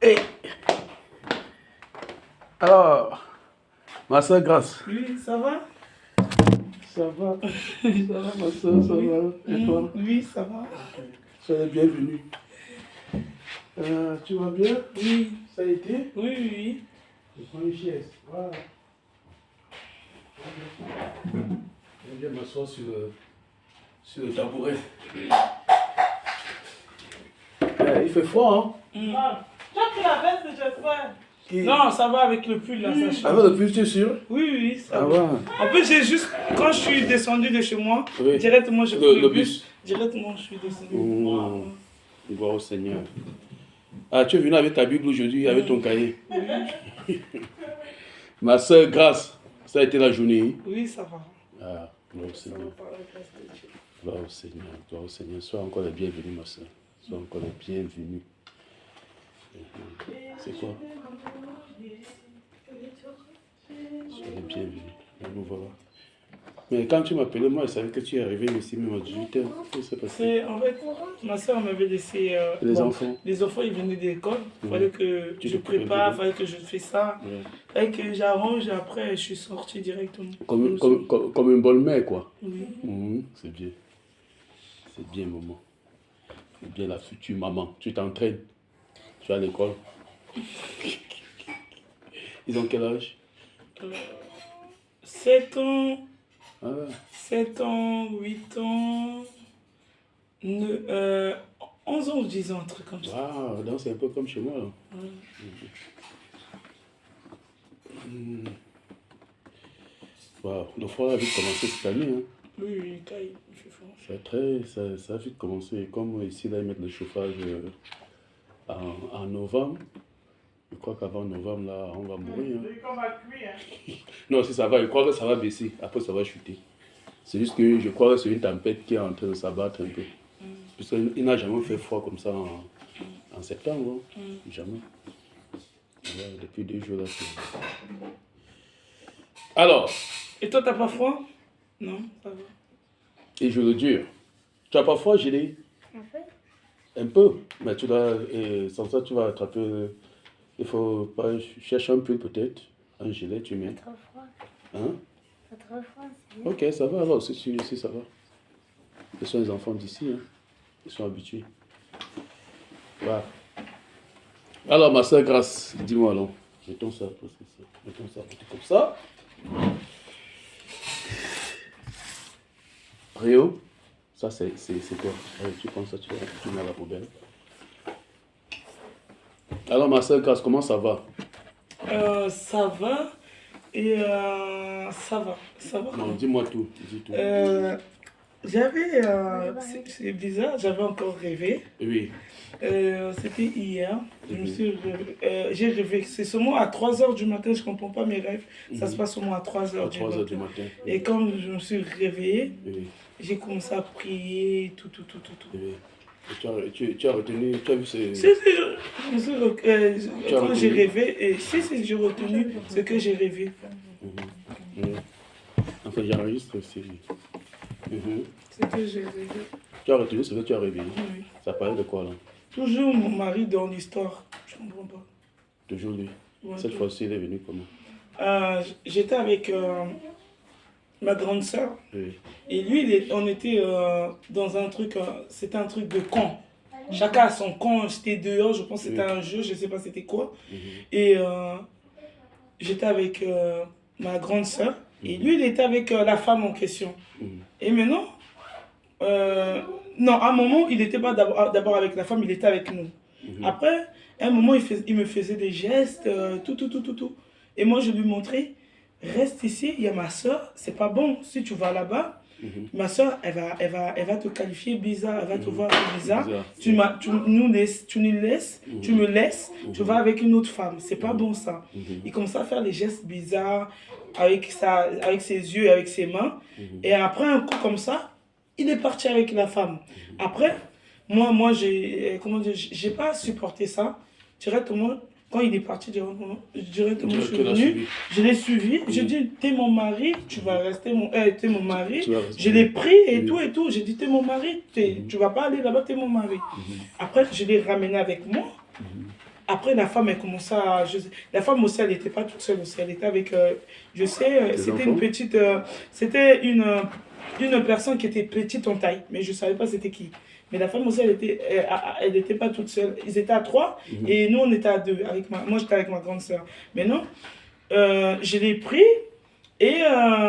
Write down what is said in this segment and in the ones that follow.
Hey. Alors, ma soeur Grâce. Oui, ça va? Ça va? Ça va, ma soeur, ça va? Et toi? Oui, ça va. Sois la bienvenue. Tu vas bien? Oui. Ça a été? Oui, oui. Je prends une chaise. Voilà. Je viens m'asseoir sur le tabouret. Il fait froid, hein? Tu as pris la veste que j'ai fait? Qui? Non, ça va avec le pull là, ça change. Avec le pull, tu es sûr? Oui, oui, ça Ah va. ouais. En plus, j'ai juste, quand je suis descendu de chez moi, Oui. directement, j'ai pris Le bus. Directement, je suis descendu. Gloire au Seigneur. Ah, tu es venu avec ta Bible aujourd'hui, avec ton cahier. Ma soeur Grâce, ça a été la journée. Oui, ça va. Ah, gloire au Ça Seigneur. va par la grâce de Dieu. Gloire au Seigneur. Gloire au Seigneur. Sois encore la bienvenue, ma soeur. Sois encore la bienvenue. C'est quoi? Sois la bienvenue. Nous voilà. Mais quand tu m'appelais, moi, je savais que tu es arrivé ici même à 18h. Qu'est-ce qui s'est passé? En fait, ma soeur m'avait laissé. Les enfants? Les enfants, ils venaient de l'école. Il fallait que Tu je te prépares. prépare, il fallait que je fais ça. Ouais. Il fallait que j'arrange et après, je suis sorti directement. Comme une bonne mère, quoi. Oui. C'est bien. C'est bien, maman. C'est bien la future maman. Tu t'entraînes. Tu es à l'école. Ils ont quel âge? 7 ans, Ah ouais. 7 ans, 8 ans, 11 ans ou 10 ans, un truc comme ça. Waouh, donc c'est un peu comme chez moi, là. Waouh, le froid a vite commencé cette année, hein. Oui, oui, quand il fait froid. Ça a vite commencé. Comme ici, là, ils mettent le chauffage en novembre. Je crois qu'avant novembre, là, on va mourir. Hein. C'est comme à cuire, hein. Non, si ça va, je crois que ça va baisser. Après, ça va chuter. C'est juste que je crois que c'est une tempête qui est en train de s'abattre un peu. Puisqu'il n'a jamais fait froid comme ça en septembre. Hein. Jamais. Ouais, depuis 2 jours, là, c'est... Alors, Et toi, t'as pas froid? Non, ça va. et je le dure. Tu n'as pas froid, Gélie? Un peu. Mais tu dois, sans ça, tu vas attraper... Il faut pas chercher un peu peut-être. Un gilet, tu mets. Trop froid. Hein? Pas trop froid, c'est bien. Ok, ça va alors. Si tu ici, ça va. Ce sont les enfants d'ici. Hein. Ils sont habitués. Voilà. Alors, ma soeur Grâce, dis-moi alors. Mettons ça, mettons ça comme ça. Réo, ça c'est quoi? Tu prends ça, tu mets à la poubelle. Alors, ma soeur Grâce, comment ça va? Ça va. Et ça va. Ça va. Non, dis-moi tout. Dis tout. J'avais, c'est bizarre, j'avais encore rêvé. Oui. C'était hier. J'ai rêvé. C'est seulement à 3h du matin, je ne comprends pas mes rêves. Ça se passe seulement à 3h À 3h du matin. Et quand je me suis réveillée, Oui. j'ai commencé à prier, tout. Oui. Et tu as retenu, tu as vu ces... Si, je me suis quand j'ai rêvé, et si, j'ai retenu ce que j'ai rêvé. Enfin, j'enregistre aussi. Ce que j'ai rêvé. Tu as retenu ce que tu as réveillé. Oui. Ça parlait de quoi là? Toujours mon mari dans l'histoire. Je ne comprends pas. Toujours lui. Ouais, Cette fois-ci, il est venu comment? J'étais avec ma grande sœur. Oui. Et lui, on était dans un truc, c'était un truc de camp. Chacun a son camp, c'était dehors, je pense que c'était un jeu, je ne sais pas c'était quoi. Et j'étais avec ma grande sœur. Et lui, il était avec la femme en question. Et maintenant, non, à un moment, il n'était pas d'abord avec la femme, il était avec nous. Après, à un moment, il me faisait des gestes, tout. Et moi, je lui montrais, reste ici, il y a ma soeur, c'est pas bon. Si tu vas là-bas, ma soeur, elle va te qualifier bizarre, elle va te voir bizarre. Tu nous laisses, tu me laisses, tu vas avec une autre femme. C'est pas bon ça. Il commence à faire les gestes bizarres avec ses yeux, avec ses mains. Et après un coup comme ça, il est parti avec la femme. Après, moi j'ai pas supporté ça. Directement, quand il est parti, directement je suis venu, je l'ai suivi. J'ai dit, t'es mon mari, tu vas rester t'es mon mari. Je l'ai pris et tout. J'ai dit, t'es mon mari, tu vas pas aller là-bas, t'es mon mari. Après, je l'ai ramené avec moi. après, la femme, elle commençait à... la femme aussi, elle n'était pas toute seule aussi. Elle était avec... c'était une petite... c'était une personne qui était petite en taille, mais je ne savais pas c'était qui. Mais la femme aussi, elle était pas toute seule. Ils étaient à 3 et nous, on était à 2. Moi, j'étais avec ma grande sœur. Mais non, je l'ai pris et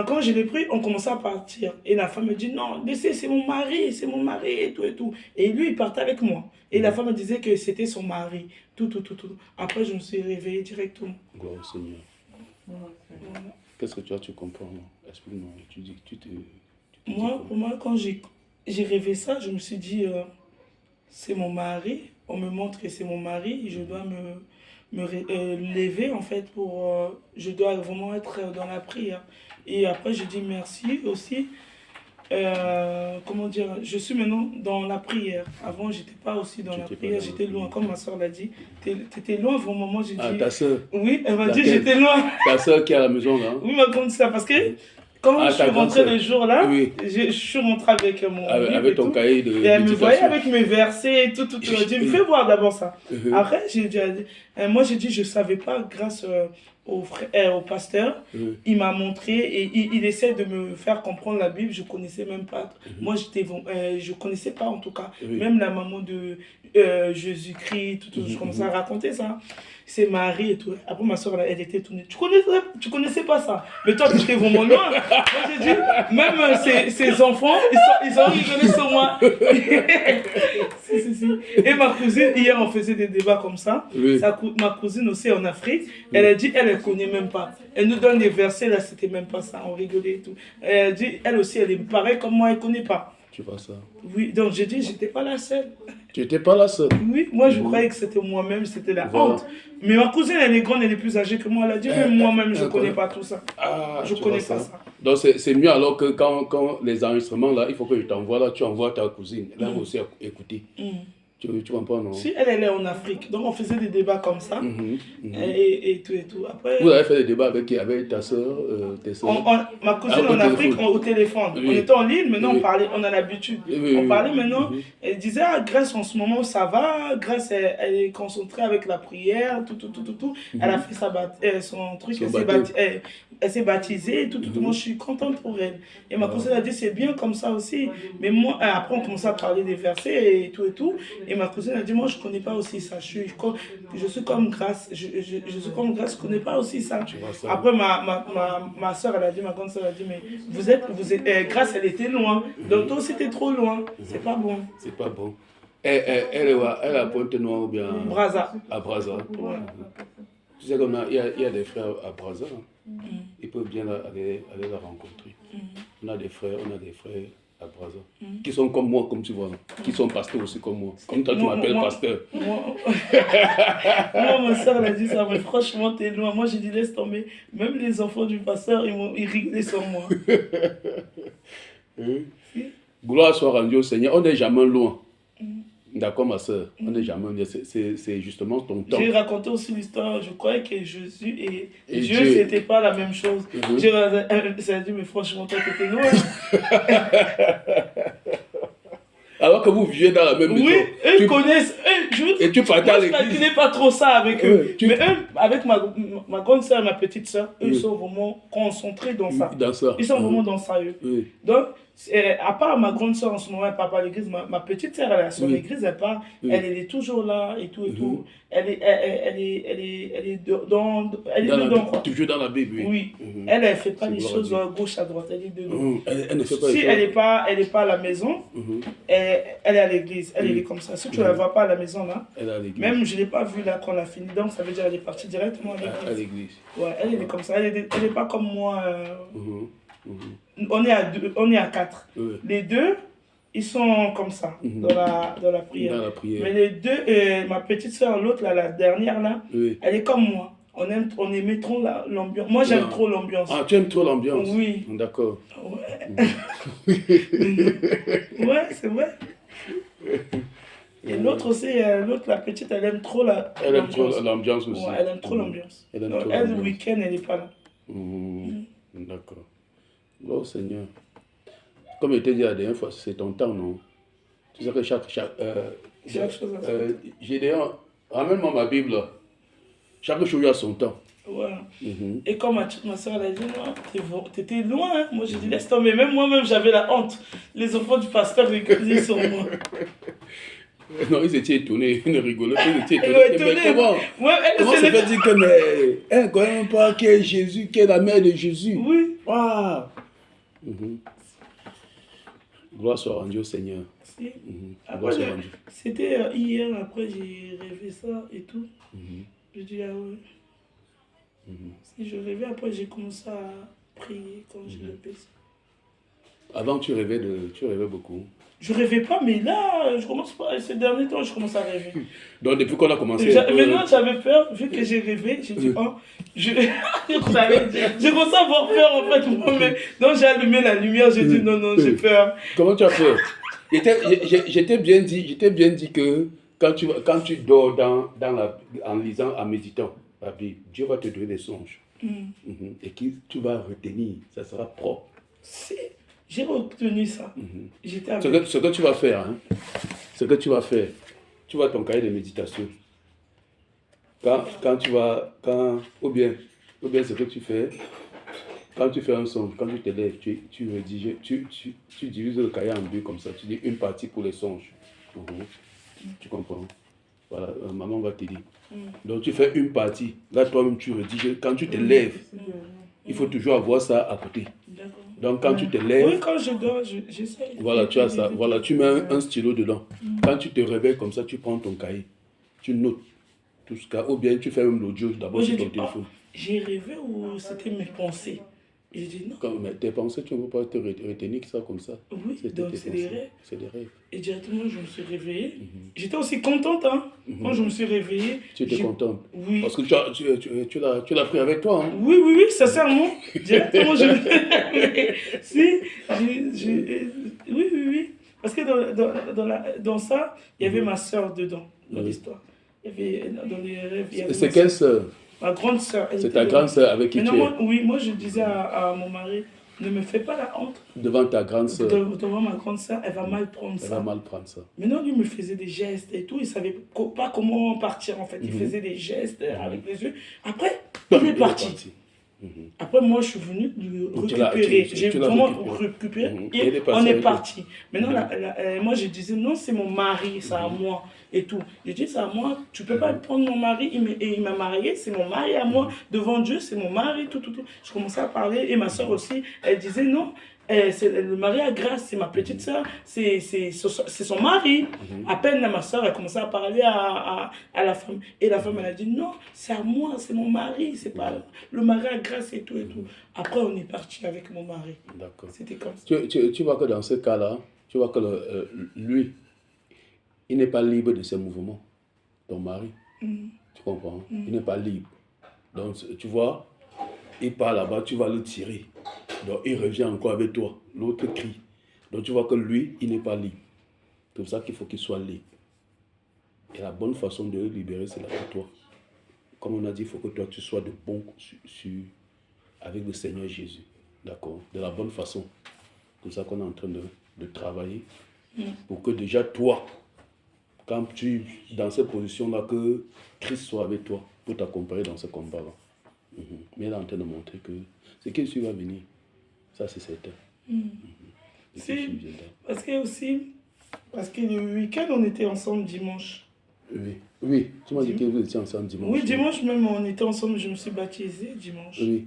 quand je l'ai pris, on commençait à partir. Et la femme me dit, non, laissez, c'est mon mari et tout et tout. Et lui, il partait avec moi. Et la femme me disait que c'était son mari. Tout. Après, je me suis réveillée directement. Gloire au Seigneur. Qu'est-ce que toi, tu comprends? Explique-moi. Tu dis que tu te pour moi, quand j'ai rêvé ça, je me suis dit, c'est mon mari. On me montre que c'est mon mari. Je dois lever, en fait, je dois vraiment être dans la prière. Et après, je dis merci aussi. Comment dire, je suis maintenant dans la prière. Avant, j'étais pas aussi dans la prière, j'étais loin, comme ma soeur l'a dit. T'étais loin, au moment j'ai dit. Ah, ta soeur? Oui, elle m'a dit j'étais loin. Ta soeur qui est à la maison là? Oui, ma grande soeur, parce que quand je suis rentrée le jour-là, je suis rentrée avec mon livre avec ton cahier de et elle me voyait avec mes versets et tout. Elle m'a dit, fais voir d'abord ça. Après, moi j'ai dit, je savais pas, grâce au pasteur, il m'a montré et il essaie de me faire comprendre la Bible. Je connaissais même pas. Moi, je connaissais pas en tout cas. Même la maman de Jésus-Christ, tout. Je commençais à raconter ça. C'est Marie et tout. Après, ma soeur, elle était tournée. Tu connaissais pas ça. Mais toi, tu étais vraiment loin. Moi, j'ai dit, même ses enfants, ils ont rigolé sur moi. Si. Et ma cousine, hier, on faisait des débats comme ça. Ma cousine aussi en Afrique, elle a dit, elle connaît même pas. Elle nous donne des versets, là, c'était même pas ça. On rigolait et tout. Elle a dit, elle aussi, elle est pareille comme moi, elle connaît pas. Tu vois ça? Oui, donc j'ai dit, j'étais pas la seule. Tu n'étais pas la seule? Oui, moi je croyais que c'était moi-même, c'était la honte. Mais ma cousine, elle est grande, elle est plus âgée que moi. Elle a dit, même moi-même, je ne connais pas tout ça. Je ne connais pas ça. Donc c'est mieux alors que quand les enregistrements, là, il faut que je t'envoie là, tu envoies ta cousine. Elle va aussi écouter. Tu comprends, non? Si, elle est en Afrique. Donc, on faisait des débats comme ça. Et tout. Après, vous avez fait des débats avec qui? Avec ta soeur, tes soeurs? Ma cousine en Afrique, au téléphone. On était en ligne, maintenant on a l'habitude. On parlait maintenant. Elle disait, Grèce, en ce moment, ça va. Grèce, elle est concentrée avec la prière, tout. Elle a fait son truc, elle s'est baptisée, tout. Moi, je suis contente pour elle. Et ma cousine a dit, c'est bien comme ça aussi. Mais moi, après, on commençait à parler des versets et tout. Et ma cousine a dit, moi, je ne connais pas aussi ça. Je suis comme Grâce. Je suis comme Grâce, je ne connais pas aussi ça. Après, ma soeur, elle a dit, ma grande soeur, elle a dit, mais vous êtes Grâce, elle était loin. Donc, toi aussi, t'es trop loin. C'est pas bon. C'est pas bon. Elle a Pointe-Noire ou bien Brazza. À Brazza. Ouais. Tu sais, comme il y a des frères à Brazza. Ils peuvent bien aller la rencontrer. On a des frères à Brazza, qui sont comme moi, comme tu vois, qui sont pasteurs aussi comme moi. Comme toi, tu m'appelles pasteur. Moi, ma soeur, elle a dit ça, mais franchement, t'es loin. Moi, j'ai dit, laisse tomber. Même les enfants du pasteur, ils rigolaient sur moi. Gloire soit rendue au Seigneur. On n'est jamais loin. D'accord, ma soeur, on n'est jamais loin. C'est justement ton temps. J'ai raconté aussi l'histoire. Je croyais que Jésus et Dieu, c'était pas la même chose. Ça a dit, mais franchement, toi, t'étais loin. Alors que vous vivez dans la même maison. Oui, eux connaissent. Et tu partais à l'église. Moi, je ne calculais pas trop ça avec eux. Mais eux, avec ma grande soeur et ma petite soeur, eux, ils sont vraiment concentrés dans ça. Ils sont vraiment dans ça, eux. Donc, à part ma grande soeur en ce moment, elle part pas à l'église. Ma petite soeur, elle est à son église, elle part. Elle est toujours là et tout. Elle est dedans, quoi. Toujours dans la Bible, oui. Elle ne fait pas les choses à gauche, à droite. Elle est dedans. Elle ne fait pas si elle n'est pas à la maison, elle est à l'église. Elle est comme ça. Si tu ne la vois pas à la maison, là, même je ne l'ai pas vue là quand on a fini. Donc, ça veut dire qu'elle est partie directement à l'église. Ouais, elle est comme ça. Elle n'est pas comme moi. On est à 4. Les deux, ils sont comme ça, dans la prière. Mais les deux, ma petite soeur, l'autre, là, la dernière, là, elle est comme moi. On aimait trop l'ambiance. Moi, j'aime trop l'ambiance. Ah, tu aimes trop l'ambiance? Oui. D'accord. Ouais, c'est vrai. Et l'autre aussi, la petite, elle aime trop l'ambiance. Elle aime trop l'ambiance aussi. Ouais, elle aime trop l'ambiance. Elle, le week-end, elle n'est pas là. D'accord. Oh Seigneur. Comme je t'ai dit la dernière fois, c'est ton temps, non? Tu sais que chaque chose. Gédéon, Ramène-moi ma Bible. Chaque chose a son temps. Ouais. Et comme ma soeur elle a dit, non, t'étais loin. Hein. Moi, j'ai dit, laisse tomber. Même moi-même, j'avais la honte. Les enfants du pasteur rigolaient sur moi. Non, ils étaient étonnés. Ils ne rigolaient pas. Ils étaient étonnés. Mais comment ça fait dire que elle ne connaît même pas qui est Jésus, qui est la mère de Jésus? Oui. Waouh. Gloire soit rendue au Seigneur. Si. Gloire soit rendue. C'était hier, après j'ai rêvé ça et tout. Je dis, ah ouais. Si je rêvais, après j'ai commencé à prier quand je rêvais ça. Avant, tu rêvais beaucoup. Je rêvais pas, mais là, je commence pas. Ces derniers temps, je commence à rêver. Donc, depuis qu'on a commencé. Maintenant, j'avais peur, vu que j'ai rêvé, j'ai dit, oh, j'ai commencé à avoir peur en fait moi-même. Donc, j'ai allumé la lumière, j'ai dit, non, j'ai peur. Comment tu as fait? J'étais bien dit que quand tu dors en lisant, en méditant la Bible, Dieu va te donner des songes. Et que tu vas retenir, ça sera propre. J'ai retenu ça. Ce que tu vas faire, tu vas ton cahier de méditation. Ou bien ce que tu fais, quand tu fais un songe, quand tu te lèves, tu rédiges, tu divises le cahier en deux comme ça, tu dis une partie pour les songes. Tu comprends? Voilà, maman va te dire. Donc tu fais une partie, là toi-même tu rédiges, quand tu te lèves, il faut toujours avoir ça à côté. D'accord. Donc quand tu te lèves... Oui, quand je dors, j'essaie. Voilà, tu as ça. Voilà, tu mets un stylo dedans. Quand tu te réveilles comme ça, tu prends ton cahier. Tu notes tout ce cas. Ou bien tu fais même l'audio d'abord sur ton téléphone. J'ai rêvé ou c'était mes pensées? J'ai dit non. Mais tes pensées, tu ne veux pas te retenir ça comme ça. Oui, donc c'est des rêves. C'est des rêves. Et directement, je me suis réveillée. J'étais aussi contente, hein. Quand je me suis réveillée. Tu étais contente? Oui. Parce que tu l'as pris avec toi, hein? Oui, sincèrement. Directement, je oui. Parce que dans ça, il y avait ma soeur dedans, dans l'histoire. Il y avait dans les rêves. C'est quelle soeur? Ma grande soeur. C'est ta grande soeur avec qui tu es? Moi je disais à mon mari, ne me fais pas la honte. Devant ta grande soeur? Devant ma grande soeur, elle va mal prendre ça. Elle va mal prendre ça. Maintenant, lui me faisait des gestes et tout, il ne savait pas comment partir en fait. Il faisait des gestes avec les yeux. Après, il est parti. Après, moi, je suis venu lui récupérer. J'ai vraiment récupéré et on est parti. Maintenant, moi, je disais, non, c'est mon mari, c'est à moi et tout. Je dis, c'est à moi, tu ne peux pas prendre mon mari. Il m'a marié, c'est mon mari à moi. Devant Dieu, c'est mon mari, tout. Je commençais à parler et ma soeur aussi, elle disait, non. C'est le mari à Grâce, c'est ma petite soeur, c'est son mari. À peine ma soeur a commencé à parler à la femme. Et la femme elle a dit non, c'est à moi, c'est mon mari, c'est pas le mari à Grâce et tout. Après on est parti avec mon mari. D'accord. C'était comme ça. Tu vois que dans ce cas-là, tu vois que lui, il n'est pas libre de ses mouvements, ton mari. Tu comprends? Il n'est pas libre. Donc tu vois, il part là-bas, tu vas le tirer. Donc il revient encore avec toi. L'autre crie. Donc tu vois que lui, il n'est pas libre. C'est pour ça qu'il faut qu'il soit libre. Et la bonne façon de le libérer, c'est là pour toi. Comme on a dit, il faut que toi, tu sois de bon avec le Seigneur Jésus. D'accord? De la bonne façon. C'est pour ça qu'on est en train de travailler. Pour que déjà toi, quand tu es dans cette position-là, que Christ soit avec toi pour t'accompagner dans ce combat-là. Mais il est en train de montrer que c'est qu'il va venir. Ça, c'est certain. Parce que le week-end, on était ensemble dimanche. Oui. Tu m'as dit que vous étiez ensemble dimanche. Oui, dimanche même, on était ensemble, je me suis baptisé dimanche. Oui.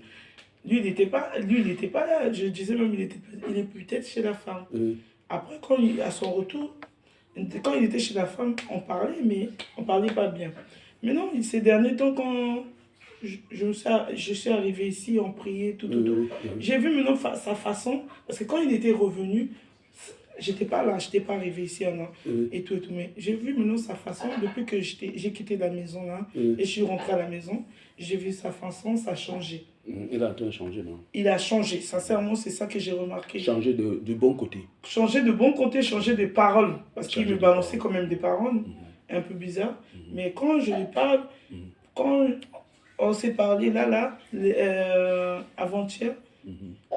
Lui, il n'était pas là. Je disais même, il est peut-être chez la femme. Après, à son retour, quand il était chez la femme, on parlait, mais on ne parlait pas bien. Maintenant, ces derniers temps, quand je suis arrivé ici, on priait, tout. J'ai vu maintenant sa façon, parce que quand il était revenu, j'étais pas là, je n'étais pas arrivé ici, et tout. Mais j'ai vu maintenant sa façon, depuis que j'ai quitté la maison là, et je suis rentré à la maison, j'ai vu sa façon, ça a changé. Il a en train de changer, non? Il a changé, sincèrement, c'est ça que j'ai remarqué. Changer de bon côté. Changer de bon côté, changer de paroles, parce qu'il me balançait quand même des paroles, un peu bizarres. Mais quand je lui parle, quand on s'est parlé là, avant-hier,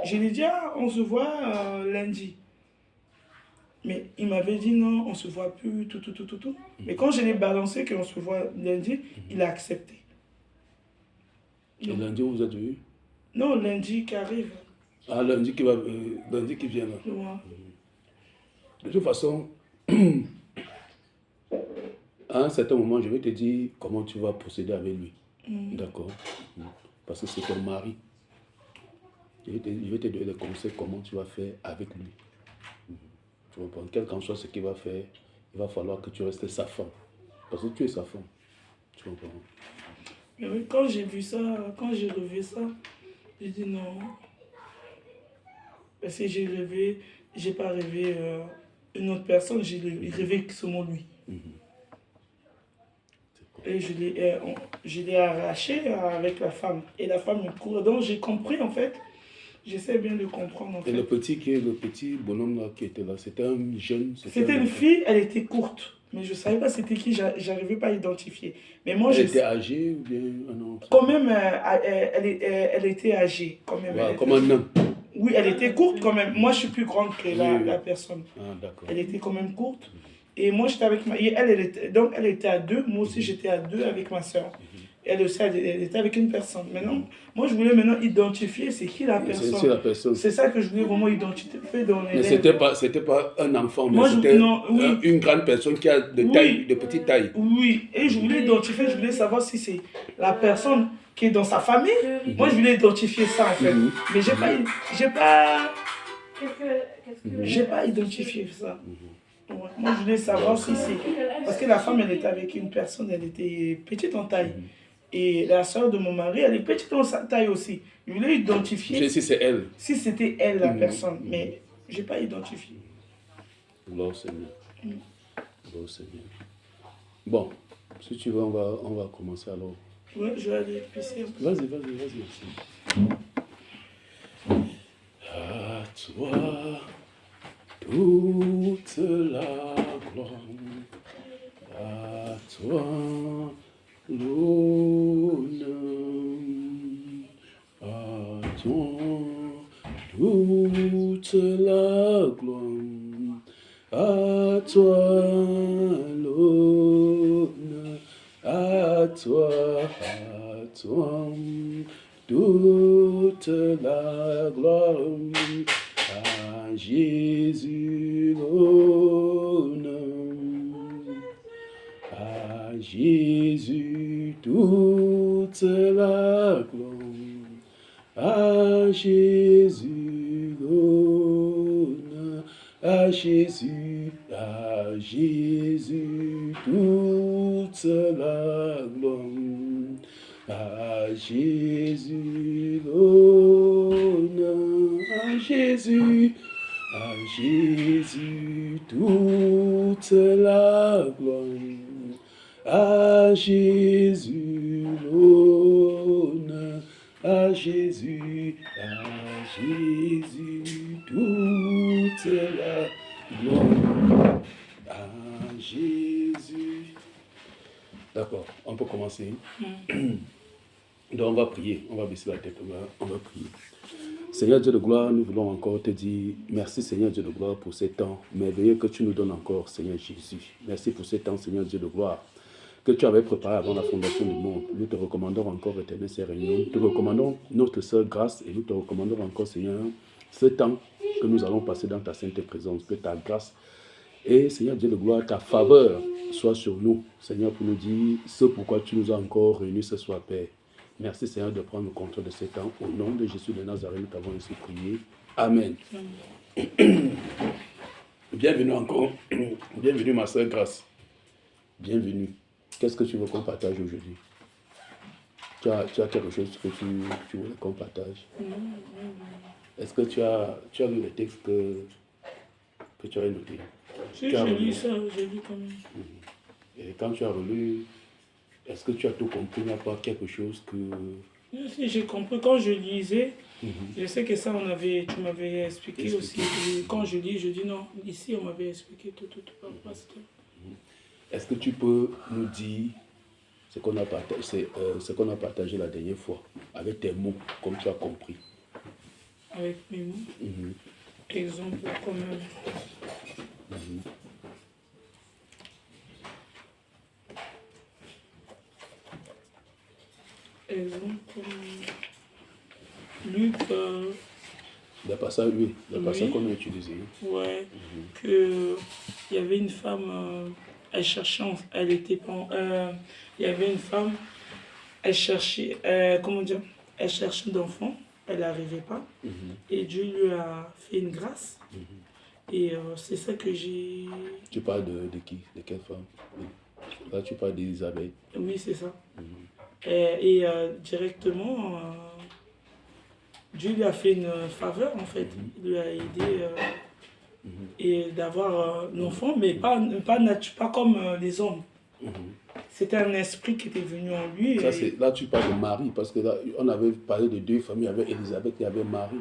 je lui ai dit, on se voit lundi. Mais il m'avait dit non, on ne se voit plus, tout. Mais quand je l'ai balancé qu'on se voit lundi, il a accepté. Et lundi, vous êtes venu? Non, lundi qui arrive. Ah, lundi qui vient là. Ouais. De toute façon, à un certain moment, je vais te dire comment tu vas procéder avec lui. D'accord? Parce que c'est ton mari. Je vais te donner des conseils comment tu vas faire avec lui. Tu comprends? Quel qu'en soit ce qu'il va faire, il va falloir que tu restes sa femme. Parce que tu es sa femme. Tu comprends? Mais oui, quand j'ai vu ça, quand j'ai revu ça, j'ai dit non. Parce que j'ai pas rêvé une autre personne, j'ai rêvé seulement lui. Et je l'ai arraché avec la femme. Et la femme me court. Donc j'ai compris en fait. J'essaie bien de comprendre en fait. Et le petit bonhomme là qui était là, c'était un jeune. C'était une fille, elle était courte. Mais je ne savais pas c'était qui, j'arrivais pas à identifier. Mais moi, elle était âgée ou bien un an? Quand même, elle était âgée. Quand même, ouais, comme un homme. Oui, elle était courte quand même. Moi, je suis plus grande que la personne. Ah, d'accord. Elle était quand même courte. Et moi, j'étais avec ma... Donc, elle était à deux. Moi aussi, j'étais à deux avec ma soeur. Elle aussi, elle était avec une personne. Maintenant, moi, je voulais maintenant identifier c'est qui la personne. C'est la personne. C'est ça que je voulais vraiment identifier dans les... Mais c'était pas un enfant, mais c'était une grande personne qui a de petite taille. Oui, et je voulais identifier, je voulais savoir si c'est la personne qui est dans sa famille. Moi, je voulais identifier ça, en fait. Mais j'ai pas identifié ça. Ouais. Moi, je voulais savoir si c'est... Parce que la femme, elle était avec une personne, elle était petite en taille. Et la soeur de mon mari, elle est petite en taille aussi. Je voulais identifier... Si c'est elle. Si c'était elle, la personne. Mais je n'ai pas identifié. Gloire au Seigneur. Gloire au Seigneur. Bon, si tu veux, on va commencer alors. Oui, je vais aller pisser. Vas-y. À toi, toute la gloire. À toi, l'honneur. À toi, toute la gloire. À toi, l'honneur. À toi, toute la gloire. À Jésus l'honneur. À Jésus toute la gloire. À Jésus l'honneur. À Jésus toute la gloire. À Jésus l'honneur. À Jésus toute la gloire. À Jésus l'honneur. À Jésus toute la gloire. À Jésus. D'accord, on peut commencer. Donc on va prier, on va baisser la tête, on va prier. Seigneur Dieu de gloire, nous voulons encore te dire merci Seigneur Dieu de gloire pour ces temps merveilleux que tu nous donnes encore, Seigneur Jésus. Merci pour ces temps, Seigneur Dieu de gloire, que tu avais préparé avant la fondation du monde. Nous te recommandons encore, éternel, ces réunions. Nous te recommandons notre sœur Grâce et nous te recommandons encore, Seigneur, ce temps que nous allons passer dans ta sainte présence. Que ta grâce et, Seigneur Dieu de gloire, ta faveur soit sur nous, Seigneur, pour nous dire ce pourquoi tu nous as encore réunis ce soir, Père. Merci, Seigneur, de prendre le contrôle de ce temps. Au nom de Jésus de Nazareth, nous t'avons ainsi prié. Amen. Bienvenue encore. Bienvenue, ma sœur Grâce. Bienvenue. Qu'est-ce que tu veux qu'on partage aujourd'hui? Tu as quelque chose que tu veux qu'on partage? Est-ce que tu as lu le texte que tu as noté? Si, j'ai lu ça, j'ai lu quand même. Et quand tu as relu, est-ce que tu as tout compris? Il n'y a pas quelque chose que... Si, j'ai compris. Quand je lisais, je sais que ça, tu m'avais expliqué aussi. Et quand je lis, je dis non, ici, on m'avait expliqué tout. Est-ce que tu peux nous dire ce qu'on a partagé la dernière fois, avec tes mots, comme tu as compris? Avec mes mots. Exemple, comme... exemple, Luc, D'après ça, oui. D'après ça oui, qu'on a utilisé. ouais, que il y avait une femme, elle cherchait, elle était pas, il y avait une femme, elle cherchait, comment dire, elle cherchait d'enfant, elle n'arrivait pas, Mhm, et Dieu lui a fait une grâce, mhm. et c'est ça que j'ai, Tu parles de qui? De quelle femme? Oui. Là, tu parles d'Elisabeth. oui, c'est ça. Mhm, Directement, Dieu lui a fait une faveur, en fait, mhm, il lui a aidé. mhm, Et d'avoir l'enfant, mais pas comme les hommes. mhm. C'était un esprit qui était venu en lui. Ça, Et, là, tu parles de Marie, parce que là, on avait parlé de deux familles. Il y avait Élisabeth, il y avait Marie.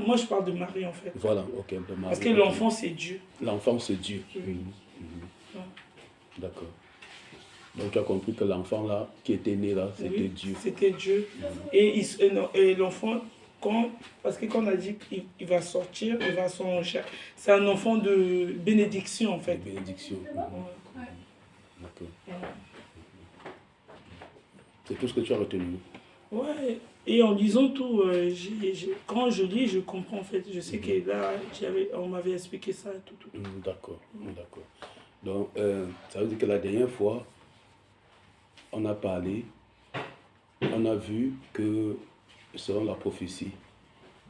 moi, je parle de Marie, en fait. Voilà, ok, de Marie. Parce que Ok. l'enfant, c'est Dieu. L'enfant, c'est Dieu. Oui. Mhm, mhm. Ouais. D'accord. Donc, tu as compris que l'enfant, là, qui était né là, c'était Oui, Dieu. c'était Dieu. Et l'enfant, parce que quand on a dit qu'il va sortir, il va s'enrichir. C'est un enfant de bénédiction, en fait. Bénédiction. Mhm, Ouais. d'accord. Ouais. C'est tout ce que tu as retenu. Ouais, et en lisant tout, quand je lis, je comprends en fait. Je sais que là, on m'avait expliqué ça et tout, tout. D'accord, d'accord. Donc, ça veut dire que la dernière fois, on a parlé, on a vu que selon la prophétie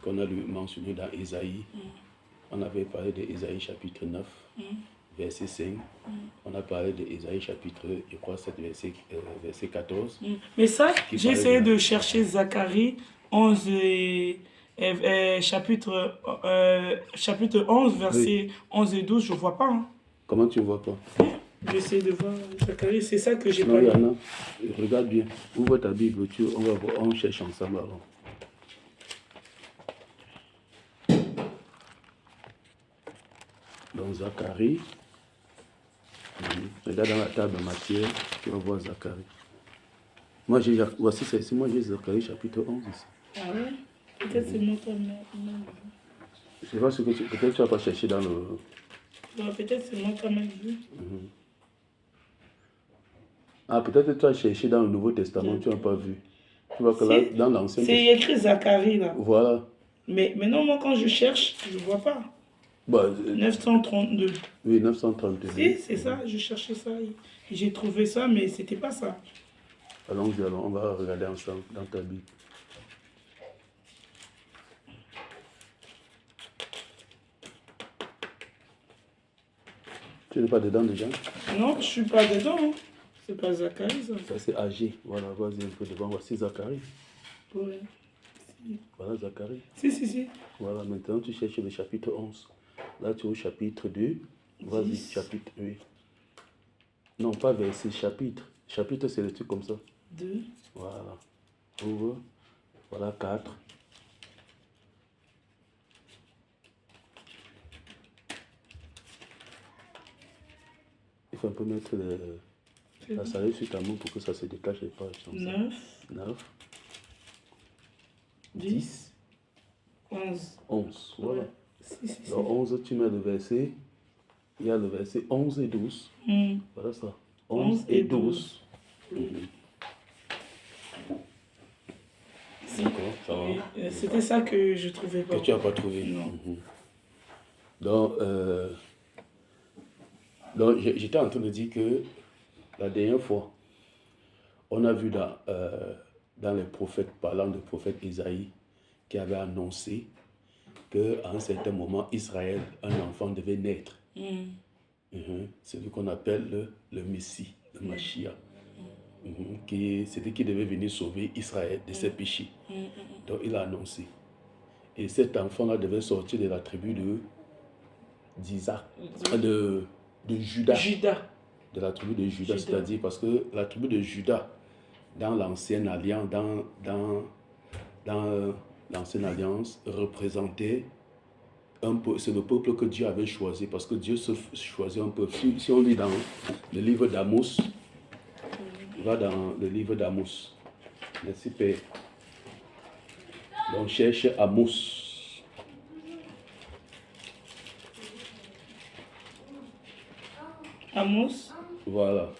qu'on a mentionnée dans Ésaïe, on avait parlé d'Ésaïe chapitre 9, verset 5. On a parlé d'Ésaïe chapitre, je crois, 7, verset 14. Mais ça, Qui j'ai parlait essayé de de chercher Zacharie 11 chapitre 11, versets 11 et 12, je ne vois pas. Hein. Comment tu ne vois pas? J'essaie de voir Zacharie, c'est ça que j'ai Non, pas il y lu. en a. Regarde bien. Ouvre ta Bible, on va voir, on cherche ensemble alors. Donc Zacharie, regarde dans la table de Matthieu, tu vas voir Zacharie. Moi j'ai Zacharie chapitre 11 ici. Ah ouais? Peut-être c'est mon temps. Je sais pas ce que peut-être tu vas pas chercher dans le. Ouais, peut-être c'est mon temps vu. Ah, peut-être tu as cherché dans le Nouveau Testament, tu n'as pas vu. Tu vois que là, dans l'Ancien C'est Testament. écrit Zacharie là. Voilà. Mais non, moi quand je cherche, je ne vois pas. Bah, 932. oui, 932. Si, c'est ça, je cherchais ça. J'ai trouvé ça, mais c'était pas ça. Allons-y, on va regarder ensemble dans ta Bible. Tu n'es pas dedans déjà? Non, je suis pas dedans. Hein. C'est pas Zacharie ça. Ça c'est Agé. Voilà, vas-y un peu devant. Voici Zacharie. Ouais. Voilà Zacharie. Si. Voilà, maintenant tu cherches le chapitre 11. Là tu es au chapitre 2. Vas-y, 10. chapitre 8. Non, pas verset, chapitre. Chapitre, c'est le truc comme ça. 2. Voilà. Ouvre. Voilà, 4. Il faut un peu mettre la salade sur ta main pour que ça se détache les pages. 9. 9. 10. 11. 11. Voilà. Si. Dans 11, tu mets le verset. Il y a le verset 11 et 12. Voilà ça. 11 et 12. D'accord, ça va. C'était ça que je trouvais pas. Que tu n'as pas trouvé. Non. Donc j'étais en train de dire que la dernière fois, on a vu dans les prophètes, parlant du prophète Isaïe, qui avait annoncé qu'à un certain moment, Israël, un enfant devait naître. C'est ce qu'on appelle le Messie, le Mashiach. C'était qui devait venir sauver Israël de ses péchés. Donc il a annoncé. Et cet enfant-là devait sortir de la tribu d'Isaac, de Juda. De la tribu de Juda, c'est-à-dire parce que la tribu de Juda, dans l'ancienne alliance, dans l'ancienne alliance, représentait c'est le peuple que Dieu avait choisi, parce que Dieu se choisit un peuple. Si on lit dans le livre d'Amos, va dans le livre d'Amos. Merci Père. Donc cherche Amos. Amos. Voilà.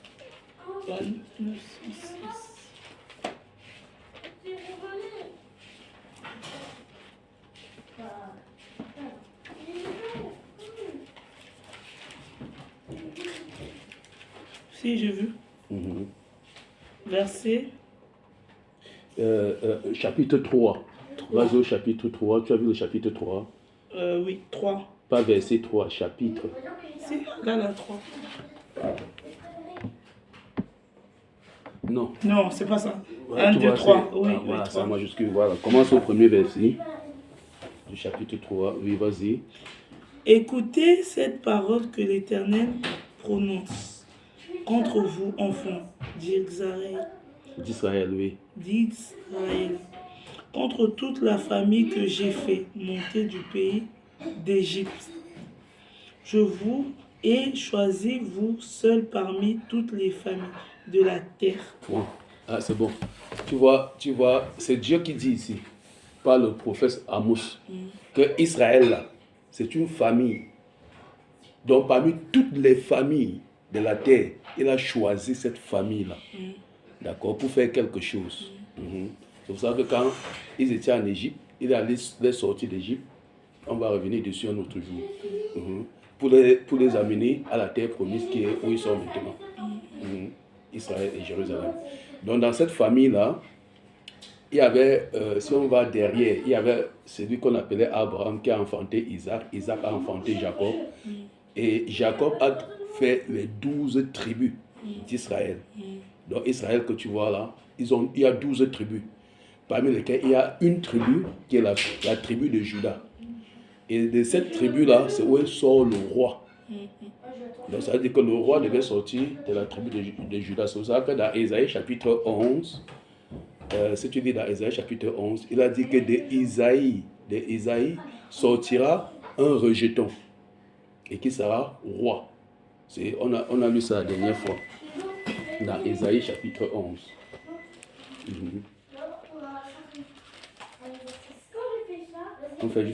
Si, j'ai vu. Verset. Chapitre 3. Vas-y au chapitre 3. Tu as vu le chapitre 3? Oui, 3. Pas verset 3, chapitre. Si, là, 3. Non. Non, c'est pas ça. Ouais, 1, tu 2, vois, 3. c'est- Oui, ah, voilà, oui, c'est 3. en majuscule. Voilà. Commence au premier verset du chapitre 3. Oui, vas-y. Écoutez cette parole que l'Éternel prononce contre vous, enfants d'Israël, D'Israël, oui. contre toute la famille que j'ai fait monter du pays d'Égypte. Je vous ai choisi, vous seuls, parmi toutes les familles de la terre. Point. Ah, c'est bon. Tu vois, c'est Dieu qui dit ici, par le prophète Amos, que Israël, là, c'est une famille. Donc, parmi toutes les familles de la terre, il a choisi cette famille-là. D'accord, pour faire quelque chose. C'est pour ça que quand ils étaient en Égypte, il a les sortir d'Égypte. On va revenir dessus un autre jour. Pour les amener à la terre promise qui est où ils sont maintenant. Israël et Jérusalem. Donc dans cette famille-là, il y avait, si on va derrière, il y avait celui qu'on appelait Abraham qui a enfanté Isaac. Isaac a enfanté Jacob. Et Jacob a fait les 12 tribus d'Israël. Donc Israël que tu vois là, il y a 12 tribus. Parmi lesquelles il y a une tribu qui est la tribu de Juda. Et de cette tribu-là, c'est où sort le roi. Donc ça veut dire que le roi devait sortir de la tribu de Juda. C'est pour ça que dans Ésaïe chapitre 11, si tu dis dans Ésaïe chapitre 11, il a dit que d'Ésaïe sortira un rejeton et qui sera roi. On a lu ça la dernière fois dans Ésaïe chapitre 11. Je fais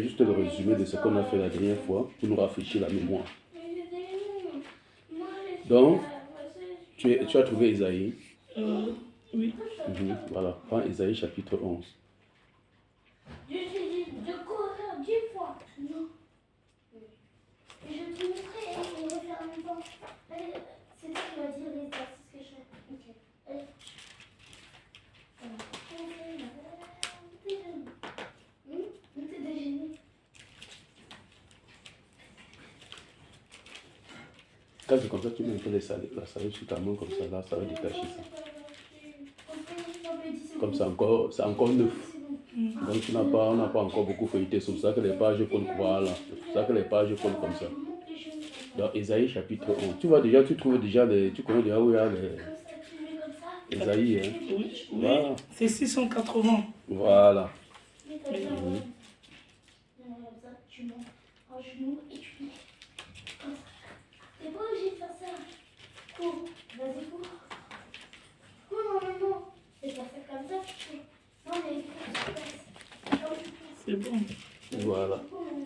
juste le résumé de ce qu'on a fait la dernière fois pour nous rafraîchir la mémoire. Donc, tu as trouvé Ésaïe? Oui. Voilà, prends Ésaïe chapitre 11. Je courir 10 fois. Non. Je te montrer et refaire en même temps. C'est toi qui vas dire les exercices que je fais. Ok. Allez. T'es déjeuné. Quand c'est comme ça, tu mets un peu la salade sur ta main comme ça, là, ça va détacher ça. Comme ça, c'est encore neuf. Donc on n'a pas encore beaucoup feuilleté. C'est pour ça que les pages collent, voilà. C'est pour ça que les pages collent comme ça. Dans Ésaïe chapitre 11. Tu vois déjà, tu connais déjà où il y a les Ésaïe. Hein? Oui, Voilà. C'est 680. Voilà. Tu montes en genou et tu mets comme ça. T'es pas obligé de faire ça. Cours. Vas-y, cours. Non. C'est pas faire comme ça. Non, mais C'est bon. Voilà.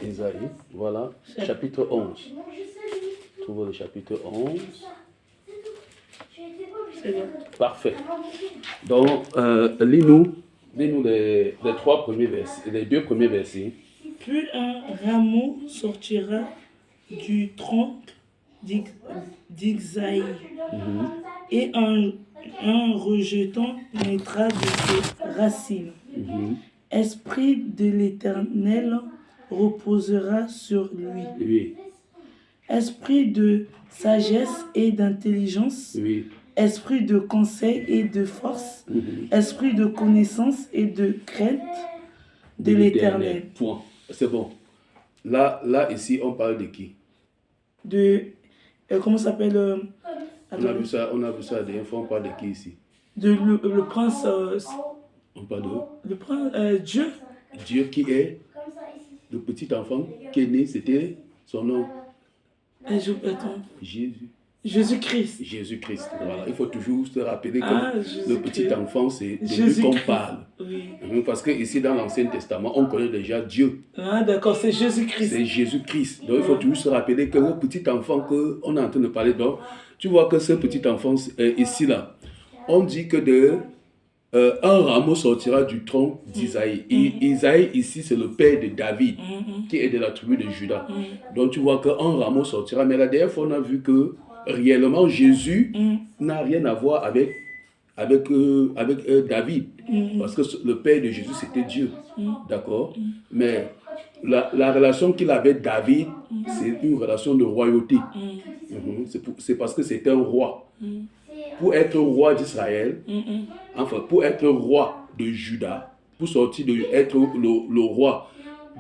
Ésaïe. Voilà. Chapitre 11. Trouve le chapitre 11. C'est bon. Parfait. Donc, lis-nous les trois premiers versets, les deux premiers versets. Puis un rameau sortira du tronc d'Isaïe, et un rejeton naîtra de ses racines. Esprit de l'Éternel reposera sur lui. Oui. Esprit de sagesse et d'intelligence. Oui. Esprit de conseil et de force. Esprit de connaissance et de crainte de l'Éternel. Point. C'est bon. Là, ici, on parle de qui? Comment ça s'appelle on a vu ça la dernière fois, on parle de qui ici? le prince. On parle de Le prince. Dieu. Dieu qui est le petit enfant qui est né, c'était son nom. Attends. Jésus. Jésus-Christ. Jésus-Christ. Voilà. Il faut toujours se rappeler que le petit Jésus-Christ. enfant, c'est de lui qu'on parle. Oui. Parce que ici, dans l'Ancien Testament, on connaît déjà Dieu. Ah, d'accord, c'est Jésus-Christ. C'est Jésus-Christ. Donc, il faut toujours se rappeler que le petit enfant qu'on est en train de parler, donc, tu vois que ce petit enfant, ici, là, on dit que un rameau sortira du tronc d'Isaïe. Isaïe, ici, c'est le père de David, qui est de la tribu de Juda. Donc, tu vois qu'un rameau sortira. Mais la dernière fois, on a vu que réellement, Jésus n'a rien à voir avec David. Parce que le père de Jésus, c'était Dieu. D'accord? Mais la relation qu'il avait avec David, c'est une relation de royauté. C'est parce que c'était un roi. Pour être roi d'Israël, enfin, pour être roi de Juda, pour sortir être le roi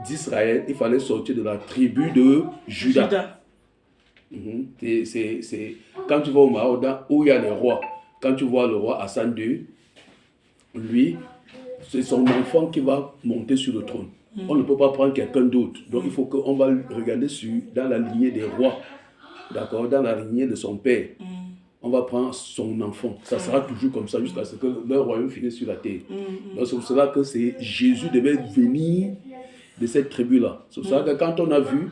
d'Israël, il fallait sortir de la tribu de Juda. C'est quand tu vas au Maroc, où il y a les rois, quand tu vois le roi Hassan II, lui, c'est son enfant qui va monter sur le trône. On ne peut pas prendre quelqu'un d'autre. Donc il faut qu'on va regarder dans la lignée des rois, d'accord, dans la lignée de son père. On va prendre son enfant. Ça sera toujours comme ça jusqu'à ce que leur royaume finisse sur la terre. Donc c'est pour cela que Jésus devait venir de cette tribu-là. C'est pour ça que quand on a vu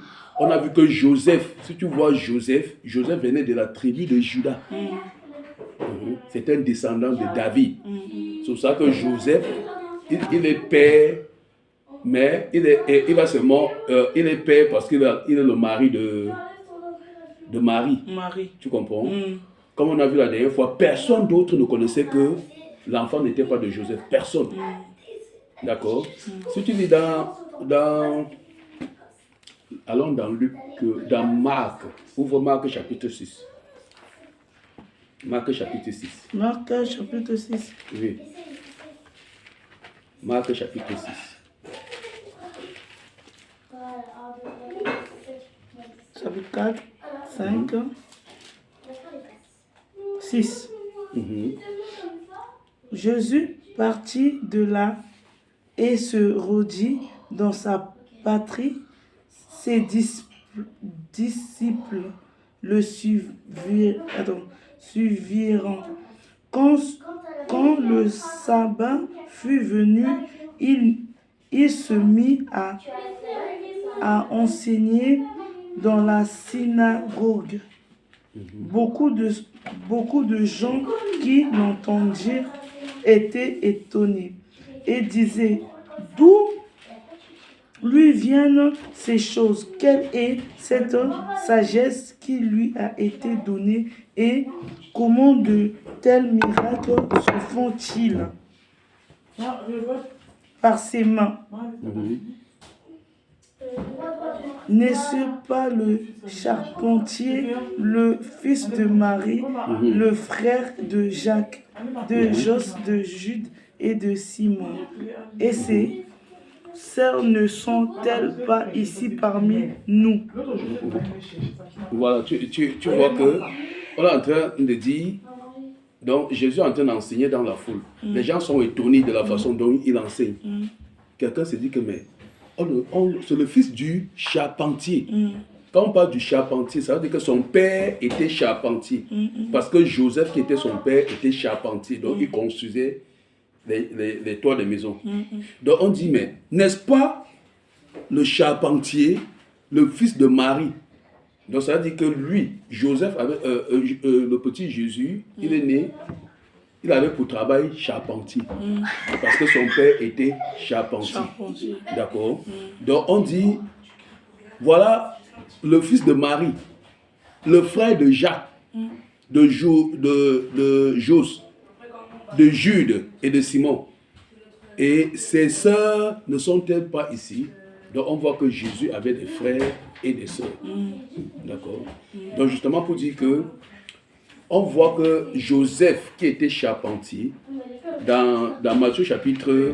que Joseph, si tu vois Joseph venait de la tribu de Juda. C'est un descendant de David. C'est pour ça que Joseph, il est père, mais il est père parce qu'il est le mari de Marie. Tu comprends? Comme on a vu la dernière fois, personne d'autre ne connaissait que l'enfant n'était pas de Joseph. Personne. D'accord? Si tu lis allons dans Luc, dans Marc, ouvre Marc chapitre 6. Marc chapitre 6. Marc chapitre 6. Oui. Marc chapitre 6. Chapitre 4, 5, 6. Jésus partit de là et se rendit dans sa patrie. Ses disciples le suivirent. Quand le sabbat fut venu, il se mit à enseigner dans la synagogue. Beaucoup de gens qui l'entendirent étaient étonnés et disaient: d'où lui viennent ces choses? Quelle est cette sagesse qui lui a été donnée et comment de tels miracles se font-ils par ses mains? N'est-ce pas le charpentier, le fils de Marie, le frère de Jacques, de Jos, de Jude et de Simon? Et ses sœurs ne sont-elles pas ici parmi nous? Voilà, tu vois que on est en train de dire, donc Jésus est en train d'enseigner dans la foule. Les gens sont étonnés de la façon dont il enseigne. Quelqu'un se dit que mais c'est le fils du charpentier. Quand on parle du charpentier, ça veut dire que son père était charpentier. Parce que Joseph, qui était son père, était charpentier. Donc il construisait les toits des maisons. Donc on dit, mais n'est-ce pas le charpentier, le fils de Marie? Donc ça veut dire que lui, Joseph, le petit Jésus, il est né, il avait pour travail charpentier. Parce que son père était charpentier. D'accord? Donc on dit, voilà le fils de Marie, le frère de Jacques, de Jos, de Jude et de Simon. Et ses sœurs ne sont-elles pas ici? Donc on voit que Jésus avait des frères et des sœurs. D'accord? Donc justement pour dire que on voit que Joseph, qui était charpentier, dans Matthieu chapitre...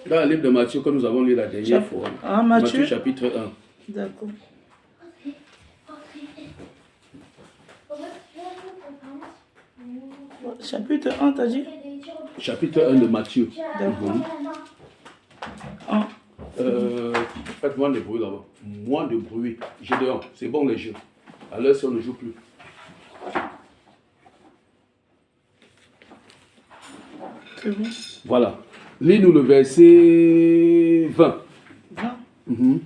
Dans le livre de Matthieu que nous avons lu la dernière fois. Matthieu chapitre 1. D'accord. Chapitre 1, t'as dit? Chapitre 1 de Matthieu. D'accord. Faites moins de bruit là-bas. Moins de bruit. J'ai dehors. C'est bon les jeux. À l'heure si on ne joue plus. C'est bon. Voilà. Lis-nous le verset 20. 20.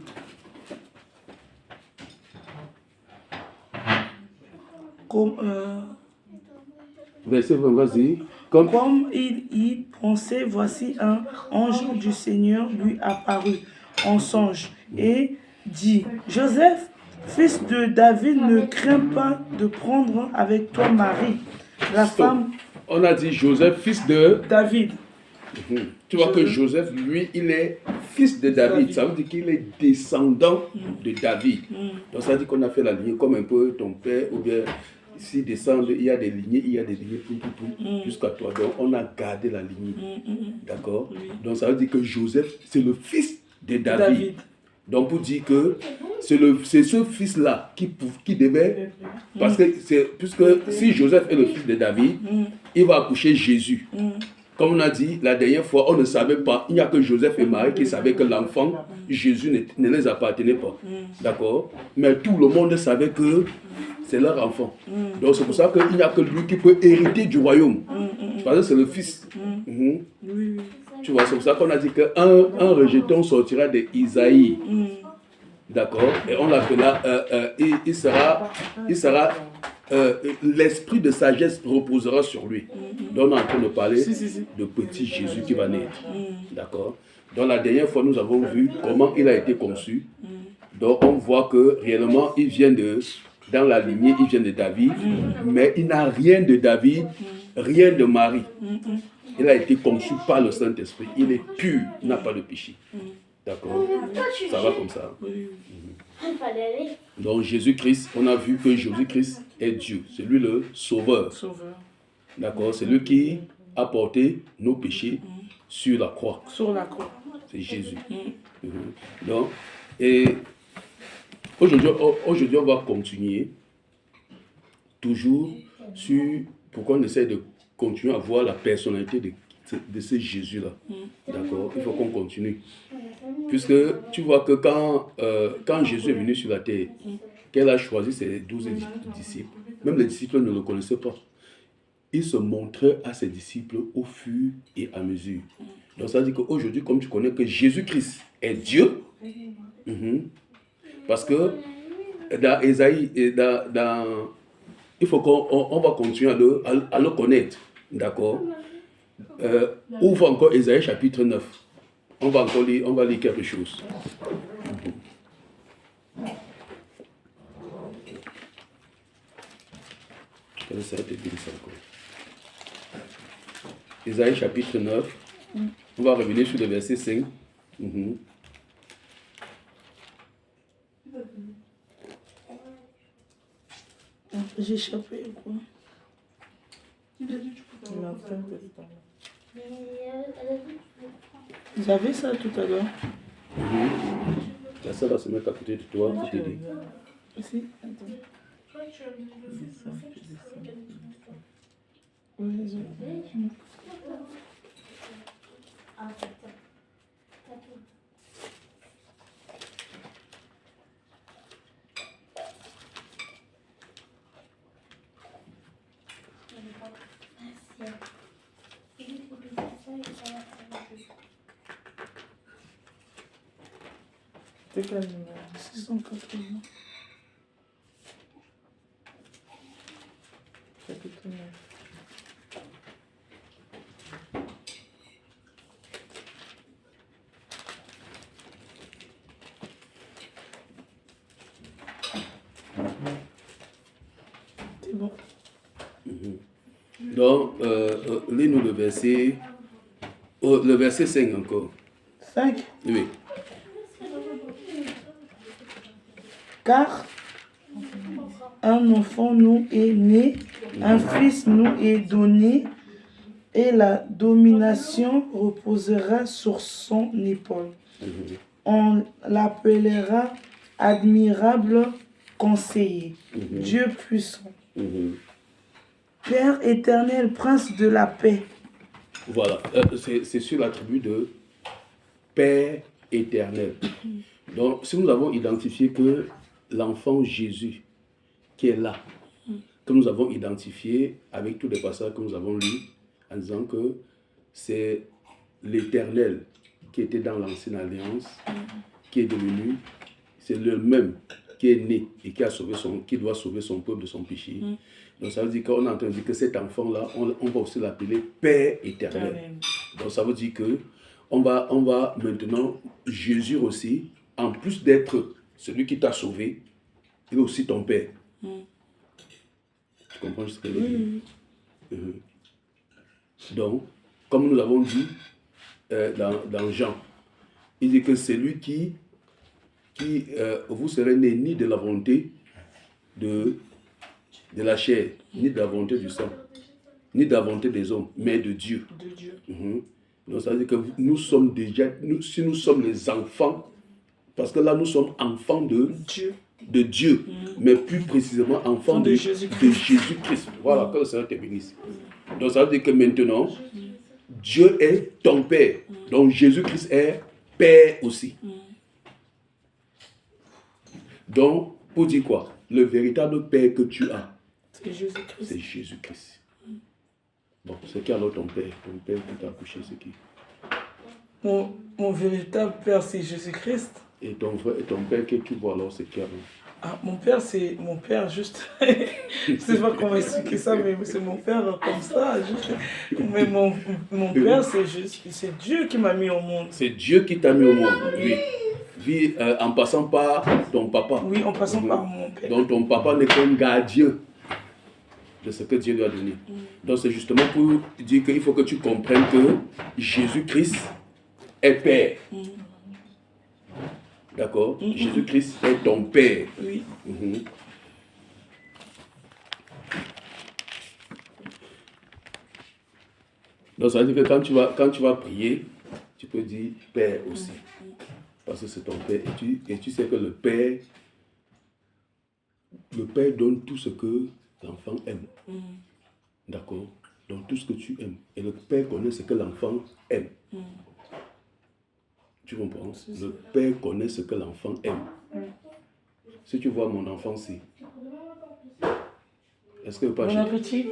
Verset 20, vas-y. Comme il y pensait, voici un ange du Seigneur lui apparut en songe et dit: Joseph, Fils de David, ne crains pas de prendre avec toi Marie, la Stop. femme On a dit Joseph, fils de... David. Tu vois que Joseph, lui, il est fils de David. Ça veut dire qu'il est descendant de David. Donc ça veut dire qu'on a fait la lignée comme un peu ton père, ou bien s'il descend, il y a des lignées, jusqu'à toi. Donc on a gardé la lignée. D'accord? Donc ça veut dire que Joseph, c'est le fils de David. Donc pour dire que c'est ce fils-là qui devait... Parce que puisque si Joseph est le fils de David, il va accoucher Jésus. Comme on a dit la dernière fois, on ne savait pas, il n'y a que Joseph et Marie qui savaient que l'enfant, Jésus, ne les appartenait pas. D'accord? Mais tout le monde savait que c'est leur enfant. Donc c'est pour ça qu'il n'y a que lui qui peut hériter du royaume. Parce que c'est le fils. Tu vois, c'est pour ça qu'on a dit qu'un rejeton sortira d'Isaïe. D'accord? Et on l'appela, il sera l'esprit de sagesse reposera sur lui. Donc on est en train de parler de petit Jésus qui va naître. D'accord? Donc la dernière fois, nous avons vu comment il a été conçu. Donc on voit que réellement, il vient dans la lignée, il vient de David, mais il n'a rien de David, rien de Marie. Il a été conçu par le Saint-Esprit. Il est pur, il n'a pas de péché. D'accord? Ça va comme ça. Donc Jésus-Christ, on a vu que Jésus-Christ est Dieu. C'est lui le sauveur. D'accord? C'est lui qui a porté nos péchés sur la croix. Sur la croix. C'est Jésus. Donc, et aujourd'hui, on va continuer toujours sur pourquoi on essaie de continuer à voir la personnalité de ce Jésus-là. D'accord? Il faut qu'on continue. Puisque tu vois que quand Jésus est venu sur la terre, qu'elle a choisi ses 12 disciples, même les disciples ne le connaissaient pas. Il se montrait à ses disciples au fur et à mesure. Donc ça veut dire qu'aujourd'hui, comme tu connais que Jésus-Christ est Dieu, parce que dans Ésaïe, il faut qu'on va continuer à le connaître. D'accord? Ouvre encore Ésaïe chapitre 9. On va lire quelque chose. Ça va te dire ça encore. Ésaïe chapitre 9. On va revenir sur le verset 5. J'ai échappé quoi? J'avais ça tout à l'heure. Ça va se mettre à côté de toi, je te dis. Si, attends. C'est quel numéro? 680. Chapitre 9. C'est bon. Donc, lis-nous le verset 5 encore. 5. Oui. Car un enfant nous est né, un fils nous est donné, et la domination reposera sur son épaule. On l'appellera admirable conseiller, Dieu puissant, Père éternel, prince de la paix. Voilà, c'est sur l'attribut de Père éternel. Donc, si nous avons identifié que l'enfant Jésus qui est là, que nous avons identifié avec tous les passages que nous avons lus, en disant que c'est l'Éternel qui était dans l'ancienne alliance, qui est devenu, c'est le même qui est né et qui doit sauver son peuple de son péché. Donc ça veut dire qu'on est en train de dire que cet enfant-là, on va aussi l'appeler Père éternel. Donc ça veut dire que on va maintenant, Jésus aussi, en plus d'être celui qui t'a sauvé, il est aussi ton Père. Mm. Tu comprends ce que je veux dire? Donc, comme nous l'avons dit dans Jean, il dit que c'est lui qui vous serez né ni de la volonté de la chair, ni de la volonté du sang, ni de la volonté des hommes, mais de Dieu. De Dieu. Donc ça veut dire que nous sommes déjà, si nous sommes les enfants, parce que là nous sommes enfants de Dieu, mais plus précisément enfants de Jésus-Christ. Voilà, que le Seigneur te bénisse. Donc ça veut dire que maintenant, Dieu est ton Père. Donc Jésus-Christ est Père aussi. Donc, pour dire quoi? Le véritable Père que tu as, c'est Jésus-Christ. C'est Jésus-Christ. Bon, c'est qui alors ton Père? Ton Père qui t'a accouché, c'est qui? Mon véritable Père, c'est Jésus-Christ. Et ton Père que tu vois alors, c'est qui alors? Ah, mon père, c'est mon père, juste. Je ne sais pas comment expliquer ça, mais c'est mon père comme ça. Juste. Mais mon père, c'est Dieu qui m'a mis au monde. C'est Dieu qui t'a mis au monde, oui. En passant par ton papa. Oui, en passant par mon père. Donc ton papa n'est qu'un gardien de ce que Dieu lui a donné. Donc c'est justement pour dire qu'il faut que tu comprennes que Jésus-Christ est Père. D'accord? Jésus-Christ est ton Père. Oui. Donc ça veut dire que quand tu vas prier, tu peux dire Père aussi. Parce que c'est ton Père. Et tu sais que le Père donne tout ce que l'enfant aime. D'accord? Donc tout ce que tu aimes. Et le Père connaît ce que l'enfant aime. Tu comprends? Le Père connaît ce que l'enfant aime. Si tu vois mon enfant-ci, est-ce que je peux pas acheter? Bon appétit.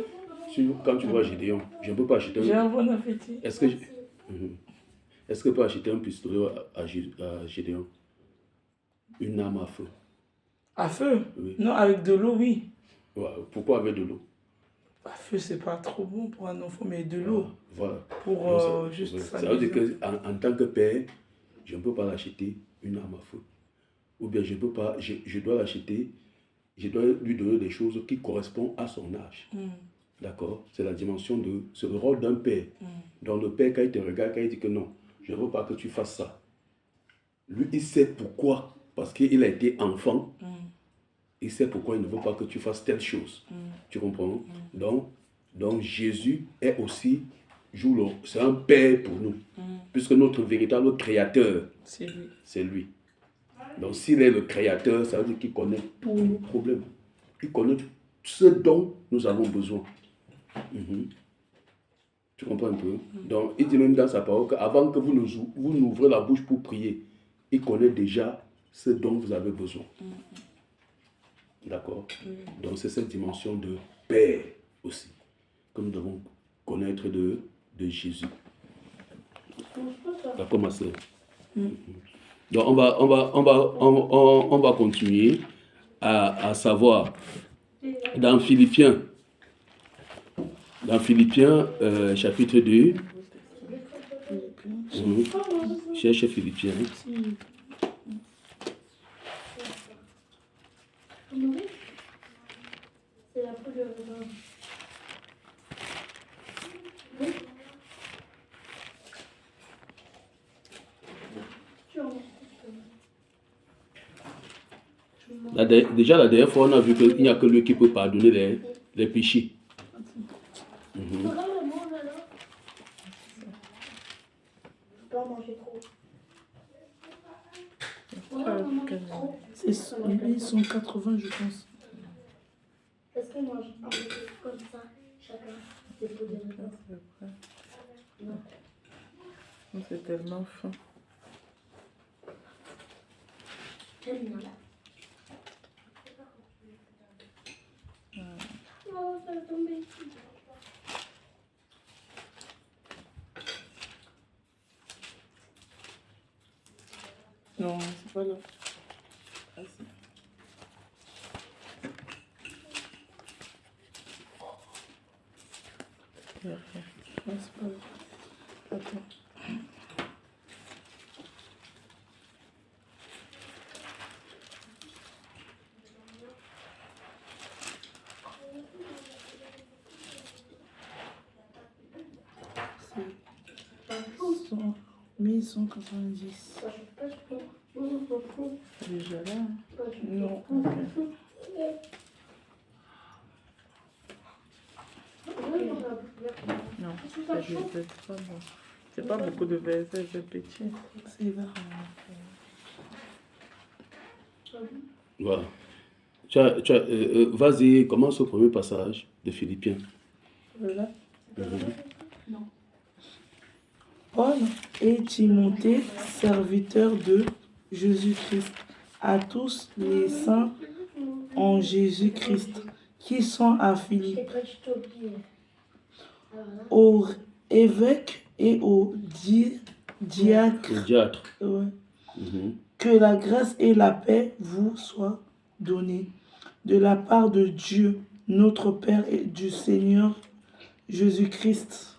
Quand tu vois Gédéon, je ne peux pas acheter. J'ai un bon appétit. Est-ce que je peux acheter un pistolet à Gédéon? Une arme à feu. À feu? Oui. Non, avec de l'eau, oui. Ouais, pourquoi avec de l'eau? À feu, c'est pas trop bon pour un enfant, mais de l'eau. Voilà. Pour ça, juste ça veut dire qu'en tant que père, je ne peux pas l'acheter une arme à feu. Ou bien je dois l'acheter, je dois lui donner des choses qui correspondent à son âge. D'accord? C'est la dimension c'est le rôle d'un père. Donc le père, quand il te regarde, quand il dit que non, je ne veux pas que tu fasses ça. Lui, il sait pourquoi. Parce qu'il a été enfant. Il sait pourquoi il ne veut pas que tu fasses telle chose. Tu comprends? Donc Jésus est aussi, c'est un père pour nous. Puisque notre véritable créateur, c'est lui. Donc s'il est le créateur, ça veut dire qu'il connaît tous nos problèmes. Il connaît ce dont nous avons besoin. Tu comprends un peu? Donc il dit même dans sa parole qu'avant que vous n'ouvrez la bouche pour prier, il connaît déjà ce dont vous avez besoin. D'accord? Donc c'est cette dimension de Père aussi que nous devons connaître de Jésus. D'accord, ma soeur? Donc on va continuer à savoir dans Philippiens chapitre 2. Cherche Philippiens. C'est la poule de oui. Déjà la dernière fois, on a vu qu'il n'y a que lui qui peut pardonner les péchés. Pas manger trop. C'est 180, je pense. Est-ce qu'on mange un peu comme ça, chacun des pots de repas? Non. C'est tellement fin. J'aime bien. Oh, ça va tomber. Non, c'est pas là. Ah, si. Non, c'est pas là. Attends. 1190. Déjà là? Non. Ok. Non, c'est pas beaucoup de versets, c'est petit. C'est là. Voilà. Vas-y, commence au premier passage de Philippiens. Voilà. Paul et Timothée, serviteurs de Jésus-Christ, à tous les saints en Jésus-Christ qui sont à Philippe, aux évêques et aux diacres. Ouais. Que la grâce et la paix vous soient données de la part de Dieu, notre Père et du Seigneur Jésus-Christ.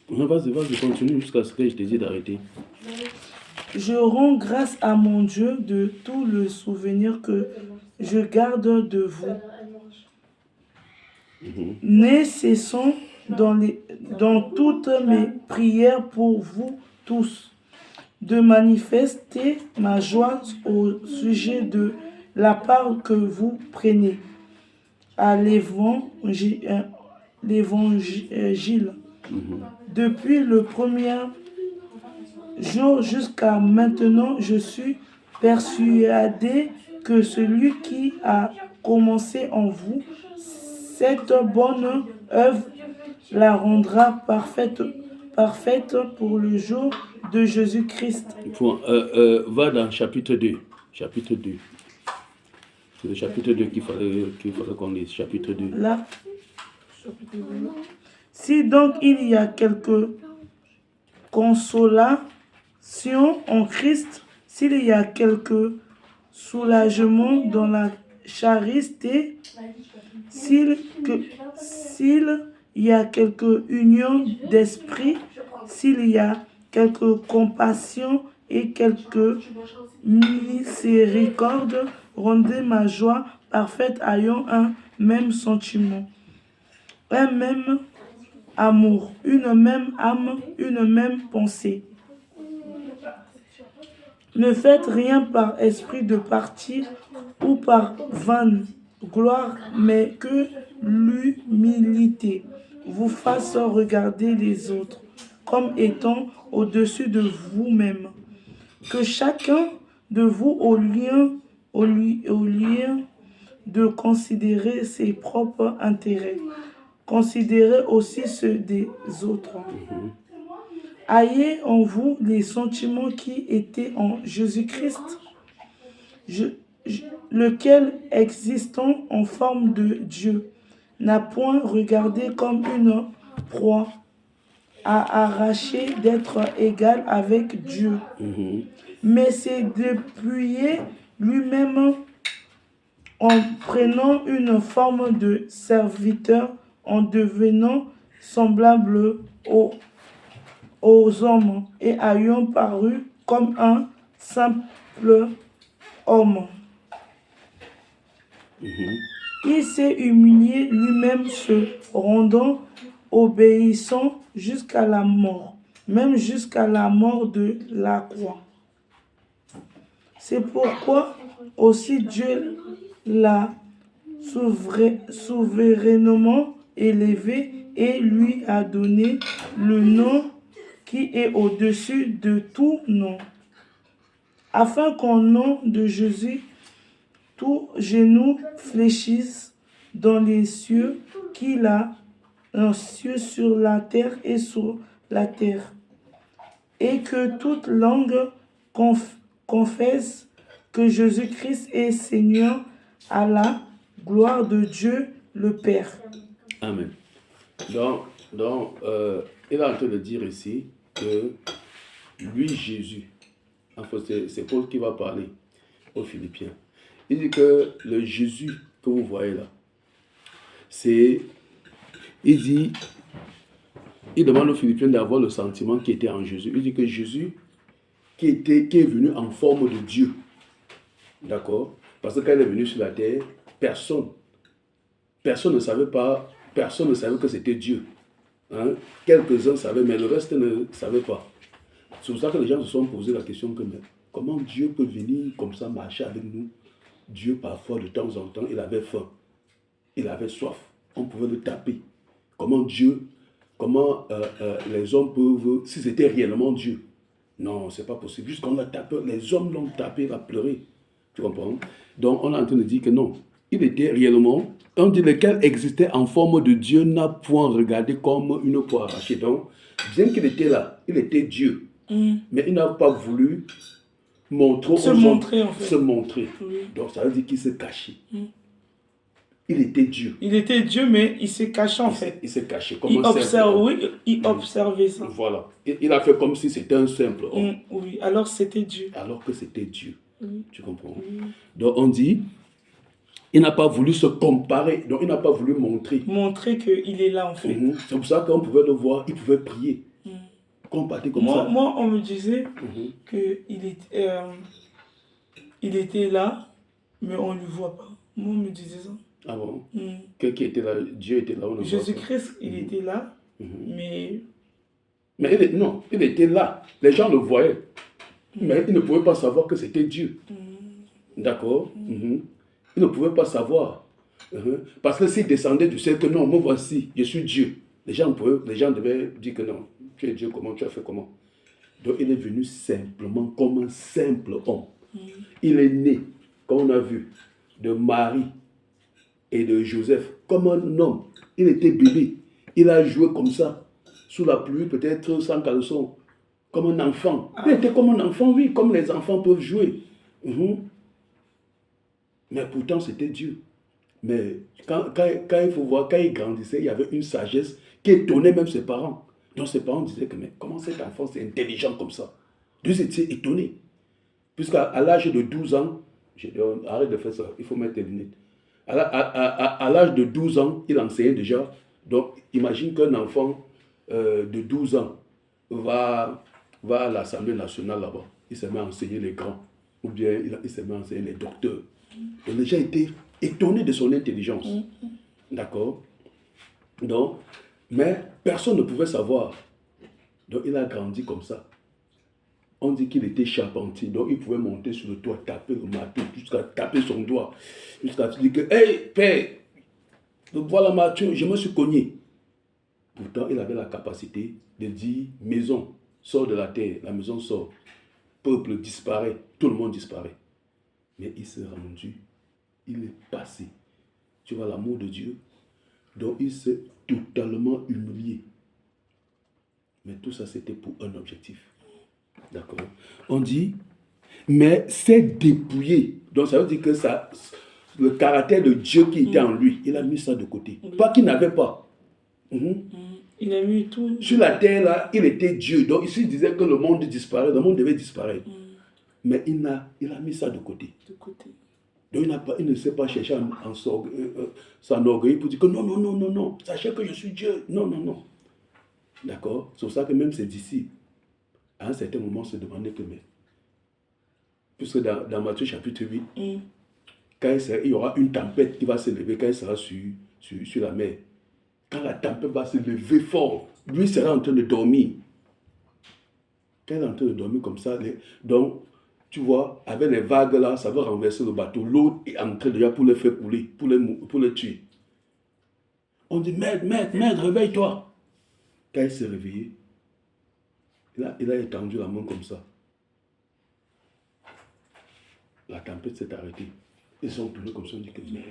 Vas-y, continue jusqu'à ce que je te dise d'arrêter. Je rends grâce à mon Dieu de tout le souvenir que je garde de vous. Ne cessons dans toutes mes prières pour vous tous, de manifester ma joie au sujet de la part que vous prenez à l'évangile. Depuis le premier jour jusqu'à maintenant, je suis persuadé que celui qui a commencé en vous cette bonne œuvre la rendra parfaite pour le jour de Jésus-Christ. Va dans chapitre 2. Chapitre 2. C'est le chapitre 2 qu'il fallait qu'on lise. Chapitre 2. Là. Chapitre 2. Si donc il y a quelque consolation en Christ, s'il y a quelque soulagement dans la charité, s'il y a quelque union d'esprit, s'il y a quelque compassion et quelque miséricorde, rendez ma joie parfaite ayant un même sentiment, un même amour, une même âme, une même pensée. Ne faites rien par esprit de parti ou par vaine gloire, mais que l'humilité vous fasse regarder les autres comme étant au-dessus de vous-même. Que chacun de vous, au lieu de considérer ses propres intérêts, considérez aussi ceux des autres. Ayez en vous les sentiments qui étaient en Jésus-Christ, lequel, existant en forme de Dieu, n'a point regardé comme une proie à arracher d'être égal avec Dieu, mais s'est dépouillé lui-même en prenant une forme de serviteur, en devenant semblable aux hommes et ayant paru comme un simple homme. Il s'est humilié lui-même, se rendant obéissant jusqu'à la mort, même jusqu'à la mort de la croix. C'est pourquoi aussi Dieu l'a souverainement élevé et lui a donné le nom qui est au-dessus de tout nom, afin qu'au nom de Jésus, tout genou fléchisse dans les cieux, qu'il a un cieux sur la terre et sur la terre, et que toute langue confesse que Jésus-Christ est Seigneur, à la gloire de Dieu le Père. Amen. Donc, il est en train de dire ici que lui, Jésus, en fait, c'est Paul qui va parler aux Philippiens. Il dit que le Jésus que vous voyez là, il demande aux Philippiens d'avoir le sentiment qui était en Jésus. Il dit que Jésus, qui est venu en forme de Dieu, d'accord? Parce que quand il est venu sur la terre, personne ne savait que c'était Dieu. Hein? Quelques-uns savaient, mais le reste ne savait pas. C'est pour ça que les gens se sont posé la question que, mais comment Dieu peut venir comme ça marcher avec nous? Dieu, parfois, de temps en temps, il avait faim, il avait soif, on pouvait le taper. Comment Dieu, comment les hommes peuvent, si c'était réellement Dieu? Non, c'est pas possible. Jusqu'on l'a tapé, les hommes l'ont tapé, il a pleuré. Tu comprends? Donc, on est en train de dire que non, il était réellement, on dit lequel existait en forme de Dieu n'a point regardé comme une poire arrachée. Donc, bien qu'il était là, il était Dieu. Mais il n'a pas voulu montrer Se montrer, en fait. se montrer. Oui. Donc, ça veut dire qu'il s'est caché. Il était Dieu. Il était Dieu, mais il s'est caché, en fait. Il s'est caché. Comme Il un simple observe, homme. oui, il observait ça. Voilà. Il a fait comme si c'était un simple homme. Oui, alors c'était Dieu. Alors que c'était Dieu. Oui. Tu comprends? Oui. Donc, on dit, il n'a pas voulu se comparer. Donc, il n'a pas voulu montrer. Montrer qu'il est là, en fait. C'est pour ça qu'on pouvait le voir, il pouvait prier. Qu'on partait comme ça. Moi, on me disait il était là, mais on ne le voit pas. Moi, on me disait ça. Ah bon? Qui était là? Dieu était là. Jésus-Christ, il était là, mais... Mais non, il était là. Les gens le voyaient. Mais ils ne pouvaient pas savoir que c'était Dieu. D'accord? Ils ne pouvaient pas savoir. Parce que s'ils descendaient du ciel, que non, moi voici, je suis Dieu. Les gens devaient dire que non, tu es Dieu, comment, tu as fait comment? Donc il est venu simplement comme un simple homme. Il est né, comme on a vu, de Marie et de Joseph, comme un homme. Il était bébé. Il a joué comme ça, sous la pluie, peut-être sans caleçon, comme un enfant. Il était comme un enfant, oui, comme les enfants peuvent jouer. Mais pourtant, c'était Dieu. Mais quand il faut voir, quand il grandissait, il y avait une sagesse qui étonnait même ses parents. Donc ses parents disaient que, mais comment cet enfant c'est intelligent comme ça? Dieu était étonné. Puisqu'à l'âge de 12 ans, j'ai dit, arrête de faire ça, il faut mettre tes lunettes. À l'âge de 12 ans, il enseignait déjà. Donc, imagine qu'un enfant de 12 ans va à l'Assemblée nationale là-bas. Il se met à enseigner les grands. Ou bien il se met à enseigner les docteurs. Et les gens étaient étonnés de son intelligence. D'accord? Donc, mais personne ne pouvait savoir. Donc, il a grandi comme ça. On dit qu'il était charpentier, donc il pouvait monter sur le toit, taper le marteau, jusqu'à taper son doigt, jusqu'à dire que, hey, père, voilà ma marteau, je me suis cogné. Pourtant, il avait la capacité de dire, maison, sort de la terre, la maison sort, peuple disparaît, tout le monde disparaît. Mais il s'est rendu, il est passé. Tu vois l'amour de Dieu? Donc il s'est totalement humilié. Mais tout ça, c'était pour un objectif. D'accord? On dit, mais c'est dépouillé. Donc ça veut dire que ça, le caractère de Dieu qui était en lui, il a mis ça de côté. Pas qu'il n'avait pas. Il a mis tout. Sur la terre, là, il était Dieu. Donc ici, il disait que le monde disparaît, le monde devait disparaître. Mais il a mis ça de côté. Donc il ne s'est pas cherché à s'enorgueillir pour dire que non, sachez que je suis Dieu. Non. D'accord? C'est pour ça que même ses disciples, à un certain moment, se demandaient que, mais, puisque dans Matthieu chapitre 8, quand il y aura une tempête qui va se lever, quand il sera sur la mer, quand la tempête va se lever fort, lui sera en train de dormir. Quand il est en train de dormir comme ça, donc, tu vois, avec les vagues là, ça va renverser le bateau. L'eau est en train déjà pour les faire couler, pour les tuer. On dit, maître, réveille-toi. Quand il s'est réveillé, il a étendu la main comme ça. La tempête s'est arrêtée. Ils sont tournés comme ça, on dit que, mais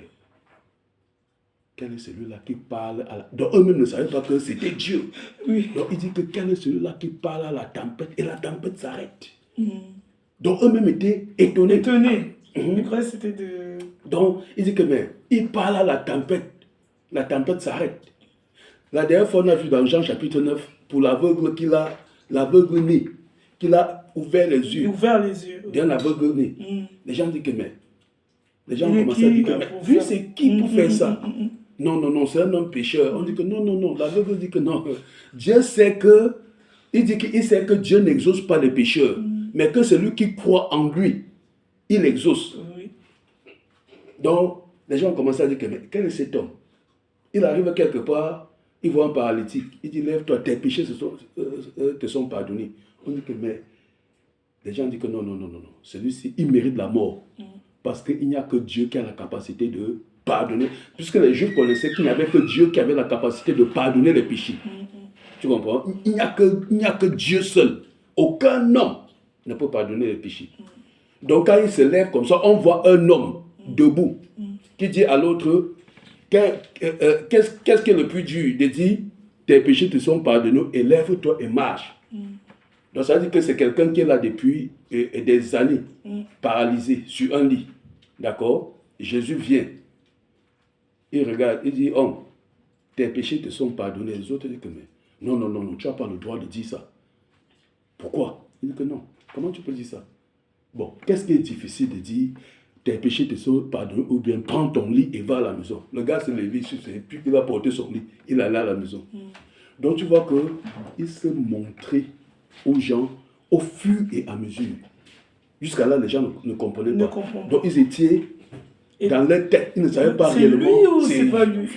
quel est celui-là qui parle à la... Donc eux-mêmes ne savaient pas que c'était Dieu. Oui. Donc il dit que quel est celui-là qui parle à la tempête et la tempête s'arrête. Donc eux-mêmes étaient étonnés. Ils croyaient que c'était de... Donc il dit que mais il parle à la tempête s'arrête. La dernière fois on a vu dans Jean chapitre 9, pour l'aveugle né, qu'il a ouvert les yeux. D'un aveugle né. Les gens disent que mais... Les gens ont commencé à dire que mais lui c'est qui pour faire ça? Non, c'est un homme pécheur. On dit que non. L'aveugle dit que non. Dieu sait que, il sait que Dieu n'exauce pas les pécheurs, mais que celui qui croit en lui, il exauce. Oui. Donc, les gens ont commencé à dire que, mais quel est cet homme? Il arrive quelque part, il voit un paralytique, il dit lève-toi, tes péchés te sont pardonnés. On dit que mais les gens disent que non, celui-ci, il mérite la mort. Parce qu'il n'y a que Dieu qui a la capacité de pardonner. Puisque les Juifs connaissaient qu'il n'y avait que Dieu qui avait la capacité de pardonner les péchés. Tu comprends? Il n'y a que Dieu seul. Aucun homme ne peut pardonner les péchés. Donc quand il se lève comme ça, on voit un homme debout qui dit à l'autre, qu'est-ce qui est le plus dur? De dire, tes péchés te sont pardonnés, et lève-toi et marche. Donc ça veut dire que c'est quelqu'un qui est là depuis des années, paralysé, sur un lit. D'accord? Jésus vient. Il regarde, il dit, homme, tes péchés te sont pardonnés. Les autres disent que, mais non, tu n'as pas le droit de dire ça. Pourquoi? Il dit que non. Comment tu peux dire ça? Bon, qu'est-ce qui est difficile de dire, tes péchés te sont pardonnés, ou bien prends ton lit et va à la maison. Le gars s'est levé sur ses pieds, il a porté son lit, il allait à la maison. Donc tu vois qu'il s'est montré aux gens au fur et à mesure. Jusqu'à là, les gens ne comprenaient pas. Donc ils étaient dans leur tête, ils ne savaient pas réellement. C'est lui ou c'est pas lui?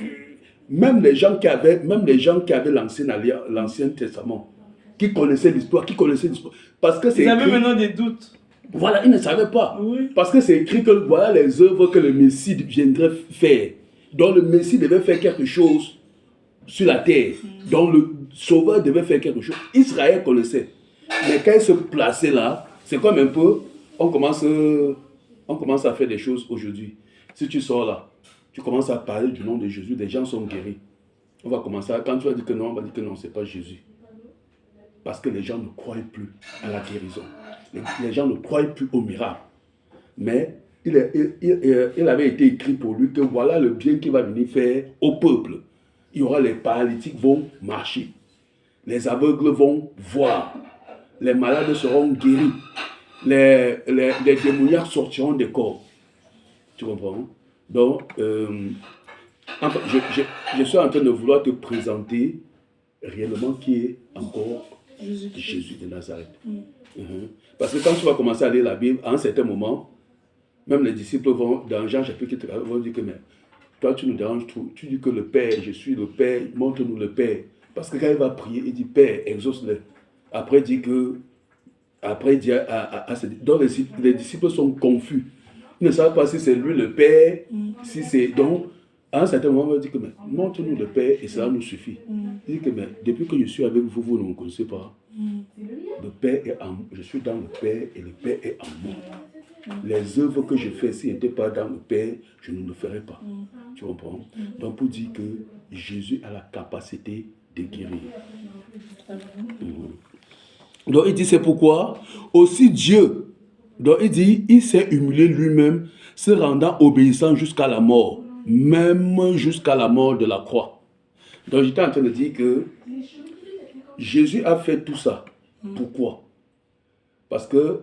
Même les gens qui avaient l'Ancien Testament, qui connaissaient l'histoire, parce que c'est ils avaient écrit, maintenant des doutes. Voilà, ils ne savaient pas. Oui. Parce que c'est écrit que voilà les œuvres que le Messie viendrait faire. Donc le Messie devait faire quelque chose sur la terre. Donc le Sauveur devait faire quelque chose. Israël connaissait. Mais quand il se plaçait là, c'est comme un peu, on commence à faire des choses aujourd'hui. Si tu sors là, tu commences à parler du nom de Jésus, les gens sont guéris. On va commencer à, quand tu vas dire que non, on va dire que non, c'est pas Jésus. Parce que les gens ne croient plus à la guérison. Les gens ne croient plus au miracle. Mais il avait été écrit pour lui que voilà le bien qu'il va venir faire au peuple. Il y aura les paralytiques vont marcher. Les aveugles vont voir. Les malades seront guéris. Les démoniaques sortiront des corps. Tu comprends? Donc, enfin, je suis en train de vouloir te présenter réellement qui est encore Jésus de Nazareth. Parce que quand tu vas commencer à lire la Bible, à un certain moment, même les disciples vont, dans Jean chapitre 4, vont dire que mais, toi tu nous déranges trop. Tu dis que le Père, je suis le Père, montre-nous le Père. Parce que quand il va prier, il dit Père, exauce-le. Après, il dit donc les disciples sont confus. Ils ne savent pas si c'est lui le Père, si c'est donc. À un certain moment, on va dire que mais, montre-nous le Père et cela nous suffit. Il dit que mais, depuis que je suis avec vous, vous ne me connaissez pas. Le Père est en moi. Je suis dans le Père et le Père est en moi. Les œuvres que je fais, s'il n'était pas dans le Père, je ne le ferais pas. Tu comprends? Donc pour dire que Jésus a la capacité de guérir. Donc il dit c'est pourquoi aussi Dieu, donc il dit, il s'est humilié lui-même, se rendant obéissant jusqu'à la mort. Même jusqu'à la mort de la croix. Donc j'étais en train de dire que Jésus a fait tout ça. Pourquoi? Parce que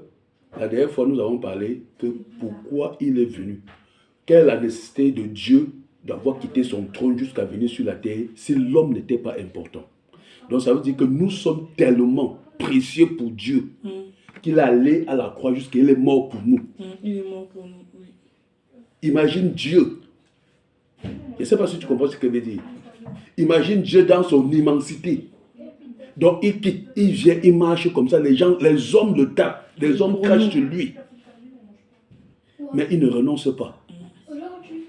la dernière fois nous avons parlé que pourquoi il est venu. Quelle est la nécessité de Dieu d'avoir quitté son trône jusqu'à venir sur la terre si l'homme n'était pas important. Donc ça veut dire que nous sommes tellement précieux pour Dieu qu'il est allé à la croix jusqu'à il est mort pour nous. Il est mort pour nous, oui. Imagine Dieu. Je ne sais pas si tu comprends ce que je veux dire. Imagine Dieu dans son immensité. Donc il quitte, il vient, il marche comme ça. Les hommes le tapent, les hommes crachent sur lui. Mais il ne renonce pas.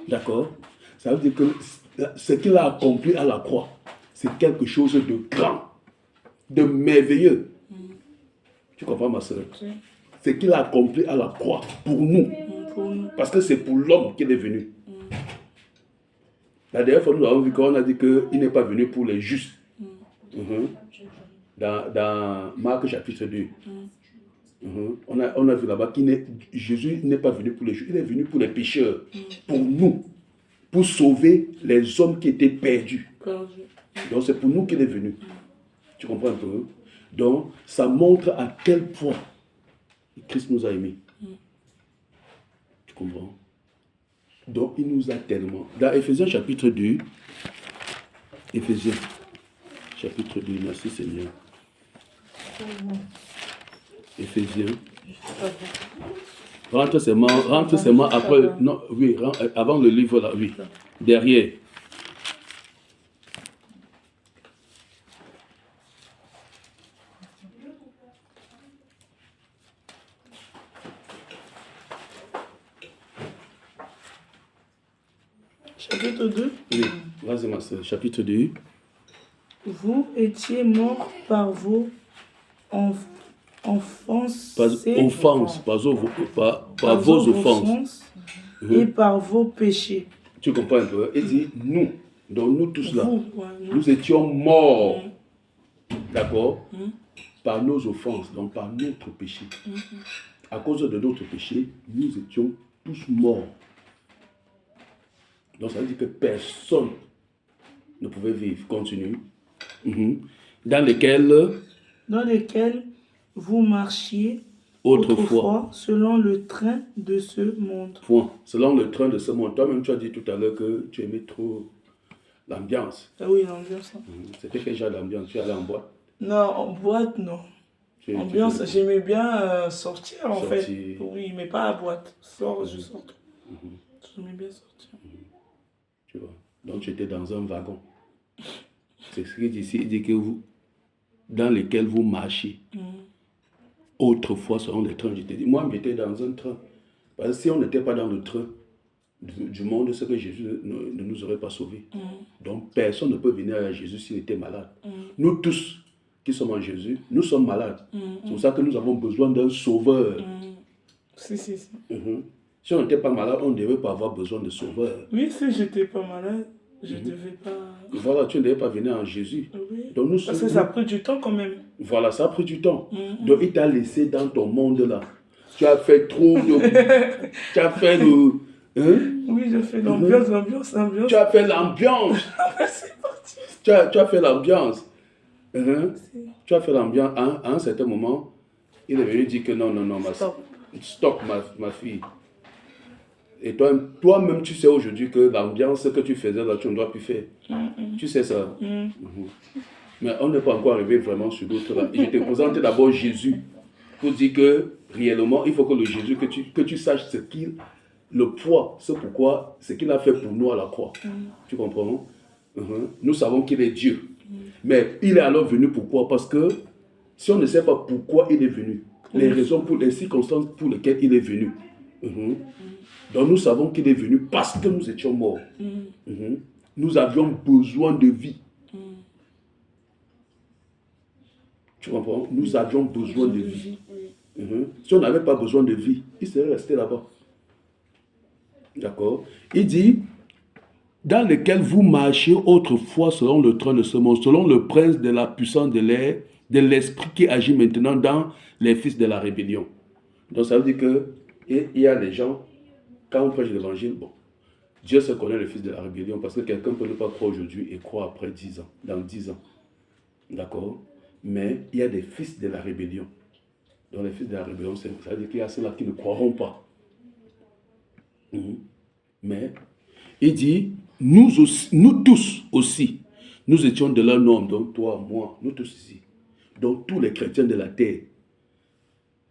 D'accord? Ça veut dire que ce qu'il a accompli à la croix, c'est quelque chose de grand, de merveilleux. Tu comprends ma soeur? Ce qu'il a accompli à la croix pour nous. Parce que c'est pour l'homme qu'il est venu. La dernière fois, nous avons vu qu'on a dit qu'il n'est pas venu pour les justes. Dans Marc chapitre 2. On a vu là-bas que Jésus n'est pas venu pour les justes, il est venu pour les pécheurs, pour nous, pour sauver les hommes qui étaient perdus. Donc c'est pour nous qu'il est venu. Tu comprends un peu? Donc ça montre à quel point Christ nous a aimés. Tu comprends? Donc il nous a tellement. Dans Éphésiens chapitre 2, Éphésiens chapitre 2, merci Seigneur. Éphésiens. Rentre seulement après. Non, oui, avant le livre là, oui. Derrière. Chapitre 2. Oui, vas-y ma soeur, chapitre 2. Vous étiez morts par vos offenses. Par vos offenses. Et par vos péchés. Tu comprends un peu? Il dit nous, donc nous tous là, Ouais, nous étions morts, d'accord, par nos offenses, donc par notre péché. À cause de notre péché, nous étions tous morts. Donc ça veut dire que personne ne pouvait vivre. Continue. Dans lesquels vous marchiez autrefois selon le train de ce monde. Point. Selon le train de ce monde. Toi-même, tu as dit tout à l'heure que tu aimais trop l'ambiance. Ah oui, l'ambiance. C'était quel genre d'ambiance? Tu allais en boîte? Non, en boîte, non. Ambiance, j'aimais bien sortir en fait. Oui, mais pas à boîte. Je sors. J'aimais bien sortir. Tu vois. Donc tu étais dans un wagon. C'est ce qu'il dit ici. Il dit que vous, dans lesquels vous marchez. Autrefois, selon les trains, je t'ai dit. Moi, j'étais dans un train. Parce que si on n'était pas dans le train du monde, c'est que Jésus ne nous aurait pas sauvés. Donc personne ne peut venir à Jésus s'il était malade. Nous tous qui sommes en Jésus, nous sommes malades. C'est pour ça que nous avons besoin d'un sauveur. Si. Si on n'était pas malade, on ne devait pas avoir besoin de sauveur. Oui, si j'étais pas malade, je ne devais pas... Voilà, tu ne devais pas venir en Jésus. Oui. Donc, nous Parce que ça a pris du temps quand même. Voilà, ça a pris du temps. Donc il t'a laissé dans ton monde là. Tu as fait trop de... tu as fait de... Oui, j'ai fait l'ambiance. Tu as fait l'ambiance. C'est parti. Tu as fait l'ambiance. Tu as fait l'ambiance. À un certain moment, il est venu dire que non, stop ma fille. Et toi-même, tu sais aujourd'hui que l'ambiance que tu faisais là, tu ne dois plus faire. Tu sais ça. Mais on n'est pas encore arrivé vraiment sur l'autre là. Et je te présente d'abord Jésus pour dire que réellement, il faut que le Jésus, que tu saches ce qu'il, le poids, c'est pourquoi, ce qu'il a fait pour nous à la croix. Tu comprends? Nous savons qu'il est Dieu. Mais il est alors venu pourquoi? Parce que si on ne sait pas pourquoi il est venu, les raisons, les circonstances pour lesquelles il est venu. Donc nous savons qu'il est venu parce que nous étions morts. Nous avions besoin de vie. Tu comprends? Nous avions besoin de vie. Si on n'avait pas besoin de vie, il serait resté là-bas. D'accord? Il dit, dans lesquels vous marchiez autrefois selon le train de ce monde, selon le prince de la puissance de l'air, de l'esprit qui agit maintenant dans les fils de la rébellion. Donc ça veut dire qu'il y a des gens, quand on prêche l'évangile, bon, Dieu se connaît le fils de la rébellion parce que quelqu'un peut ne pas croire aujourd'hui et croire après 10 ans, dans 10 ans. D'accord? Mais il y a des fils de la rébellion. Donc les fils de la rébellion, ça veut dire qu'il y a ceux-là qui ne croiront pas. Mais il dit, nous tous aussi, nous étions de leur norme, donc toi, moi, nous tous ici. Donc tous les chrétiens de la terre,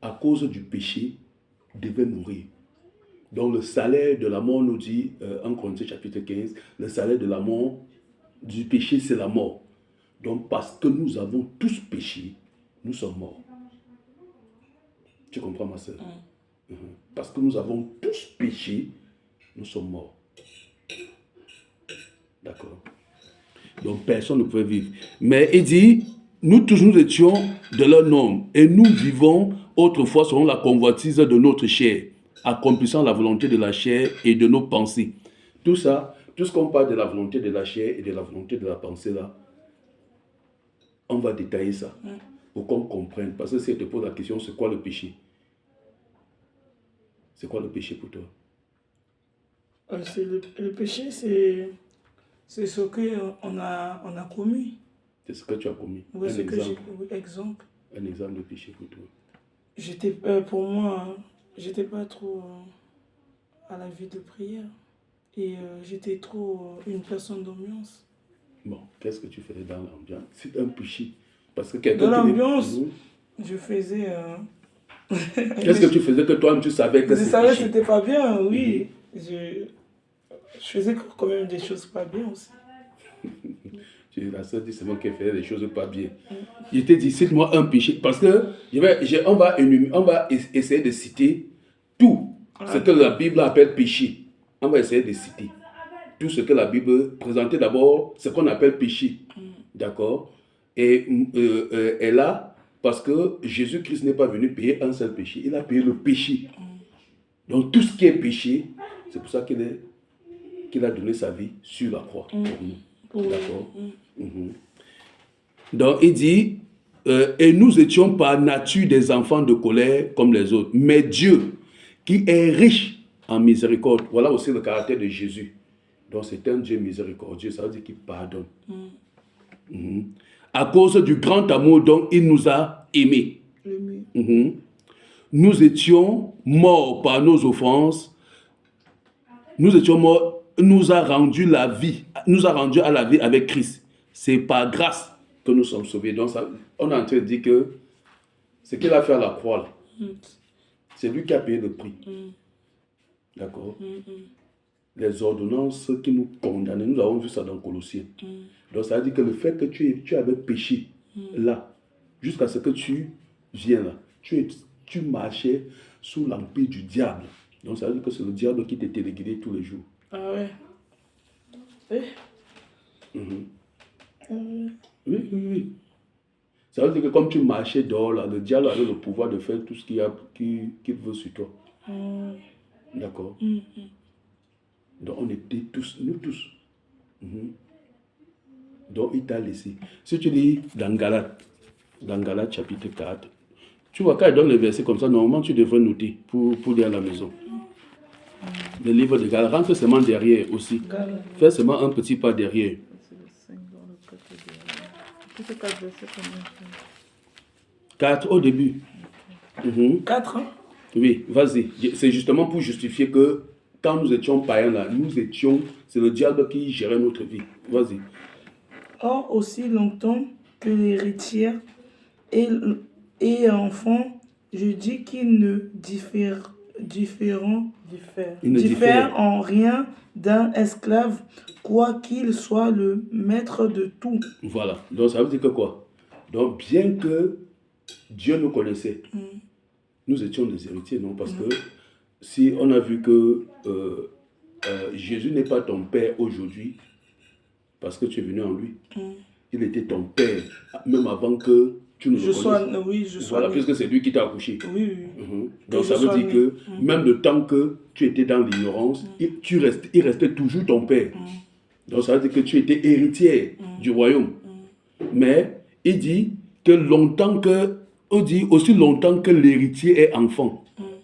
à cause du péché, devaient mourir. Donc le salaire de la mort, nous dit 1 Corinthiens chapitre 15, le salaire de la mort, du péché, c'est la mort. Donc parce que nous avons tous péché, nous sommes morts. Tu comprends ma soeur? Parce que nous avons tous péché, nous sommes morts. D'accord? Donc personne ne pouvait vivre. Mais il dit, nous tous nous étions de leur nom et nous vivons autrefois selon la convoitise de notre chair, accomplissant la volonté de la chair et de nos pensées. Tout ça, tout ce qu'on parle de la volonté de la chair et de la volonté de la pensée là, on va détailler ça pour qu'on comprenne. Parce que si je te pose la question, c'est quoi le péché? C'est quoi le péché pour toi? Le péché, c'est ce qu'on a commis. C'est ce que tu as commis. Oui, c'est que j'ai exemple. Un exemple de péché pour toi. Pour moi, j'étais pas trop à la vie de prière. Et j'étais trop une personne d'ambiance. Bon, qu'est-ce que tu faisais dans l'ambiance? C'est un péché. Parce que quelqu'un dans l'ambiance, je faisais... Qu'est-ce que tu faisais que toi-même tu savais que c'était péché? Je savais que c'était pas bien, oui. Je faisais quand même des choses pas bien aussi. La sœur dit seulement qu'elle faisait des choses pas bien. Je t'ai dit, cite-moi un péché. Parce que on va essayer de citer tout ce que la Bible appelle péché. On va essayer de citer. tout ce que la Bible présentait d'abord, ce qu'on appelle péché. D'accord? Et est là parce que Jésus-Christ n'est pas venu payer un seul péché, il a payé le péché. Donc tout ce qui est péché, c'est pour ça qu'il a donné sa vie sur la croix pour nous. D'accord? Donc il dit, et nous étions par nature des enfants de colère comme les autres, mais Dieu, qui est riche en miséricorde, voilà aussi le caractère de Jésus. Donc c'est un Dieu miséricordieux, ça veut dire qu'il pardonne. À cause du grand amour dont il nous a aimés. Nous étions morts par nos offenses. Nous étions morts, nous a rendu la vie, nous a rendu à la vie avec Christ. C'est par grâce que nous sommes sauvés. Donc ça, on est en train de dire que ce qu'il a fait à la croix, là, c'est lui qui a payé le prix. D'accord? Les ordonnances qui nous condamnaient, nous avons vu ça dans Colossiens. Donc ça veut dire que le fait que tu avais péché là, jusqu'à ce que tu viennes là, tu marchais sous l'empire du diable. Donc ça veut dire que c'est le diable qui t'est téléguidé tous les jours. Ah ouais. Oui. Ça veut dire que comme tu marchais dehors là, le diable avait le pouvoir de faire tout ce qu'il veut sur toi. D'accord? Donc on était tous, nous tous. Donc il t'a laissé. Si tu lis dans Galates chapitre 4, tu vois quand il donne le verset comme ça, normalement tu devrais noter pour lire à la maison. Le livre de Galates, rentre seulement derrière aussi. Fais seulement un petit pas derrière. C'est le 5 dans le 4 derrière. C'est 4 versets combien? 4 au début. 4 hein? Oui, vas-y. C'est justement pour justifier que quand nous étions païens là, c'est le diable qui gérait notre vie. Vas-y. Or, aussi longtemps que l'héritier et enfant, je dis qu'il ne diffère en rien d'un esclave, quoiqu'il soit le maître de tout. Voilà. Donc ça veut dire que quoi? Donc bien que Dieu nous connaissait, nous étions des héritiers, non? Parce que si on a vu que Jésus n'est pas ton père aujourd'hui, parce que tu es venu en lui, il était ton père, même avant que tu ne le connaisses. Voilà, puisque c'est lui qui t'a accouché. Oui. Donc ça veut dire que même le temps que tu étais dans l'ignorance, il restait toujours ton père. Donc ça veut dire que tu étais héritière du royaume. Mais il dit que aussi longtemps que l'héritier est enfant,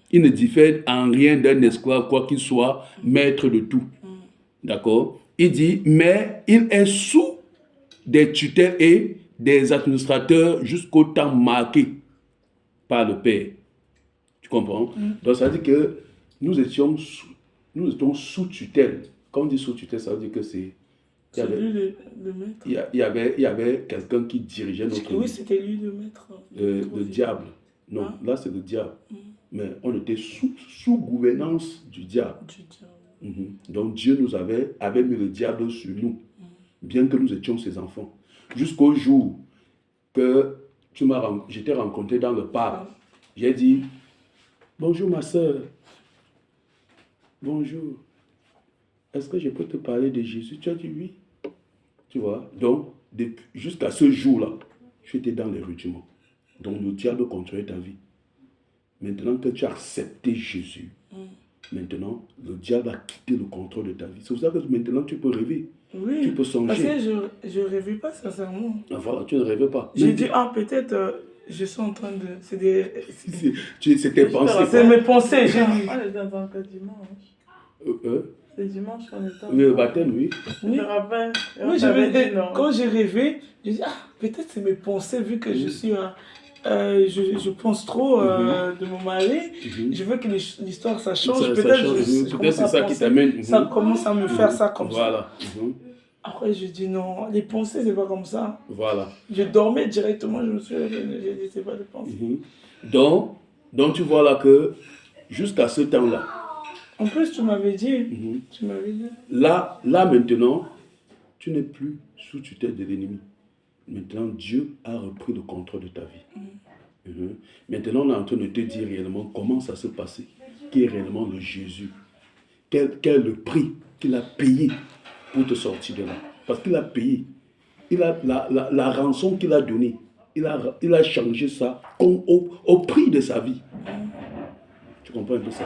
il ne diffère en rien d'un esclave, quoi qu'il soit, maître de tout. D'accord? Il dit, mais il est sous des tutelles et des administrateurs jusqu'au temps marqué par le Père. Tu comprends? Donc ça veut dire que nous étions sous tutelle. Quand on dit sous tutelle, ça veut dire que c'est... Il y avait quelqu'un qui dirigeait notre vie. Oui, c'était lui le maître. Le diable. Non, là c'est le diable. Mais on était sous gouvernance du diable. Donc Dieu nous avait mis le diable sur nous, bien que nous étions ses enfants. Jusqu'au jour que je t'ai rencontré dans le parc, j'ai dit, bonjour ma soeur, bonjour, est-ce que je peux te parler de Jésus? Tu as dit oui. Tu vois, donc jusqu'à ce jour-là, tu étais dans les rudiments. Donc le diable contrôlait ta vie. Maintenant que tu as accepté Jésus, maintenant le diable a quitté le contrôle de ta vie. C'est pour ça que maintenant tu peux rêver. Oui, tu peux songer. Parce que je ne rêvais pas sincèrement. Ah, voilà, tu ne rêvais pas. J'ai dit, peut-être je suis en train de... C'était pensé. C'est mes pensées. On est dans un dimanche. C'est dimanche qu'on est en. Oui, le baptême, oui. Oui, je me rappelle. Quand j'ai rêvé, j'ai dit, peut-être c'est mes pensées, vu que je suis... je pense trop de mon mari. Je veux que l'histoire, ça change. Peut-être c'est ça qui t'amène. Ça commence à me faire ça comme ça. Voilà. Après, je dis non, les pensées, c'est pas comme ça. Voilà. Je dormais directement, je me suis réveillé, j'ai dit, c'est pas des pensées. Donc, tu vois là que jusqu'à ce temps-là. En plus, tu m'avais dit. Là, maintenant, tu n'es plus sous tutelle de l'ennemi. Maintenant, Dieu a repris le contrôle de ta vie. Maintenant, on est en train de te dire réellement comment ça s'est passé. Qui est réellement le Jésus. Quel est le prix qu'il a payé pour te sortir de là. Parce qu'il a payé. Il a la rançon qu'il a donnée. Il a changé ça au prix de sa vie. Tu comprends un peu ça?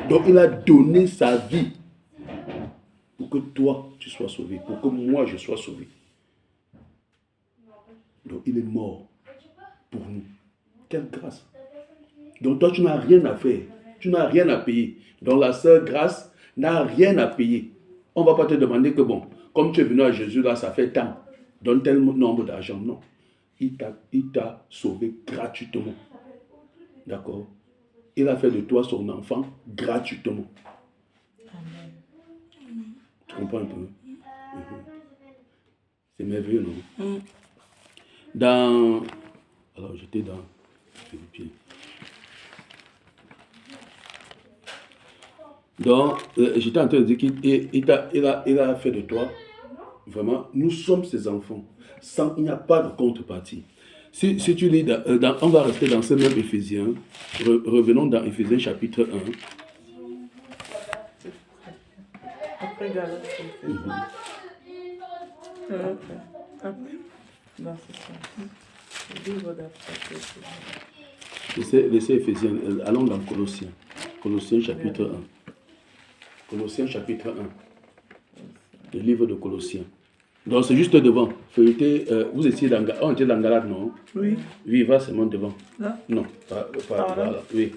Donc il a donné sa vie pour que toi, tu sois sauvé. Pour que moi, je sois sauvé. Donc il est mort pour nous. Quelle grâce. Donc toi, tu n'as rien à faire. Tu n'as rien à payer. Donc la seule grâce n'a rien à payer. On ne va pas te demander que bon, comme tu es venu à Jésus, là, ça fait tant. Donne tel nombre d'argent. Non. Il t'a sauvé gratuitement. D'accord? Il a fait de toi son enfant gratuitement. Tu comprends un peu? C'est merveilleux, non? Alors, j'étais dans Philippiens. Donc, j'étais en train de dire qu'il a fait de toi, vraiment, nous sommes ses enfants. Il n'y a pas de contrepartie. Si tu lis, on va rester dans ce même Éphésiens. Revenons dans Éphésiens chapitre 1. Après Galates. Après. Non, c'est ça. Le livre d'après. Laissez Éphésiens. Allons dans Colossiens. Colossiens chapitre 1. Colossiens chapitre 1. Le livre de Colossiens. Donc c'est juste devant. Vous étiez dans Galate, non? Oui. Oui, va seulement devant. Là? Non, pas voilà. Oui.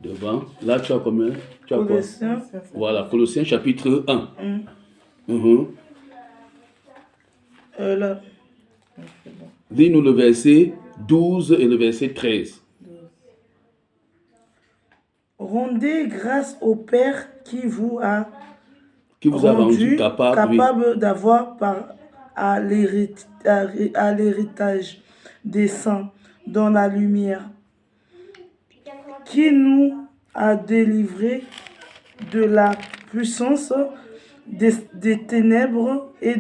Devant. Là, tu as combien? Tu as Colossiens. quoi? Voilà, Colossiens chapitre 1. Là. Dis-nous le verset 12 et le verset 13. Rendez grâce au Père qui vous a rendu capable d'avoir part à l'héritage des saints dans la lumière, qui nous a délivrés de la puissance des ténèbres et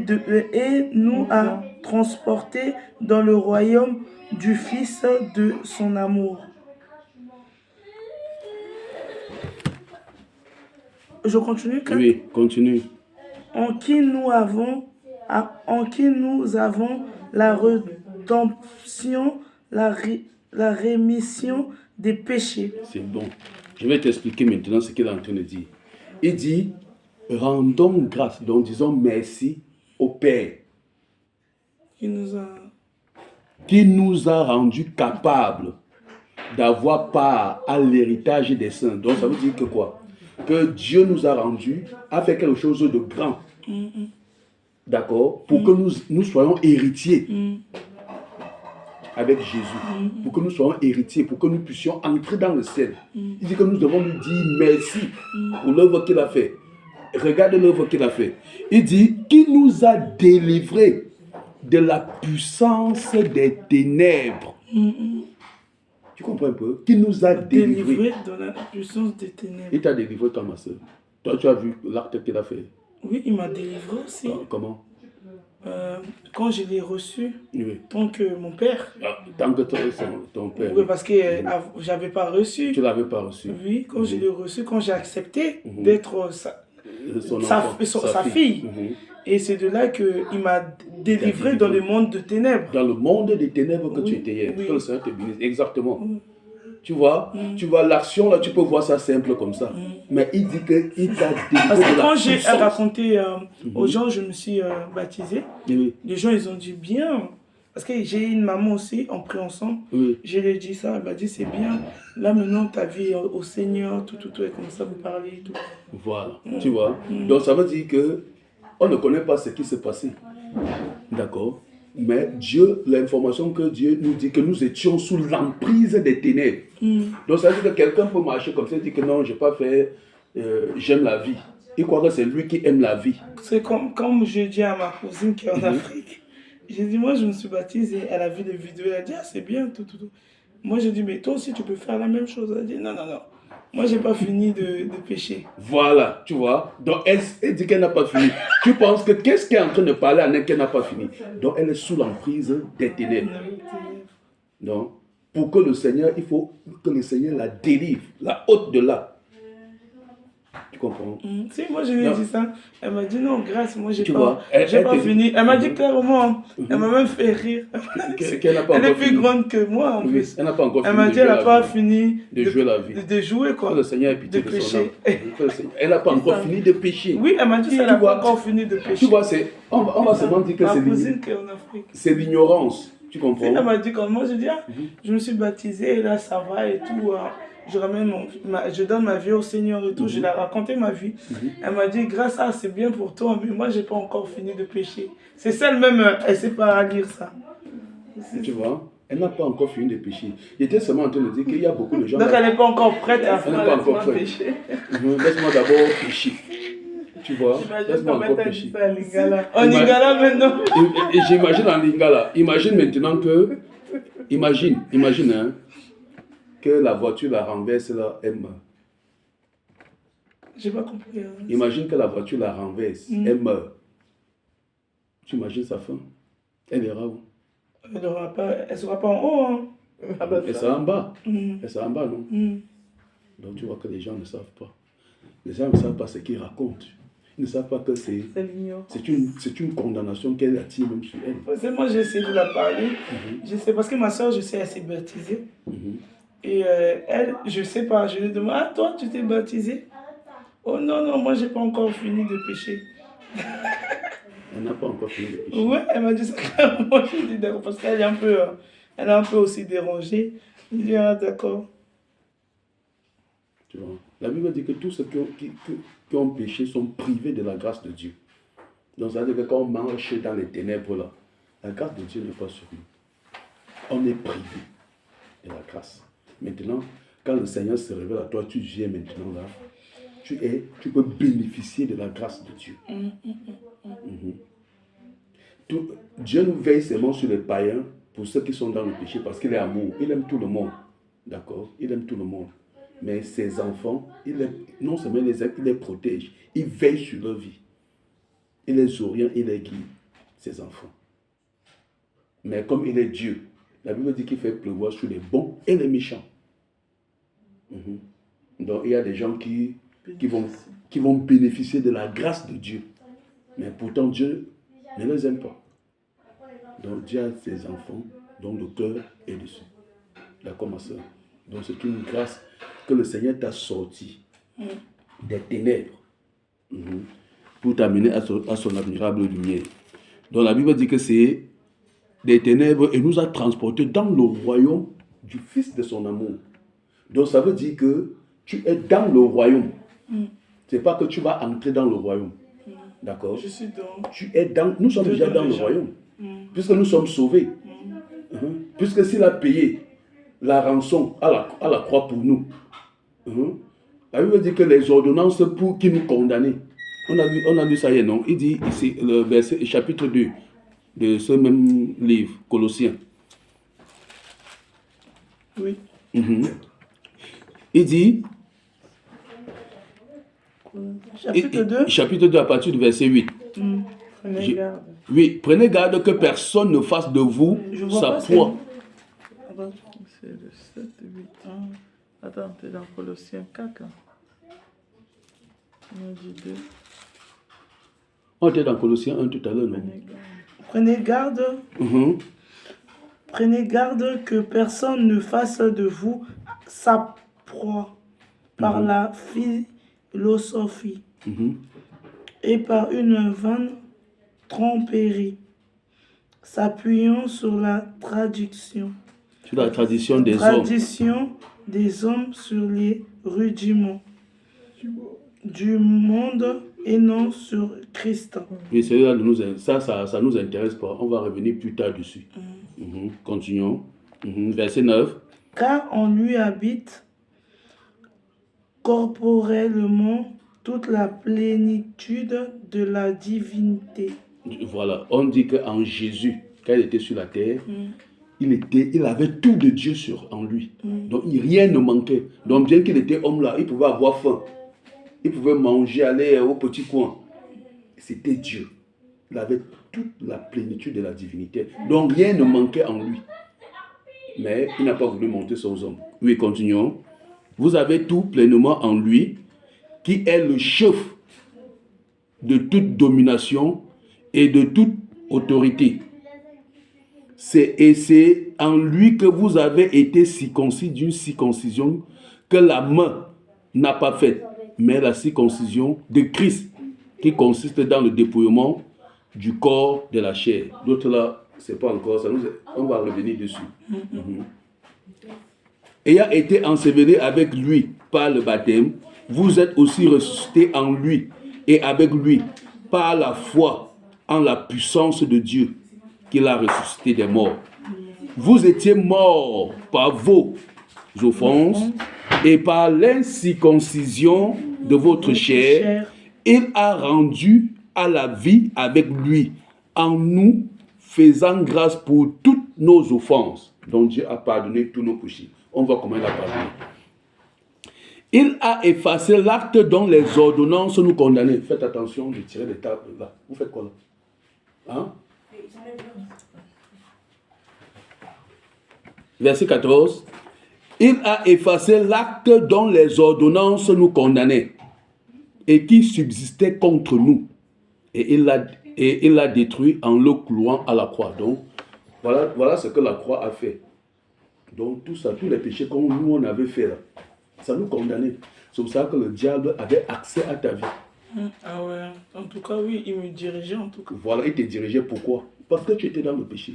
nous a transportés dans le royaume du Fils de son amour. Je continue? Oui, continue. En qui nous avons la rédemption, la rémission des péchés. C'est bon. Je vais t'expliquer maintenant ce qu'il est en train de dire. Il dit, rendons grâce, donc disons merci au Père. Qui nous a rendus capables d'avoir part à l'héritage des saints. Donc ça veut dire que quoi? Que Dieu nous a rendus à faire quelque chose de grand. D'accord? Pour que nous soyons héritiers avec Jésus. Pour que nous soyons héritiers, pour que nous puissions entrer dans le ciel. Il dit que nous devons lui dire merci pour l'œuvre qu'il a fait. Regarde l'œuvre qu'il a fait. Il dit qu'il nous a délivrés de la puissance des ténèbres. Tu comprends un peu? Qui nous a délivrés de la puissance des ténèbres. Il t'a délivré, toi, ma soeur. Toi, tu as vu l'acte qu'il a fait. Oui, il m'a délivré aussi. Comment? Quand je l'ai reçu, oui. Tant que mon père. Tant que ton père. Oui, parce que j'avais pas reçu. Tu l'avais pas reçu. Oui, quand je l'ai reçu, quand j'ai accepté d'être sa fille. Et c'est de là qu'il m'a délivré dans le monde de ténèbres. Dans le monde des ténèbres que tu étais hier. Que le Seigneur te bénisse. Exactement. Tu vois, l'action là, tu peux voir ça simple comme ça. Mais il dit qu'il t'a délivré. Parce que quand j'ai raconté aux gens, je me suis baptisé. Les gens, ils ont dit bien. Parce que j'ai une maman aussi, on prie ensemble. Je lui ai dit ça, elle m'a dit c'est bien. Là maintenant, ta vie au Seigneur, tout, et comme ça, vous parlez, tout. Voilà, tu vois. Donc ça veut dire que on ne connaît pas ce qui s'est passé. D'accord? Mais Dieu, l'information que Dieu nous dit que nous étions sous l'emprise des ténèbres. Donc ça veut dire que quelqu'un peut marcher comme ça et dire que non, je n'ai pas fait, j'aime la vie. Il croit que c'est lui qui aime la vie. C'est comme je dis à ma cousine qui est en Afrique. J'ai dit, moi je me suis baptisée, elle a vu des vidéos, elle a dit, ah c'est bien, tout. Moi j'ai dit, mais toi aussi tu peux faire la même chose. Elle a dit, non. Moi, je n'ai pas fini de pécher. Voilà, tu vois. Donc, elle dit qu'elle n'a pas fini. Tu penses que qu'est-ce qu'elle est en train de parler à elle qu'elle n'a pas fini? Donc, elle est sous l'emprise des ténèbres. Donc, pour que le Seigneur, il faut que le Seigneur la délivre, la ôte de là. Tu comprends? Si, moi je lui ai Non. dit ça. Elle m'a dit non, grâce, moi j'ai Tu pas, vois, j'ai elle pas te- fini. Elle m'a dit clairement, elle m'a même fait rire. Qu'elle n'a pas Elle est encore plus fini. grande que moi en Oui, plus. elle n'a pas encore Elle fini m'a de dit elle jouer n'a la pas vie. fini De jouer la vie. de jouer Que quoi. le Seigneur ait pitié De de son pécher. âme. Que le Seigneur- Elle n'a pas encore fini de pécher. Oui, elle m'a dit ça, elle Tu n'a vois, pas encore fini de pécher. Tu vois, on va seulement dire que Ma cousine qui est en Afrique. c'est l'ignorance. Tu Si, elle comprends? m'a dit comment je dis, je me suis baptisée et là ça va et tout. Je ramène je donne ma vie au Seigneur et tout. Je lui ai raconté ma vie. Elle m'a dit grâce à c'est bien pour toi, mais moi j'ai pas encore fini de pécher. C'est celle même, elle sait pas lire ça. Tu vois? Elle n'a pas encore fini de pécher. Il était seulement en train de dire qu'il y a beaucoup de gens. Donc elle n'est pas encore prête à Elle n'est pas encore prête. péché. Laisse-moi d'abord pécher. Tu vois? Laisse-moi encore pécher. En Lingala maintenant. Et j'imagine en Lingala. Imagine maintenant que. Imagine, hein, que la voiture la renverse là, elle meurt. J'ai pas compris. Imagine que la voiture la renverse, elle meurt. Tu imagines sa fin? Elle ira où? Elle sera pas en haut. Hein. Elle sera en bas. Mm. Elle sera en bas, non? Mm. Donc tu vois que les gens ne savent pas. Les gens ne savent pas ce qu'ils racontent. Ils ne savent pas que c'est une condamnation qu'elle attire même sur elle. Moi j'ai essayé de la parler. Je sais, parce que ma soeur, je sais, elle s'est baptisée. Et elle, je sais pas, je lui demande, ah toi tu t'es baptisée? Oh non, moi j'ai pas encore fini de pécher. Elle n'a pas encore fini de pécher. Ouais, elle m'a dit ça clairement. Je dis d'accord, parce qu'elle est un peu, elle est un peu aussi dérangée. Je dis, ah d'accord. Tu vois, la Bible dit que tous ceux qui ont péché sont privés de la grâce de Dieu. Donc ça veut dire que quand on marche dans les ténèbres là, la grâce de Dieu n'est pas sur nous. On est privé de la grâce. Maintenant, quand le Seigneur se révèle à toi, tu viens maintenant là, tu peux bénéficier de la grâce de Dieu. Dieu nous veille seulement sur les païens pour ceux qui sont dans le péché parce qu'il est amour. Il aime tout le monde. D'accord? Il aime tout le monde. Mais ses enfants, non seulement il les protège, il veille sur leur vie. Il les oriente, il les guide, ses enfants. Mais comme il est Dieu, la Bible dit qu'il fait pleuvoir sur les bons et les méchants. Donc il y a des gens qui vont bénéficier de la grâce de Dieu. Mais pourtant Dieu ne les aime pas. Donc Dieu a ses enfants dont le cœur est dessus. D'accord ma soeur? Donc c'est une grâce que le Seigneur t'a sorti des ténèbres pour t'amener à son admirable lumière. Donc la Bible dit que c'est des ténèbres et nous a transportés dans le royaume du Fils de son amour. Donc ça veut dire que tu es dans le royaume. C'est pas que tu vas entrer dans le royaume. D'accord? Je suis Nous sommes déjà dans le royaume. Puisque nous sommes sauvés. Puisque s'il a payé la rançon à la croix pour nous. La Bible dit que les ordonnances qui nous condamnaient. On a lu ça hier, non? Il dit ici, le verset, chapitre 2 de ce même livre, Colossiens. Oui. Il dit... Chapitre 2 à partir du verset 8. Prenez garde. Oui, prenez garde que personne ne fasse de vous sa proie. C'est le 7, 8 ans. Attends, t'es dans Colossiens 4. On dit 2. On était dans Colossiens 1 tout à l'heure, non? Prenez garde. Prenez garde que personne ne fasse de vous sa proie par la philosophie et par une vaine tromperie, s'appuyant sur la tradition. Sur la tradition des hommes. Tradition des hommes sur les rudiments du monde et non sur Christ. Oui, ça nous intéresse pas. On va revenir plus tard dessus. Continuons. Verset 9. Car on lui habite corporellement toute la plénitude de la divinité. Voilà, on dit qu'en Jésus, quand il était sur la terre, il avait tout de Dieu en lui. Donc rien ne manquait. Donc bien qu'il était homme là, il pouvait avoir faim. Il pouvait manger, aller au petit coin. C'était Dieu. Il avait toute la plénitude de la divinité. Donc rien ne manquait en lui. Mais il n'a pas voulu monter ça aux hommes. Oui, continuons. Vous avez tout pleinement en lui, qui est le chef de toute domination et de toute autorité. C'est en lui que vous avez été circoncis d'une circoncision que la main n'a pas faite, mais la circoncision de Christ, qui consiste dans le dépouillement du corps de la chair. D'autres là, c'est pas encore ça, on va revenir dessus. Ayant été enseveli avec lui par le baptême, vous êtes aussi ressuscités en lui et avec lui par la foi en la puissance de Dieu qu'il a ressuscité des morts. Vous étiez morts par vos offenses et par l'incirconcision de votre chair. Il a rendu à la vie avec lui en nous faisant grâce pour toutes nos offenses dont Dieu a pardonné tous nos péchés. On voit comment il a pardonné. Il a effacé l'acte dont les ordonnances nous condamnaient. Faites attention de tirer les tables là. Vous faites quoi là? Hein? Verset 14. Il a effacé l'acte dont les ordonnances nous condamnaient et qui subsistait contre nous. Et il l'a détruit en le clouant à la croix. Donc, voilà ce que la croix a fait. Donc, tout ça, tous les péchés que nous, on avait fait là, ça nous condamnait. C'est pour ça que le diable avait accès à ta vie. Ah ouais, en tout cas, oui, il me dirigeait en tout cas. Voilà, il te dirigeait. Pourquoi? Parce que tu étais dans le péché.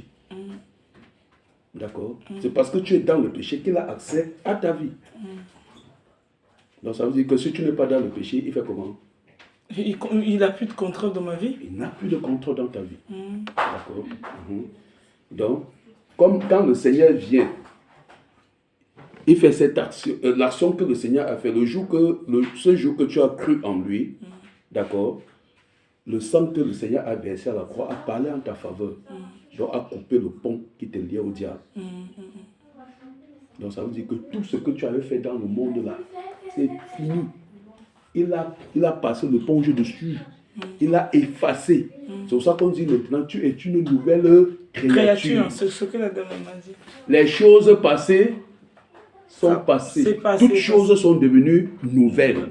D'accord? C'est parce que tu es dans le péché qu'il a accès à ta vie. Donc, ça veut dire que si tu n'es pas dans le péché, il fait comment? Il n'a plus de contrôle dans ma vie. Il n'a plus de contrôle dans ta vie. D'accord? Donc, comme quand le Seigneur vient, il fait cette action, l'action que le Seigneur a fait, ce jour que tu as cru en lui, d'accord, le sang que le Seigneur a versé à la croix a parlé en ta faveur, donc a coupé le pont qui te liait au diable. Donc ça veut dire que tout ce que tu avais fait dans le monde là, c'est fini. Il a passé le pont dessus, il a effacé. C'est pour ça qu'on dit maintenant, tu es une nouvelle créature. C'est ce que la dame m'a dit. Les choses passées sont passées. Toutes choses sont devenues nouvelles.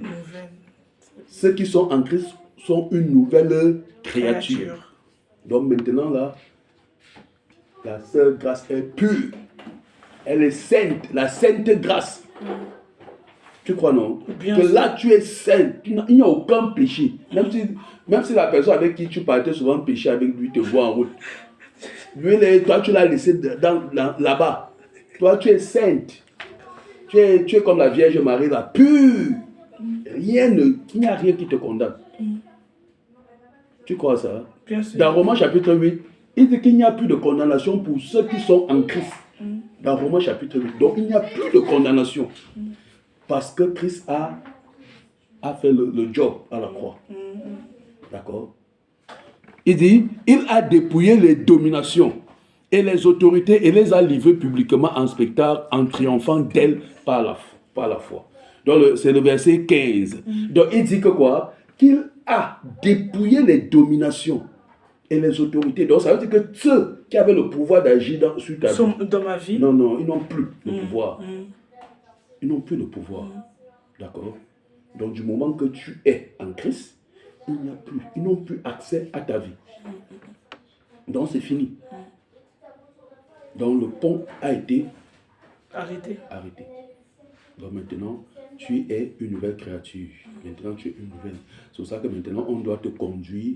Ceux qui sont en Christ sont une nouvelle créature. Donc maintenant là, la seule grâce est pure. Elle est sainte, la sainte grâce. Tu crois non? Bien que sûr. Là tu es sainte, il n'y a aucun péché. Même si la personne avec qui tu partais souvent pécher avec lui te voit en route. Lui, toi tu l'as laissé là-bas. Toi tu es sainte. Tu es comme la Vierge Marie, la pure. Il n'y a rien qui te condamne. Tu crois ça? Bien sûr. Dans Romains chapitre 8, il dit qu'il n'y a plus de condamnation pour ceux qui sont en Christ. Dans Romains chapitre 8. Donc il n'y a plus de condamnation. Parce que Christ a fait le job à la croix. D'accord? Il dit, il a dépouillé les dominations et les autorités et les a livrées publiquement en spectacle en triomphant d'elles par la foi. Donc c'est le verset 15. Donc il dit que quoi? Qu'il a dépouillé les dominations et les autorités. Donc ça veut dire que ceux qui avaient le pouvoir d'agir sur ta vie. Dans ma vie. Non, ils n'ont plus le pouvoir. Ils n'ont plus le pouvoir. D'accord? Donc du moment que tu es en Christ, ils n'ont plus accès à ta vie. Donc c'est fini. Donc le pont a été arrêté. Donc maintenant, tu es une nouvelle créature. Maintenant, tu es une nouvelle. C'est pour ça que maintenant, on doit te conduire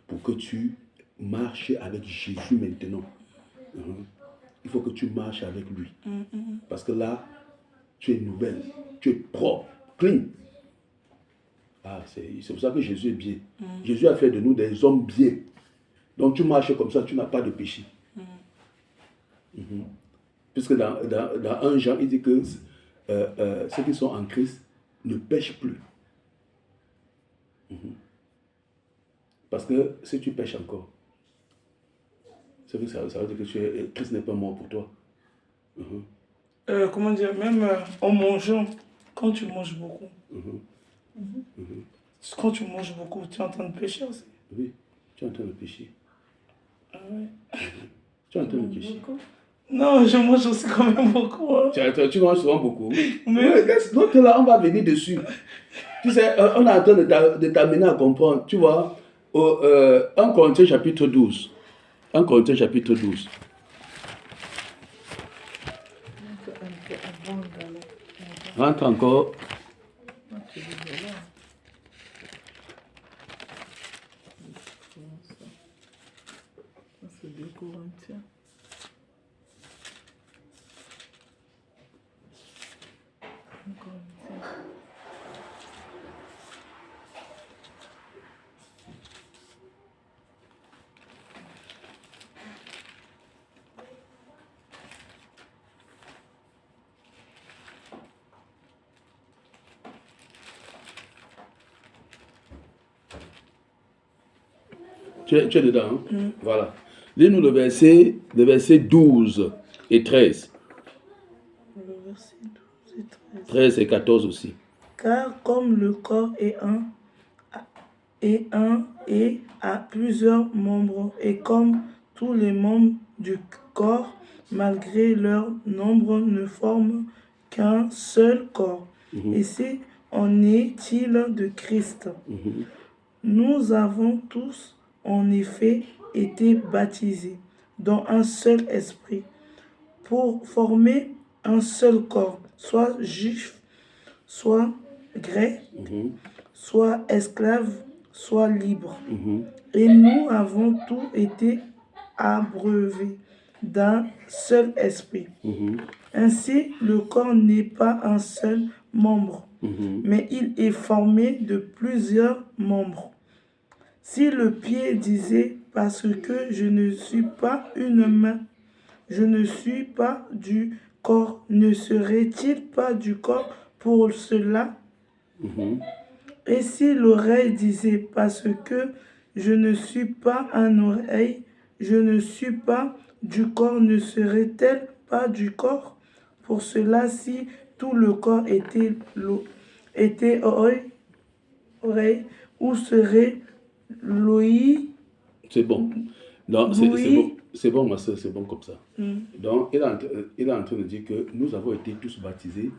pour que tu marches avec Jésus maintenant. Il faut que tu marches avec lui. Parce que là, tu es nouvelle. Tu es propre, clean. C'est pour ça que Jésus est bien. Jésus a fait de nous des hommes bien. Donc tu marches comme ça, tu n'as pas de péché. Puisque dans 1 Jean, il dit que ceux qui sont en Christ ne pêchent plus. Parce que si tu pêches encore, ça veut dire que Christ n'est pas mort pour toi. Comment dire, même en mangeant, quand tu manges beaucoup, quand tu manges beaucoup, tu es en train de pécher aussi. Oui, tu es en train de pécher. Ah ouais. Tu es en train de pécher. Non, je mange aussi quand même beaucoup. Hein. Tu manges souvent beaucoup. Mais Ouais, donc là, on va venir dessus. Tu sais, on est en train de t'amener à comprendre. Tu vois, 1 Corinthiens chapitre 12. 1 Corinthiens chapitre 12. Avant d'aller. Rentre encore. Tu dis là. Ça, c'est 2 Corinthiens. Un Corinthiens. Tu es dedans, hein? Voilà. Lis-nous le verset 12 et 13. le verset 12 et 13. 13 et 14 aussi. Car comme le corps est un et a plusieurs membres, et comme tous les membres du corps, malgré leur nombre, ne forment qu'un seul corps. Ici, en est-il de Christ? Nous avons tous, en effet, été baptisés dans un seul esprit, pour former un seul corps, soit juif, soit grec, soit esclave, soit libre. Et nous avons tous été abreuvés d'un seul esprit. Ainsi, le corps n'est pas un seul membre, mais il est formé de plusieurs membres. Si le pied disait, parce que je ne suis pas une main, je ne suis pas du corps, ne serait-il pas du corps pour cela? Et si l'oreille disait, parce que je ne suis pas un oreille, je ne suis pas du corps, ne serait-elle pas du corps? Pour cela, si tout le corps était oreille, où serait l'ouïe? C'est bon. Non, c'est bon. C'est bon, ma soeur, c'est bon comme ça. Donc, il est en train de dire que nous avons été tous baptisés.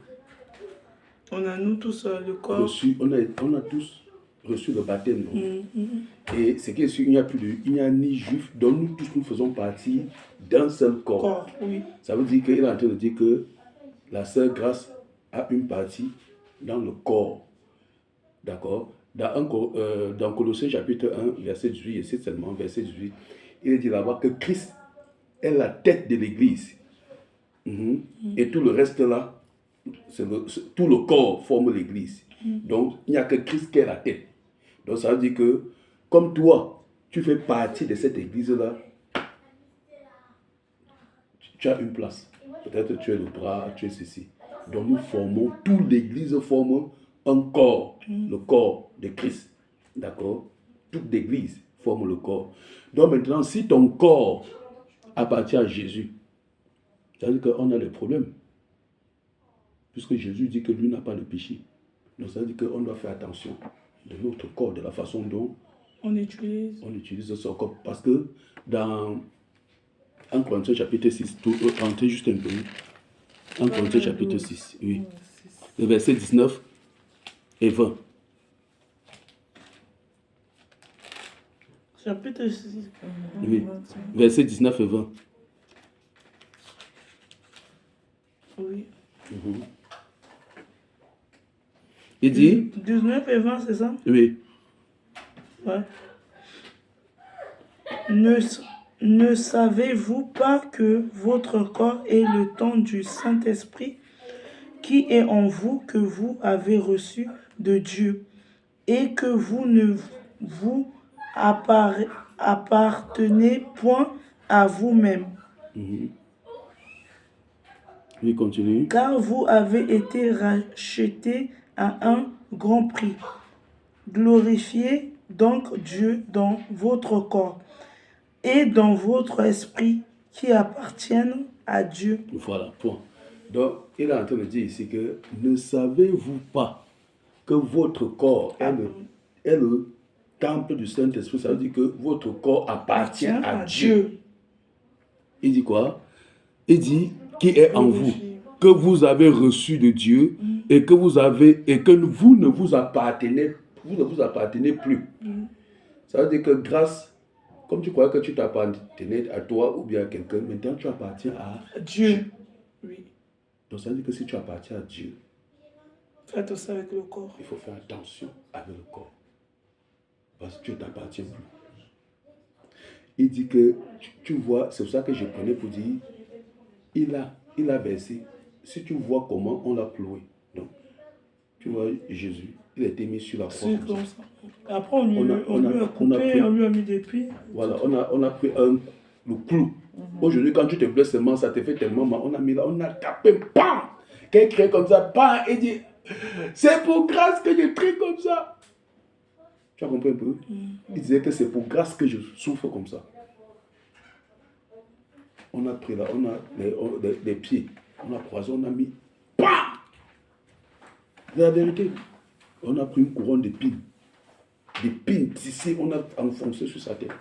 On a nous tous le corps. On a tous reçu le baptême. Et ce qui est sûr, il n'y a ni juif, dont nous tous nous faisons partie d'un seul corps. Oui. Ça veut dire qu'il est en train de dire que la sœur Grâce a une partie dans le corps. D'accord? Dans Colossiens chapitre 1, verset 18, et c'est seulement verset 18, il est dit là-bas que Christ est la tête de l'Église. Et tout le reste là, tout le corps forme l'Église. Donc, il n'y a que Christ qui est la tête. Donc, ça veut dire que, comme toi, tu fais partie de cette Église-là, tu as une place. Peut-être tu es le bras, tu es ceci. Donc, nous formons, toute l'Église forme un corps, le corps de Christ. D'accord? Toute l'Église forme le corps. Donc, maintenant, si ton corps appartient à Jésus, ça veut dire qu'on a des problèmes. Puisque Jésus dit que lui n'a pas de péché. Donc ça veut dire qu'on doit faire attention de notre corps, de la façon dont on utilise son corps. Parce que dans 1 Corinthiens chapitre 6, rentrez juste un peu. 1 Corinthiens chapitre 6, oui. Le verset 19 et 20. Chapitre 6. Oui, verset 19 et 20. Oui. Il dit 19 et 20, c'est ça? Oui. Ouais. Ne savez-vous pas que votre corps est le temple du Saint-Esprit qui est en vous, que vous avez reçu de Dieu, et que vous ne vous appartenez point à vous-même? Oui, continue. Car vous avez été rachetés à un grand prix. Glorifiez donc Dieu dans votre corps et dans votre esprit qui appartiennent à Dieu. Voilà, point. Donc, il est en train de dire ici que ne savez-vous pas que votre corps est le temple du Saint-Esprit? Ça veut dire que votre corps appartient à Dieu. Il dit quoi? Il dit, qui est en vous, que vous avez reçu de Dieu et que vous ne vous appartenez plus. Ça veut dire que grâce, comme tu croyais que tu t'appartenais à toi ou bien à quelqu'un, maintenant tu appartiens à Dieu. Oui. Donc ça veut dire que si tu appartiens à Dieu, Faites aussi avec le corps. il faut faire attention avec le corps. Parce que tu ne t'appartiens plus. Il dit que, tu vois, c'est pour ça que je prenais pour dire, il a versé. Si tu vois comment on l'a cloué. Donc, tu vois, Jésus, il a été mis sur la croix. C'est comme ça. Après, on lui a coupé, on lui a mis des pieds. Voilà, on a pris le clou. Aujourd'hui, quand tu te blesses seulement, ça te fait tellement mal. On a mis là, on a tapé, bam! Quelqu'un crie comme ça, bam! Et dit, c'est pour grâce que je crie comme ça. Tu as compris un peu? Il disait que c'est pour grâce que je souffre comme ça. On a pris là, on a les pieds, on a croisé, on a mis, bam! C'est la vérité. On a pris une couronne d'épines. D'épines ici, on a enfoncé sur sa tête.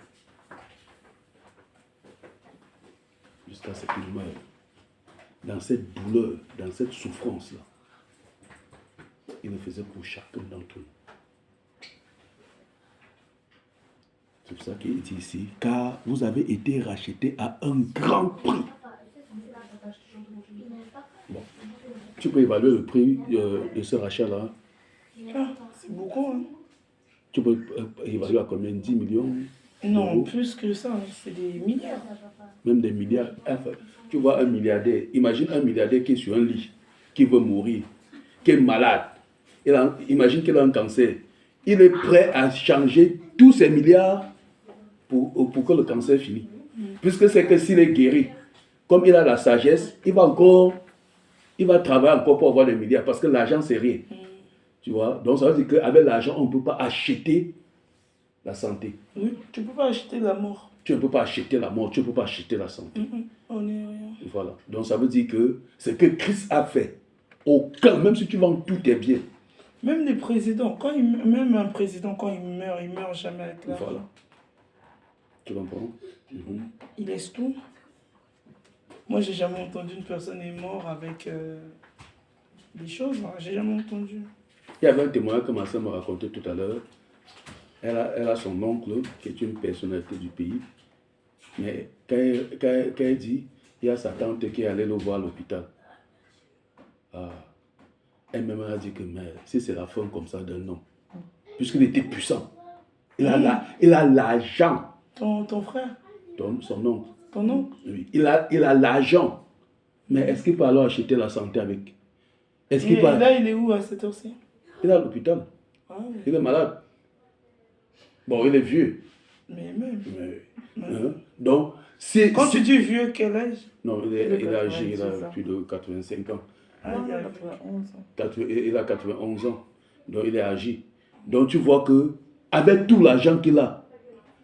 Jusqu'à ce qu'il meure. Dans cette douleur, dans cette souffrance-là, il le faisait pour chacun d'entre nous. C'est pour ça qu'il dit ici, car vous avez été rachetés à un grand prix. Bon. Tu peux évaluer le prix de ce rachat-là. Ah, c'est beaucoup, hein. Tu peux évaluer à combien? 10 millions? Non, d'euros? plus que ça, c'est des milliards. Même des milliards. Enfin, tu vois un milliardaire, imagine un milliardaire qui est sur un lit, qui veut mourir, qui est malade. Imagine qu'il a un cancer. Il est prêt à changer tous ses milliards pour que le cancer finisse. Puisque c'est que s'il est guéri, comme il a la sagesse, il va travailler encore pour avoir des milliards, parce que l'argent, c'est rien. Tu vois? Donc ça veut dire qu'avec l'argent, on ne peut pas acheter la santé. Oui, tu ne peux pas acheter la mort. Tu ne peux pas acheter la mort, tu ne peux pas acheter la santé. On n'est rien. Voilà. Donc ça veut dire que ce que Christ a fait, même si tu vends tous tes biens. Même les présidents, même un président, quand il meurt jamais avec l'argent. Voilà. Tu comprends? Il laisse tout. Moi, j'ai jamais entendu une personne est morte avec des choses. Hein. J'ai jamais entendu. Il y avait un témoignage que ma soeur m'a raconté tout à l'heure. Elle a son oncle qui est une personnalité du pays. Mais quand elle dit, il y a sa tante qui est allée le voir à l'hôpital. Elle-même a dit que mais, si c'est la fin comme ça d'un homme, puisqu'il était puissant, il a l'argent. Ton frère? Son oncle. Ton oncle? Oui. Il a l'argent. Mais est-ce qu'il peut alors acheter la santé avec? Là, il est où à cette heure-ci? Il est à l'hôpital. Ah, oui. Il est malade. Bon, il est vieux. Mais même. Hein? Donc, quand tu dis vieux, quel âge? Non, il a âgé, il a plus de 85 ans. Ah, il a 91 ans. Il a 91 ans. Donc, il est âgé. Donc, tu vois que avec tout l'argent qu'il a,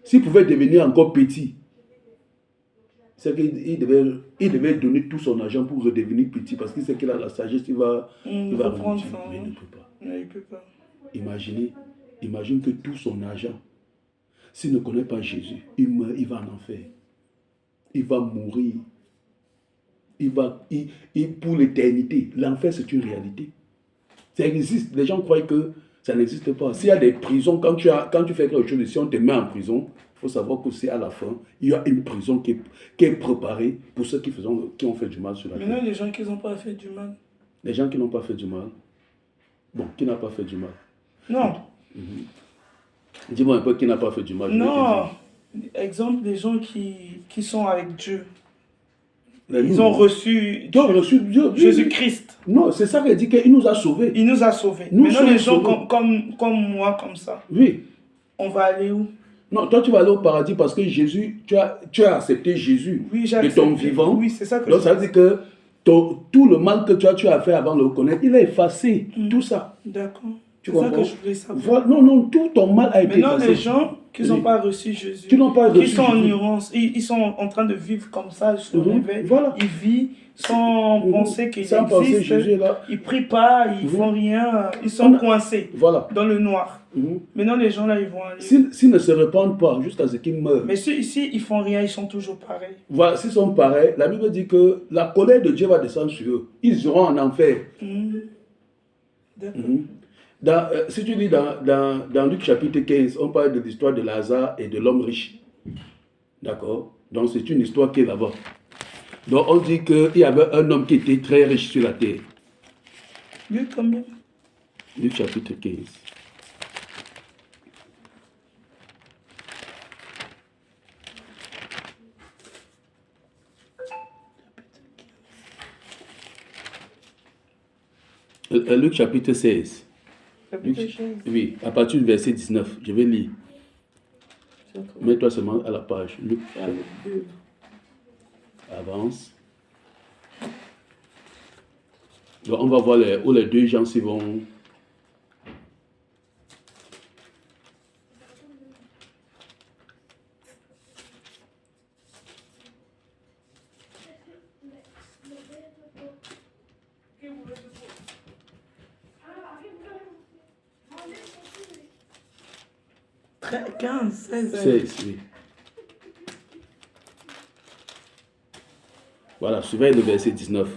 s'il pouvait devenir encore petit, c'est qu'il devait donner tout son argent pour redevenir petit, parce qu'il sait qu'il a la sagesse, il va reprendre remonter. ça. Mais il ne peut pas. Mais il peut pas. Imagine que tout son argent, s'il ne connaît pas Jésus, il meurt, il va en enfer. Il va mourir. Pour l'éternité. L'enfer, c'est une réalité. Ça existe. Les gens croient que ça n'existe pas. S'il y a des prisons, quand tu fais quelque chose, si on te met en prison, il faut savoir que c'est à la fin, il y a une prison qui est préparée pour ceux qui ont fait du mal sur la terre. Maintenant, les gens qui n'ont pas fait du mal. Les gens qui n'ont pas fait du mal. Bon, qui n'a pas fait du mal? Non. Dis-moi un peu qui n'a pas fait du mal. Non. Exemple, les gens qui sont avec Dieu. Ils ont reçu Dieu. Jésus-Christ. Non, c'est ça qu'il dit qu'il nous a sauvés. Il nous a sauvés. Maintenant, les gens comme moi, comme ça. Oui. On va aller où? Non, toi tu vas aller au paradis parce que Jésus, tu as accepté Jésus de ton vivant. Oui, c'est ça que donc ça veut dire que tout le mal que tu as fait avant de le connaître, il a effacé tout ça. D'accord. C'est ça que je voulais savoir. Voilà. Non, tout ton mal a été effacé. Maintenant, les gens qui n'ont pas reçu Jésus, qui sont en ignorance, ils sont en train de vivre comme ça, je me réveille, Voilà. ils vivent sans penser qu'il Sans penser existe. Jésus est là. Ils ne prient pas, ils ne font rien, ils sont coincés Voilà. dans le noir. Mhm. Maintenant, les gens là, ils vont aller. S'ils ne se répandent pas jusqu'à ce qu'ils meurent, Mais ceux ici, ils font rien, ils sont toujours pareils. voilà, s'ils sont pareils, la Bible dit que la colère de Dieu va descendre sur eux. Ils iront en enfer. D'accord. Si tu lis dans Luc chapitre 15, on parle de l'histoire de Lazare et de l'homme riche. D'accord? Donc c'est une histoire qui est là-bas. Donc on dit qu'il y avait un homme qui était très riche sur la terre. Luc combien? Luc chapitre 15. Luc chapitre 16. Chapitre Luc- 16. Oui, à partir du verset 19. Je vais lire. Mets-toi seulement à la page. Luc, avance. Donc, on va voir où les deux gens s'y vont. Ah, 15, 16. 16, oui. Voilà, suivez le verset 19.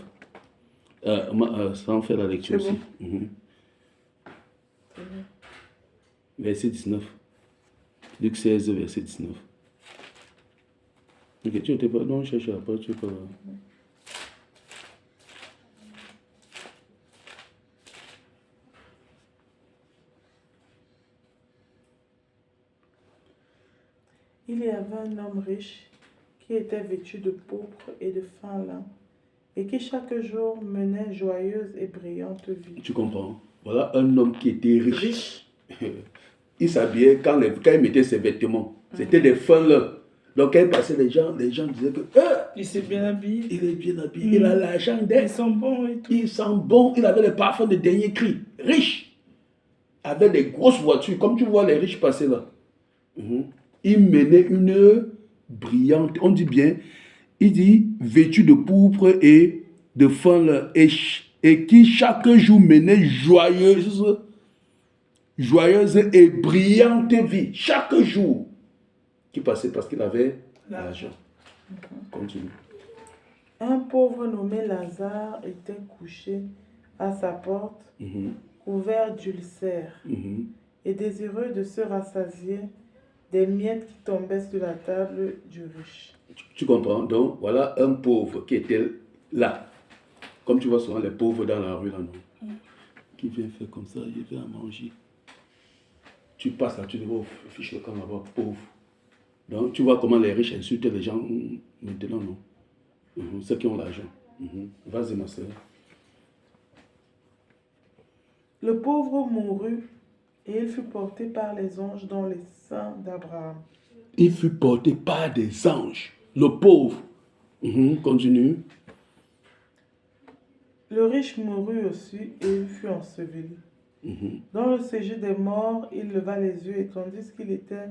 Sans faire la lecture C'est aussi. Mhm. Verset 19. Luc 16, verset 19. Ok, tu n'étais pas. Non, cherche la page, tu n'es pas là. Il y avait un homme riche qui était vêtu de pourpre et de fin lin, et qui chaque jour menait joyeuse et brillante vie. Tu comprends? Voilà un homme qui était riche. Il s'habillait quand il mettait ses vêtements. C'était des fins lin. Donc quand il passait, les gens disaient que Il s'est bien habillé. il est bien habillé, il a l'argent Ils d'être. sont bons et tout. Il sent bon, il avait les parfums de dernier cri. Riche. Avec des grosses voitures, comme tu vois les riches passer là. Il menait une brillante, on dit bien, il dit vêtu de pourpre et de fin lin, et qui chaque jour menait joyeuse et brillante vie. Chaque jour qui passait parce qu'il avait l'argent. Continue. Un pauvre nommé Lazare était couché à sa porte, couvert d'ulcères, et désireux de se rassasier des miettes qui tombaient sur la table du riche. Tu comprends? Donc, voilà un pauvre qui était là. Comme tu vois souvent les pauvres dans la rue, là, non? Qui vient faire comme ça, il vient à manger. Tu passes là, tu dis, oh, fiche le camp là-bas, pauvre. Donc, tu vois comment les riches insultent les gens maintenant, non? Ceux qui ont l'argent. Vas-y, ma soeur. Le pauvre mourut, et il fut porté par les anges dans les seins d'Abraham. Il fut porté par des anges. Le pauvre. Continue. Le riche mourut aussi, et il fut enseveli. Dans le séjour des morts, il leva les yeux, et tandis qu'il était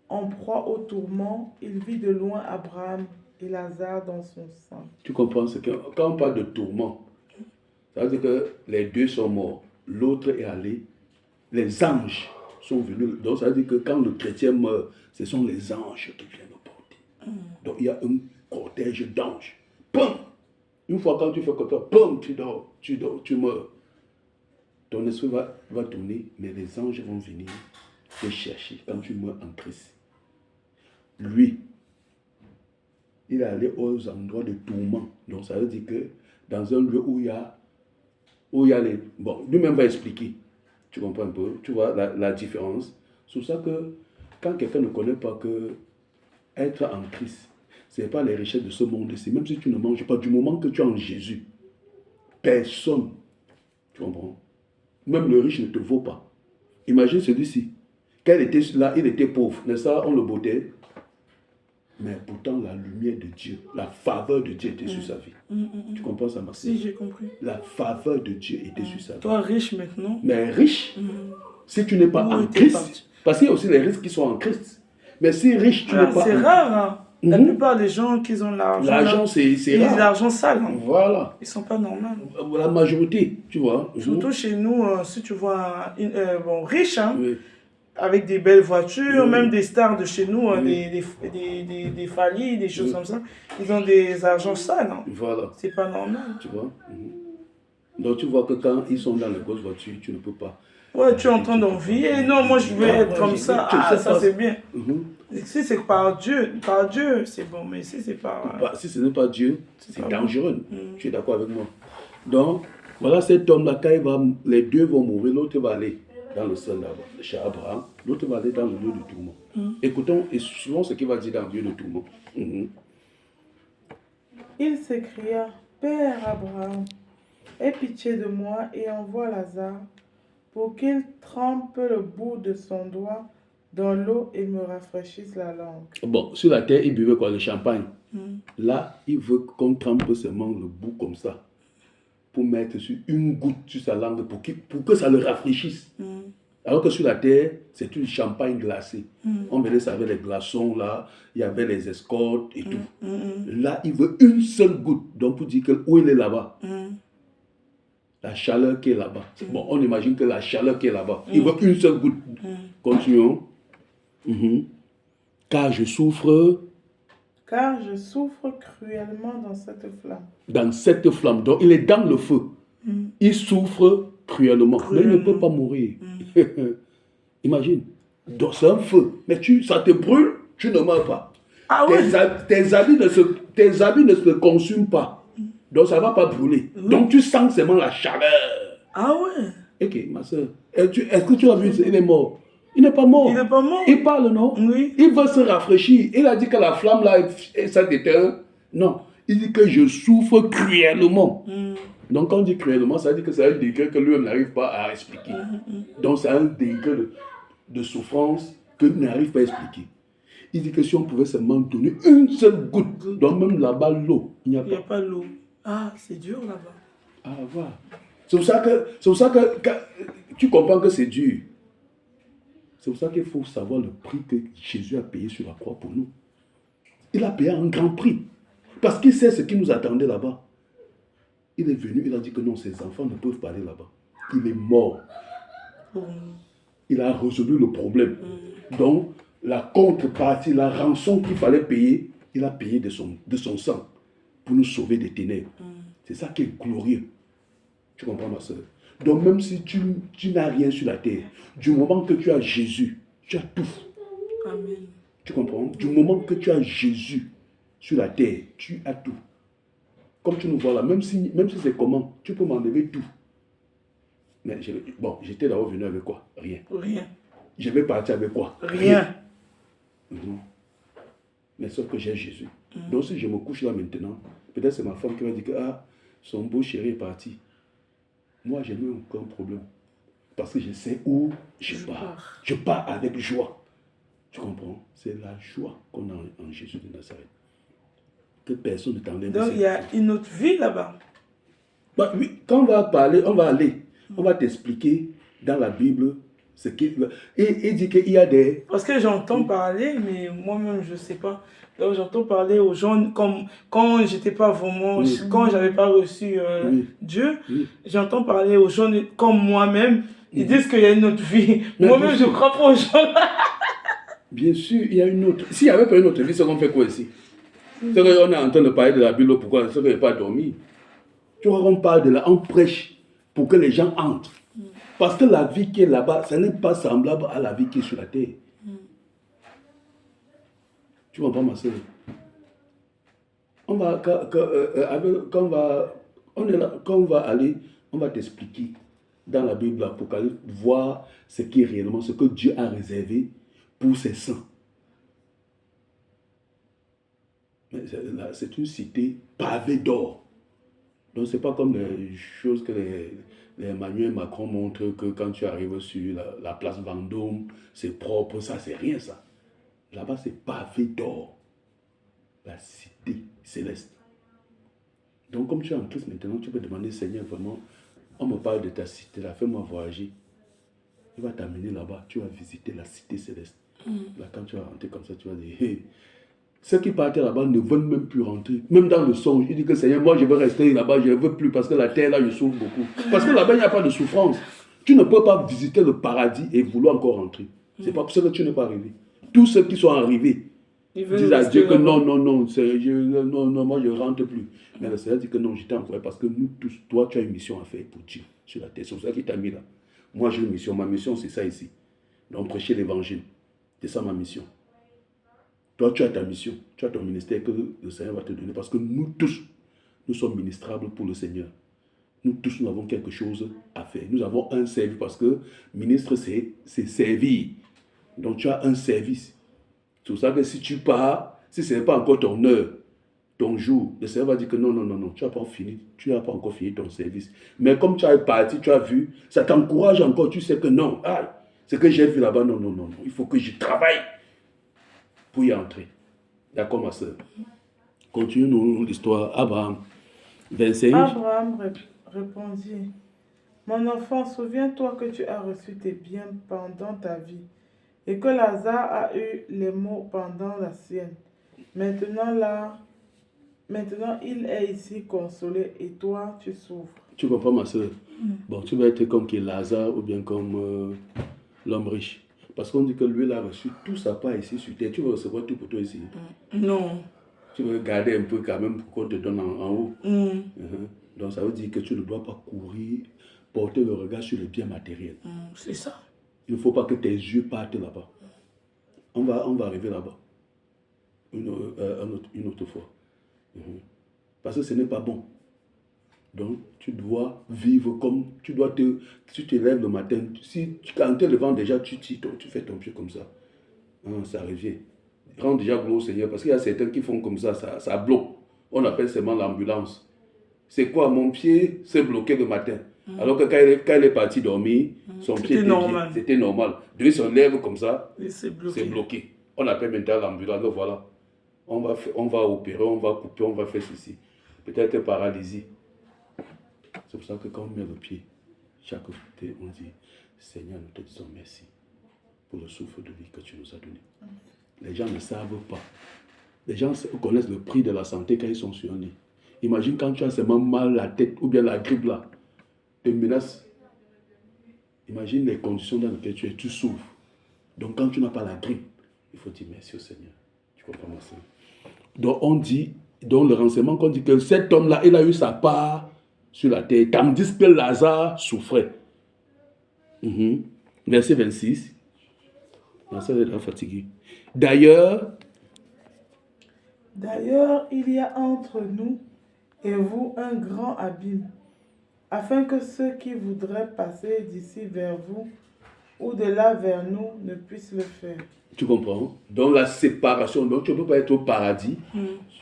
en proie au tourment, il vit de loin Abraham et Lazare dans son sein. Tu comprends ce que quand on parle de tourment, ça veut dire que les deux sont morts. L'autre est allé. Les anges sont venus. Donc ça veut dire que quand le chrétien meurt, ce sont les anges qui viennent le porter. Donc il y a un cortège d'anges. Pum! Une fois quand tu fais comme ça, pum, tu dors, tu meurs. Ton esprit va tourner, mais les anges vont venir te chercher quand tu meurs en Christ. Lui, il est allé aux endroits de tourment. Donc ça veut dire que dans un lieu où il y a les... Bon, lui-même va expliquer. Tu comprends un peu? Tu vois la différence? C'est pour ça que quand quelqu'un ne connaît pas que être en Christ, ce n'est pas les richesses de ce monde-ci. Même si tu ne manges pas, du moment que tu es en Jésus, personne, tu comprends? Même le riche ne te vaut pas. Imagine celui-ci. Quand il était là, il était pauvre. N'est-ce pas? On le bottait. Mais pourtant, la lumière de Dieu, la faveur de Dieu était sur sa vie. Tu comprends ça, Maxime? Si, j'ai compris. La faveur de Dieu était sur sa vie. Toi, riche maintenant. Mais riche, si tu n'es pas Où en était Christ, parti? parce qu'il y a aussi les riches qui sont en Christ. Mais si riche, tu n'es pas C'est en rare, hein. La plupart des gens qui ont l'argent, l'argent, c'est rare. l'argent sale. Hein. Voilà. Ils sont pas normaux. La majorité, tu vois. Surtout chez nous, si tu vois bon, riche, hein, Oui. avec des belles voitures, Oui. même des stars de chez nous, hein, Oui. des Fali, des choses Oui. comme ça, ils ont des argents sales. Hein. Voilà. C'est pas normal. Tu vois. Donc tu vois que quand ils sont dans les grosses voitures, tu ne peux pas. Ouais, tu es en train d'envier. Non, moi je veux être comme ça. Ah, ça c'est bien. Si c'est par Dieu, c'est bon, mais si c'est par... Si ce n'est pas Dieu, c'est pas dangereux. Tu es d'accord avec moi? Donc, voilà cet homme-là, quand les deux vont mourir, l'autre va aller dans le ciel là-bas, chez Abraham, l'autre va aller dans le lieu de tourment. Écoutons et suivons ce qu'il va dire dans le lieu de tourment. Il s'écria, Père Abraham, aie pitié de moi et envoie Lazare pour qu'il trempe le bout de son doigt dans l'eau et me rafraîchisse la langue. Bon, sur la terre, il buvait quoi? Le champagne. Là, il veut qu'on trempe seulement le bout comme ça, pour mettre sur une goutte sur sa langue, pour que ça le rafraîchisse. Alors que sur la terre, c'est du champagne glacé. On venait ça avec les glaçons, là, il y avait les escortes et tout. Là, il veut une seule goutte, donc pour dire que où il est là-bas. La chaleur qui est là-bas. Bon, on imagine que la chaleur qui est là-bas. Il veut une seule goutte. Continuons. Car je souffre Cruellement dans cette flamme. Dans cette flamme. Donc, il est dans le feu. Il souffre cruellement. Mais il ne peut pas mourir. Imagine. Donc, c'est un feu. Mais ça te brûle, tu ne meurs pas. Ah ouais. Tes habits ne se consument pas. Donc, ça ne va pas brûler. Donc, tu sens seulement la chaleur. Ah ouais. Ok, ma soeur. Est-ce que tu as vu? Il est mort. Il n'est pas mort. Il n'est pas mort. Il parle, non? Oui. Il veut se rafraîchir. Il a dit que la flamme là, ça déteint. Non. Il dit que je souffre cruellement. Donc, quand on dit cruellement, ça veut dire que c'est un degré que lui-même n'arrive pas à expliquer. Donc, c'est un degré de souffrance qu'il n'arrive pas à expliquer. Il dit que si on pouvait seulement donner une seule goutte, donc même là-bas, l'eau, il n'y a pas. Il n'y a pas l'eau. Ah, c'est dur là-bas. Ah, voilà. C'est pour ça que tu comprends que c'est dur. C'est pour ça qu'il faut savoir le prix que Jésus a payé sur la croix pour nous. Il a payé un grand prix. Parce qu'il sait ce qui nous attendait là-bas. Il est venu, il a dit que non, ses enfants ne peuvent pas aller là-bas. Il est mort. Il a résolu le problème. Donc, la contrepartie, la rançon qu'il fallait payer, il a payé de son sang pour nous sauver des ténèbres. C'est ça qui est glorieux. Tu comprends, ma soeur? Donc, même si tu n'as rien sur la terre, du moment que tu as Jésus, tu as tout. Amen. Tu comprends? Du moment que tu as Jésus sur la terre, tu as tout. Comme tu nous vois là, même si c'est comment, tu peux m'enlever tout. Mais j'étais d'abord venu avec quoi? Rien. Rien. Je vais partir avec quoi? Rien. Mais sauf que j'ai Jésus. Donc si je me couche là maintenant, peut-être c'est ma femme qui va dire que son beau chéri est parti. Moi, je n'ai aucun problème. Parce que je sais où je pars. Je pars avec joie. Tu comprends? C'est la joie qu'on a en Jésus de Nazareth. Que personne ne t'enlève. Donc il y a une autre vie là-bas. Bah, oui, quand on va parler, on va aller. On va t'expliquer dans la Bible ce qu'il veut. Et il dit qu'il y a des... Parce que j'entends parler, mais moi-même je ne sais pas. Donc j'entends parler aux gens comme quand j'étais pas vraiment, quand j'avais pas reçu Dieu, j'entends parler aux gens comme moi-même. Ils disent qu'il y a une autre vie. Moi-même je crois pas aux gens. Bien sûr, il y a une autre. S'il n'y avait pas une autre vie, c'est qu'on fait quoi ici? C'est qu'on est en train de parler de la Bible, pourquoi? C'est qu'on n'a pas dormi. Tu vois, on parle de là, on prêche pour que les gens entrent. Parce que la vie qui est là-bas, ça n'est pas semblable à la vie qui est sur la terre. Tu comprends, ma soeur? Quand on va aller, on va t'expliquer dans la Bible l'Apocalypse, voir ce qui est réellement, ce que Dieu a réservé pour ses saints. Mais c'est une cité pavée d'or. Donc, ce n'est pas comme les choses que les Emmanuel Macron montrent que quand tu arrives sur la place Vendôme, c'est propre, ça, c'est rien, ça. Là-bas, c'est pavé d'or. La cité céleste. Donc, comme tu es en Christ maintenant, tu peux demander, Seigneur, vraiment, on me parle de ta cité, là, fais-moi voyager. Il va t'amener là-bas, tu vas visiter la cité céleste. Là, quand tu vas rentrer comme ça, tu vas dire, hey, Ceux qui partaient là-bas ne veulent même plus rentrer. Même dans le songe, il dit que Seigneur, moi je veux rester là-bas, je ne veux plus parce que la terre là, je souffre beaucoup. Parce que là-bas, il n'y a pas de souffrance. Tu ne peux pas visiter le paradis et vouloir encore rentrer. C'est pas pour ça que tu n'es pas arrivé. Tous ceux qui sont arrivés disent à Dieu que non, moi je ne rentre plus. Mais le Seigneur dit que non, je t'ai envoyé parce que nous tous, toi tu as une mission à faire pour Dieu sur la terre. C'est pour ça qu'il t'a mis là. Moi j'ai une mission, ma mission c'est ça ici. Donc prêcher l'évangile. C'est ça ma mission. Toi tu as ta mission, tu as ton ministère que le Seigneur va te donner parce que nous tous, nous sommes ministrables pour le Seigneur. Nous tous, nous avons quelque chose à faire. Nous avons un service parce que ministre c'est servir. Donc tu as un service. C'est pour ça que si tu pars, si ce n'est pas encore ton heure, ton jour, le Seigneur va dire que non, tu n'as pas fini, tu n'as pas encore fini ton service. Mais comme tu as parti, tu as vu, ça t'encourage encore, tu sais que non, ce que j'ai vu là-bas, non, il faut que je travaille pour y entrer. D'accord, ma soeur? Continuons l'histoire. Abraham, 25. Abraham répondit, mon enfant, souviens-toi que tu as reçu tes biens pendant ta vie, et que Lazare a eu les maux pendant la sienne. Maintenant, il est ici consolé, et toi, tu souffres. Tu comprends, ma soeur? Bon, tu vas être comme qui Lazare ou bien comme l'homme riche. Parce qu'on dit que lui, il a reçu tout sa part ici sur terre. Tu vas recevoir tout pour toi ici. Non. Tu vas garder un peu quand même pour qu'on te donne en haut. Donc ça veut dire que tu ne dois pas courir, porter le regard sur les biens matériels. C'est ça. Il ne faut pas que tes yeux partent là-bas. On va arriver là-bas. Une autre fois. Parce que ce n'est pas bon. Donc, tu dois vivre comme... Tu te lèves le matin. Quand tu es levant déjà, tu fais ton pied comme ça. Ça revient. Rends déjà gloire au Seigneur. Parce qu'il y a certains qui font comme ça bloque. On appelle seulement l'ambulance. C'est quoi? Mon pied s'est bloqué le matin. Alors que quand elle est partie dormir, son pied était normal. C'était normal. Lui se lève comme ça, c'est bloqué. On appelle maintenant l'ambulance. Donc voilà. On va opérer, on va couper, on va faire ceci. Peut-être paralysie. C'est pour ça que quand on met le pied, chaque côté, on dit, Seigneur, nous te disons merci pour le souffle de vie que tu nous as donné. Les gens ne savent pas. Les gens connaissent le prix de la santé quand ils sont sur un lit. Imagine quand tu as seulement mal la tête ou bien la grippe là, te menace. Imagine les conditions dans lesquelles tu souffres. Donc quand tu n'as pas la grippe, il faut dire merci au Seigneur. Tu comprends ma soeur? Donc on dit, dans le renseignement qu'on dit que cet homme-là, il a eu sa part sur la terre, tandis que Lazare souffrait. Verset 26. Lazare est fatigué. D'ailleurs, il y a entre nous et vous un grand abîme, afin que ceux qui voudraient passer d'ici vers vous ou de là vers nous ne puissent le faire. Tu comprends? Donc la séparation, donc tu ne peux pas être au paradis.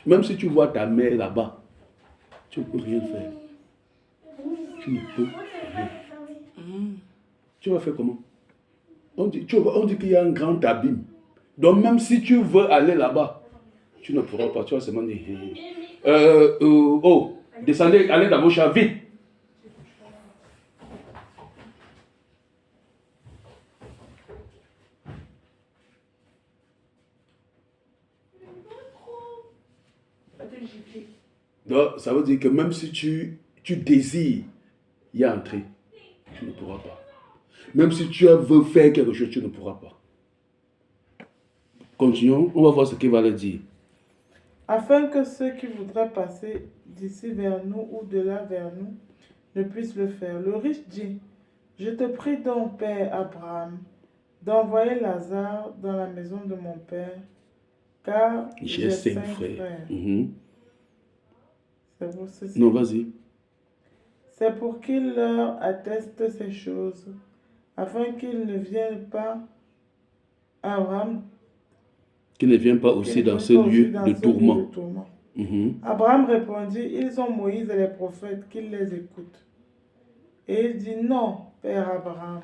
Même si tu vois ta mère là-bas, tu ne peux rien faire. Tu ne peux rien. Tu vas faire comment? On dit qu'il y a un grand abîme. Donc même si tu veux aller là-bas, tu ne pourras pas. Tu vas seulement dire, descendez, allez dans vos chars, vite. Donc, ça veut dire que même si tu désires y entrer, tu ne pourras pas. Même si tu veux faire quelque chose, tu ne pourras pas. Continuons, on va voir ce qu'il va le dire. Afin que ceux qui voudraient passer d'ici vers nous ou de là vers nous ne puissent le faire. Le riche dit, je te prie donc, Père Abraham, d'envoyer Lazare dans la maison de mon père, car j'ai 5 frères. C'est pour ceci. Non, vas-y. C'est pour qu'il leur atteste ces choses, afin qu'ils ne viennent pas, Abraham, qu'il ne vienne pas aussi dans ce lieu de tourment. Abraham répondit, ils ont Moïse et les prophètes, qu'ils les écoutent. Et il dit, non, Père Abraham,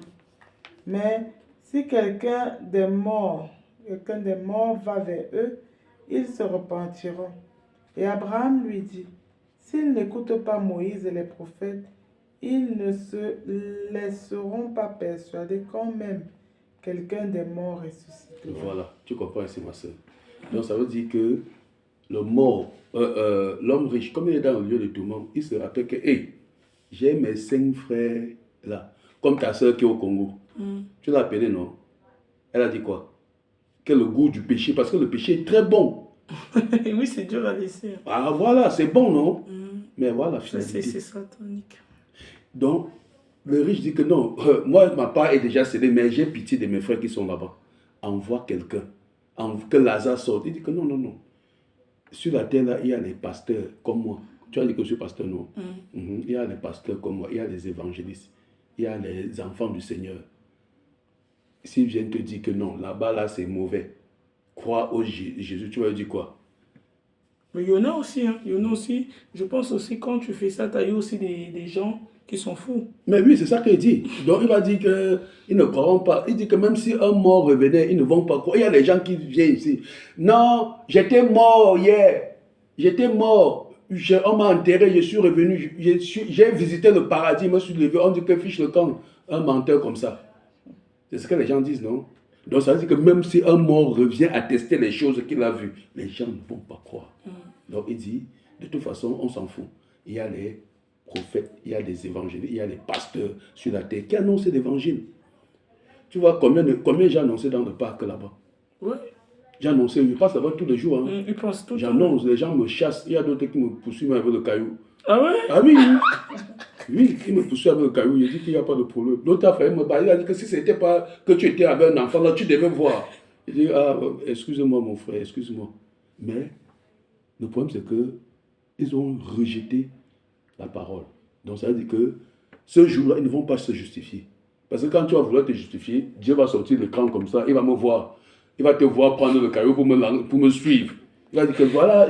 mais si quelqu'un des morts va vers eux, ils se repentiront. Et Abraham lui dit, s'ils n'écoutent pas Moïse et les prophètes, ils ne se laisseront pas persuader quand même quelqu'un des morts ressuscité. Voilà, tu comprends ici, ma soeur. Donc ça veut dire que le mort, l'homme riche, comme il est dans le lieu de tourment, il se rappelle que, hey, j'ai mes 5 frères là, comme ta soeur qui est au Congo. Tu l'as appelée, non? Elle a dit quoi? Que le goût du péché, parce que le péché est très bon. Oui, c'est dur à laisser. Ah voilà, c'est bon, non? Mais voilà, C'est satanique. Donc, le riche dit que non, moi, ma part est déjà scellée, mais j'ai pitié de mes frères qui sont là-bas. Envoie quelqu'un, que Lazare sorte. Il dit que non, non, non. Sur la terre, là, il y a les pasteurs comme moi. Tu as dit que je suis pasteur, non? Il y a les pasteurs comme moi, il y a les évangélistes, il y a les enfants du Seigneur. S'ils viennent te dire que non, là-bas, là, c'est mauvais, crois au Jésus, tu vas lui dire quoi? Mais il y en a aussi, hein. Il y en a aussi. Je pense aussi, quand tu fais ça, tu as eu aussi des gens qui sont fous. Mais oui, c'est ça qu'il dit. Donc, il va dire qu'ils ne croiront pas. Il dit que même si un mort revenait, ils ne vont pas croire. Il y a des gens qui viennent ici. Non, j'étais mort hier. J'étais mort. On m'a enterré, je suis revenu. J'ai visité le paradis, je me suis levé. On dit que fiche le camp. Un menteur comme ça. C'est ce que les gens disent, non? Donc, ça veut dire que même si un mort revient attester les choses qu'il a vues, les gens ne vont pas croire. Donc, il dit, de toute façon, on s'en fout. Il y a les prophètes, il y a les évangélistes, il y a les pasteurs sur la terre qui annoncent l'évangile. Tu vois combien j'ai annoncé dans le parc là-bas? Oui. J'ai annoncé, je passe là-bas tous les jours. Hein. Ils pensent tout. J'annonce, les gens me chassent. Il y a d'autres qui me poursuivent avec le caillou. Ah ouais? Ah oui, oui. Oui, il me poursuit avec le caillou. Il dit qu'il n'y a pas de problème. L'autre a failli me battre. Il a dit que si ce n'était pas que tu étais avec un enfant, là, tu devais voir. Il dit, ah, excuse-moi mon frère, excuse-moi. Mais le problème, c'est qu'ils ont rejeté la parole. Donc ça veut dire que ce jour-là, ils ne vont pas se justifier. Parce que quand tu vas vouloir te justifier, Dieu va sortir l'écran comme ça, il va me voir. Il va te voir prendre le caillou pour me suivre. Il va dire que voilà,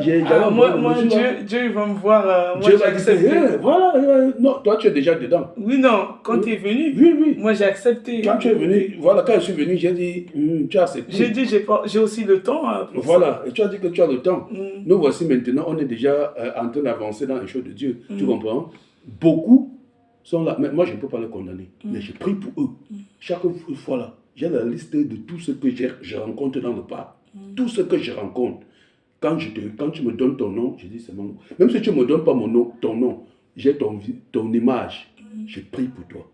moi Dieu il va me voir. Dieu va dire, voilà, non, toi tu es déjà dedans. Oui, non, quand tu es venu, oui. Moi j'ai accepté. Quand tu es venu, voilà, quand je suis venu, j'ai dit, tu as accepté. J'ai dit, j'ai aussi le temps. Voilà, et tu as dit que tu as le temps. Nous voici maintenant, on est déjà en train d'avancer dans les choses de Dieu. Tu comprends? Beaucoup sont là. Mais moi, je ne peux pas les condamner. Mais je prie pour eux. Chaque fois là, j'ai la liste de tout ce que je rencontre dans le parc. Tout ce que je rencontre. Quand tu me donnes ton nom, je dis c'est mon nom. Même si tu ne me donnes pas ton nom, j'ai ton image. Je prie pour toi.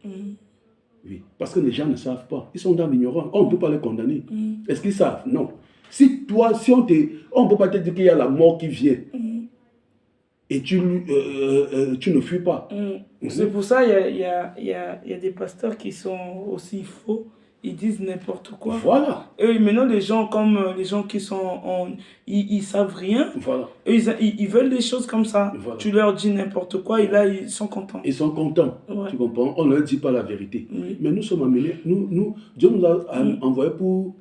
Oui. Parce que les gens ne savent pas. Ils sont dans l'ignorance. On ne peut pas les condamner. Est-ce qu'ils savent? Non. Si on ne peut pas te dire qu'il y a la mort qui vient. Et tu ne fuis pas. C'est pour ça qu'il y a des pasteurs qui sont aussi faux. Ils disent n'importe quoi. Voilà. Et maintenant, les gens comme les gens qui sont ils savent rien. Voilà. Eux, ils veulent des choses comme ça. Voilà. Tu leur dis n'importe quoi et là, ils sont contents. Ils sont contents. Ouais. Tu comprends? On ne leur dit pas la vérité. Oui. Mais nous sommes amenés. Dieu nous a envoyés pour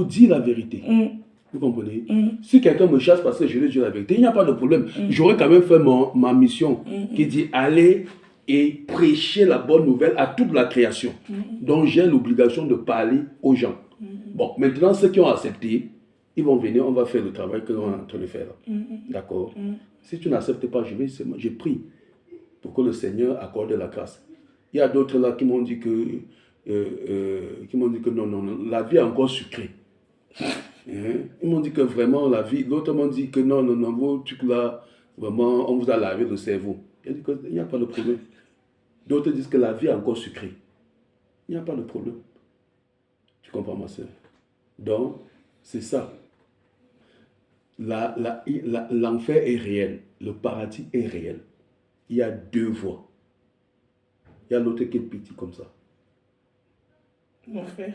dire la vérité. Vous comprenez? Si quelqu'un me chasse parce que je lui dis la vérité, il n'y a pas de problème. J'aurais quand même fait ma mission qui dit aller et prêcher la bonne nouvelle à toute la création. Donc j'ai l'obligation de parler aux gens. Bon, maintenant ceux qui ont accepté, ils vont venir, on va faire le travail que l'on est en train de faire. D'accord? Si tu n'acceptes pas, je prie pour que le Seigneur accorde la grâce. Il y a d'autres là qui m'ont dit que non, la vie est encore sucrée. Ils m'ont dit que vraiment la vie, l'autre m'ont dit que non, vos trucs là, vraiment, on vous a lavé le cerveau. J'ai dit qu'il n'y a pas de problème. D'autres disent que la vie est encore sucrée. Il n'y a pas de problème. Tu comprends, ma soeur? Donc, c'est ça. L'enfer est réel. Le paradis est réel. Il y a 2 voies. Il y a l'autre qui est petit comme ça. L'enfer.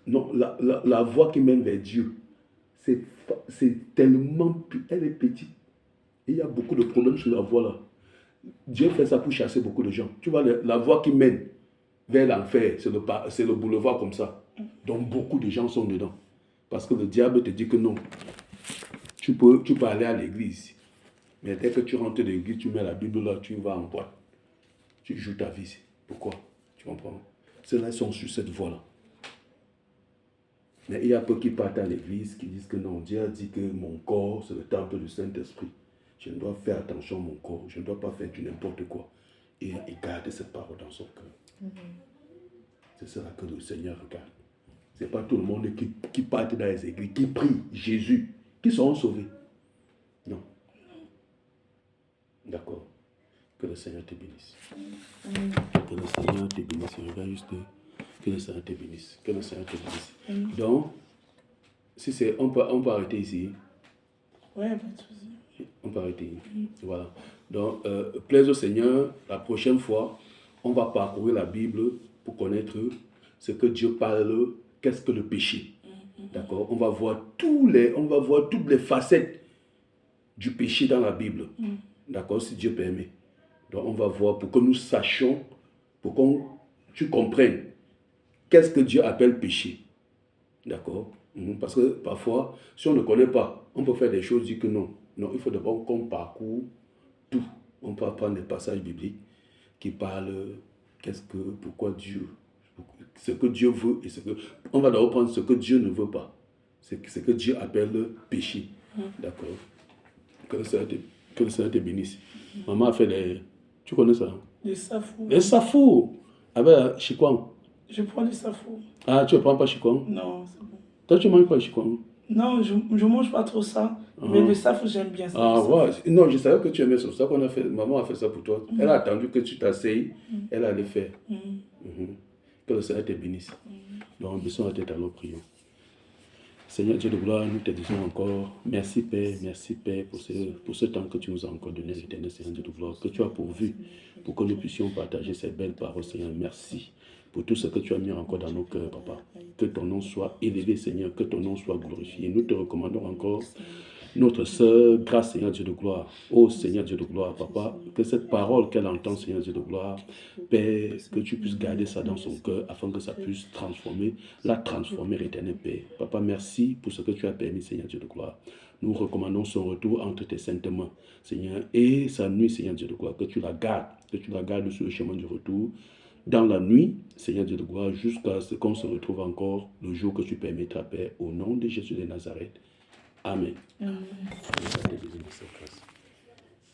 Non, la voie qui mène vers Dieu, c'est tellement... Elle est petite. Et il y a beaucoup de problèmes sur la voie là. Dieu fait ça pour chasser beaucoup de gens. Tu vois, la voie qui mène vers l'enfer, c'est le boulevard comme ça. Donc beaucoup de gens sont dedans. Parce que le diable te dit que non. Tu peux aller à l'église. Mais dès que tu rentres de l'église, tu mets la Bible là, tu vas en boîte. Tu joues ta vie. Pourquoi? Tu comprends? Ceux-là sont sur cette voie-là. Mais il y a peu qui partent à l'église, qui disent que non, Dieu a dit que mon corps, c'est le temple du Saint-Esprit. Je ne dois faire attention à mon corps, je ne dois pas faire du n'importe quoi. Et garder cette parole dans son cœur. C'est cela que le Seigneur regarde. Ce n'est pas tout le monde qui part dans les églises, qui prie Jésus, qui seront sauvés. Non. D'accord. Que le Seigneur te bénisse. Que le Seigneur te bénisse. Regarde juste. Que le Seigneur te bénisse. Que le Seigneur te bénisse. Donc, si c'est, on peut arrêter ici. Ouais, pas de souci. On peut arrêter. Voilà. Donc, plaise au Seigneur, la prochaine fois, on va parcourir la Bible pour connaître ce que Dieu parle, qu'est-ce que le péché. D'accord? On va voir toutes les facettes du péché dans la Bible. D'accord? Si Dieu permet. Donc, on va voir pour que nous sachions, pour que tu comprennes qu'est-ce que Dieu appelle péché. D'accord? Parce que parfois, si on ne connaît pas, on peut faire des choses, dire que non. Non, il faut d'abord qu'on parcourt tout. On peut apprendre des passages bibliques qui parlent pourquoi Dieu, ce que Dieu veut et on va d'abord prendre ce que Dieu ne veut pas. C'est ce que Dieu appelle péché. D'accord? Que le Seigneur te bénisse. Maman a fait des... Tu connais ça? Des safou. Des safou. Avec chikwang. Je prends du safou. Ah, tu ne prends pas chikwang? Non, c'est bon. Toi, tu ne manges pas chikwang? Non, je ne mange pas trop ça. Mais le safou, j'aime bien ça. Ah, ouais. Non, je savais que tu aimais ça. C'est ça qu'on a fait. Maman a fait ça pour toi. Elle a attendu que tu t'asseyes. Elle allait faire. Que le Seigneur te bénisse. Donc, baissons la tête, alors prions. Seigneur Dieu de gloire, nous te disons encore merci Père pour ce temps que tu nous as encore donné, l'éternel Seigneur Dieu de gloire, que tu as pourvu pour que nous puissions partager ces belles paroles, Seigneur. Merci pour tout ce que tu as mis encore dans nos cœurs, Papa. Que ton nom soit élevé, Seigneur, que ton nom soit glorifié. Nous te recommandons encore notre sœur, grâce Seigneur Dieu de gloire. Ô Seigneur Dieu de gloire, Papa, que cette parole qu'elle entend, Seigneur Dieu de gloire, Père, que tu puisses garder ça dans son cœur afin que ça puisse la transformer, éternel Père. Papa, merci pour ce que tu as permis, Seigneur Dieu de gloire. Nous recommandons son retour entre tes saintes mains, Seigneur, et sa nuit, Seigneur Dieu de gloire, que tu la gardes sur le chemin du retour. Dans la nuit, Seigneur Dieu de gloire, jusqu'à ce qu'on se retrouve encore le jour que tu permettras, Père, au nom de Jésus de Nazareth. Amen.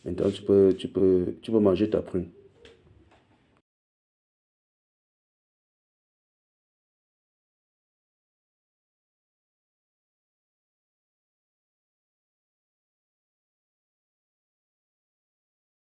Maintenant, tu peux manger ta prune.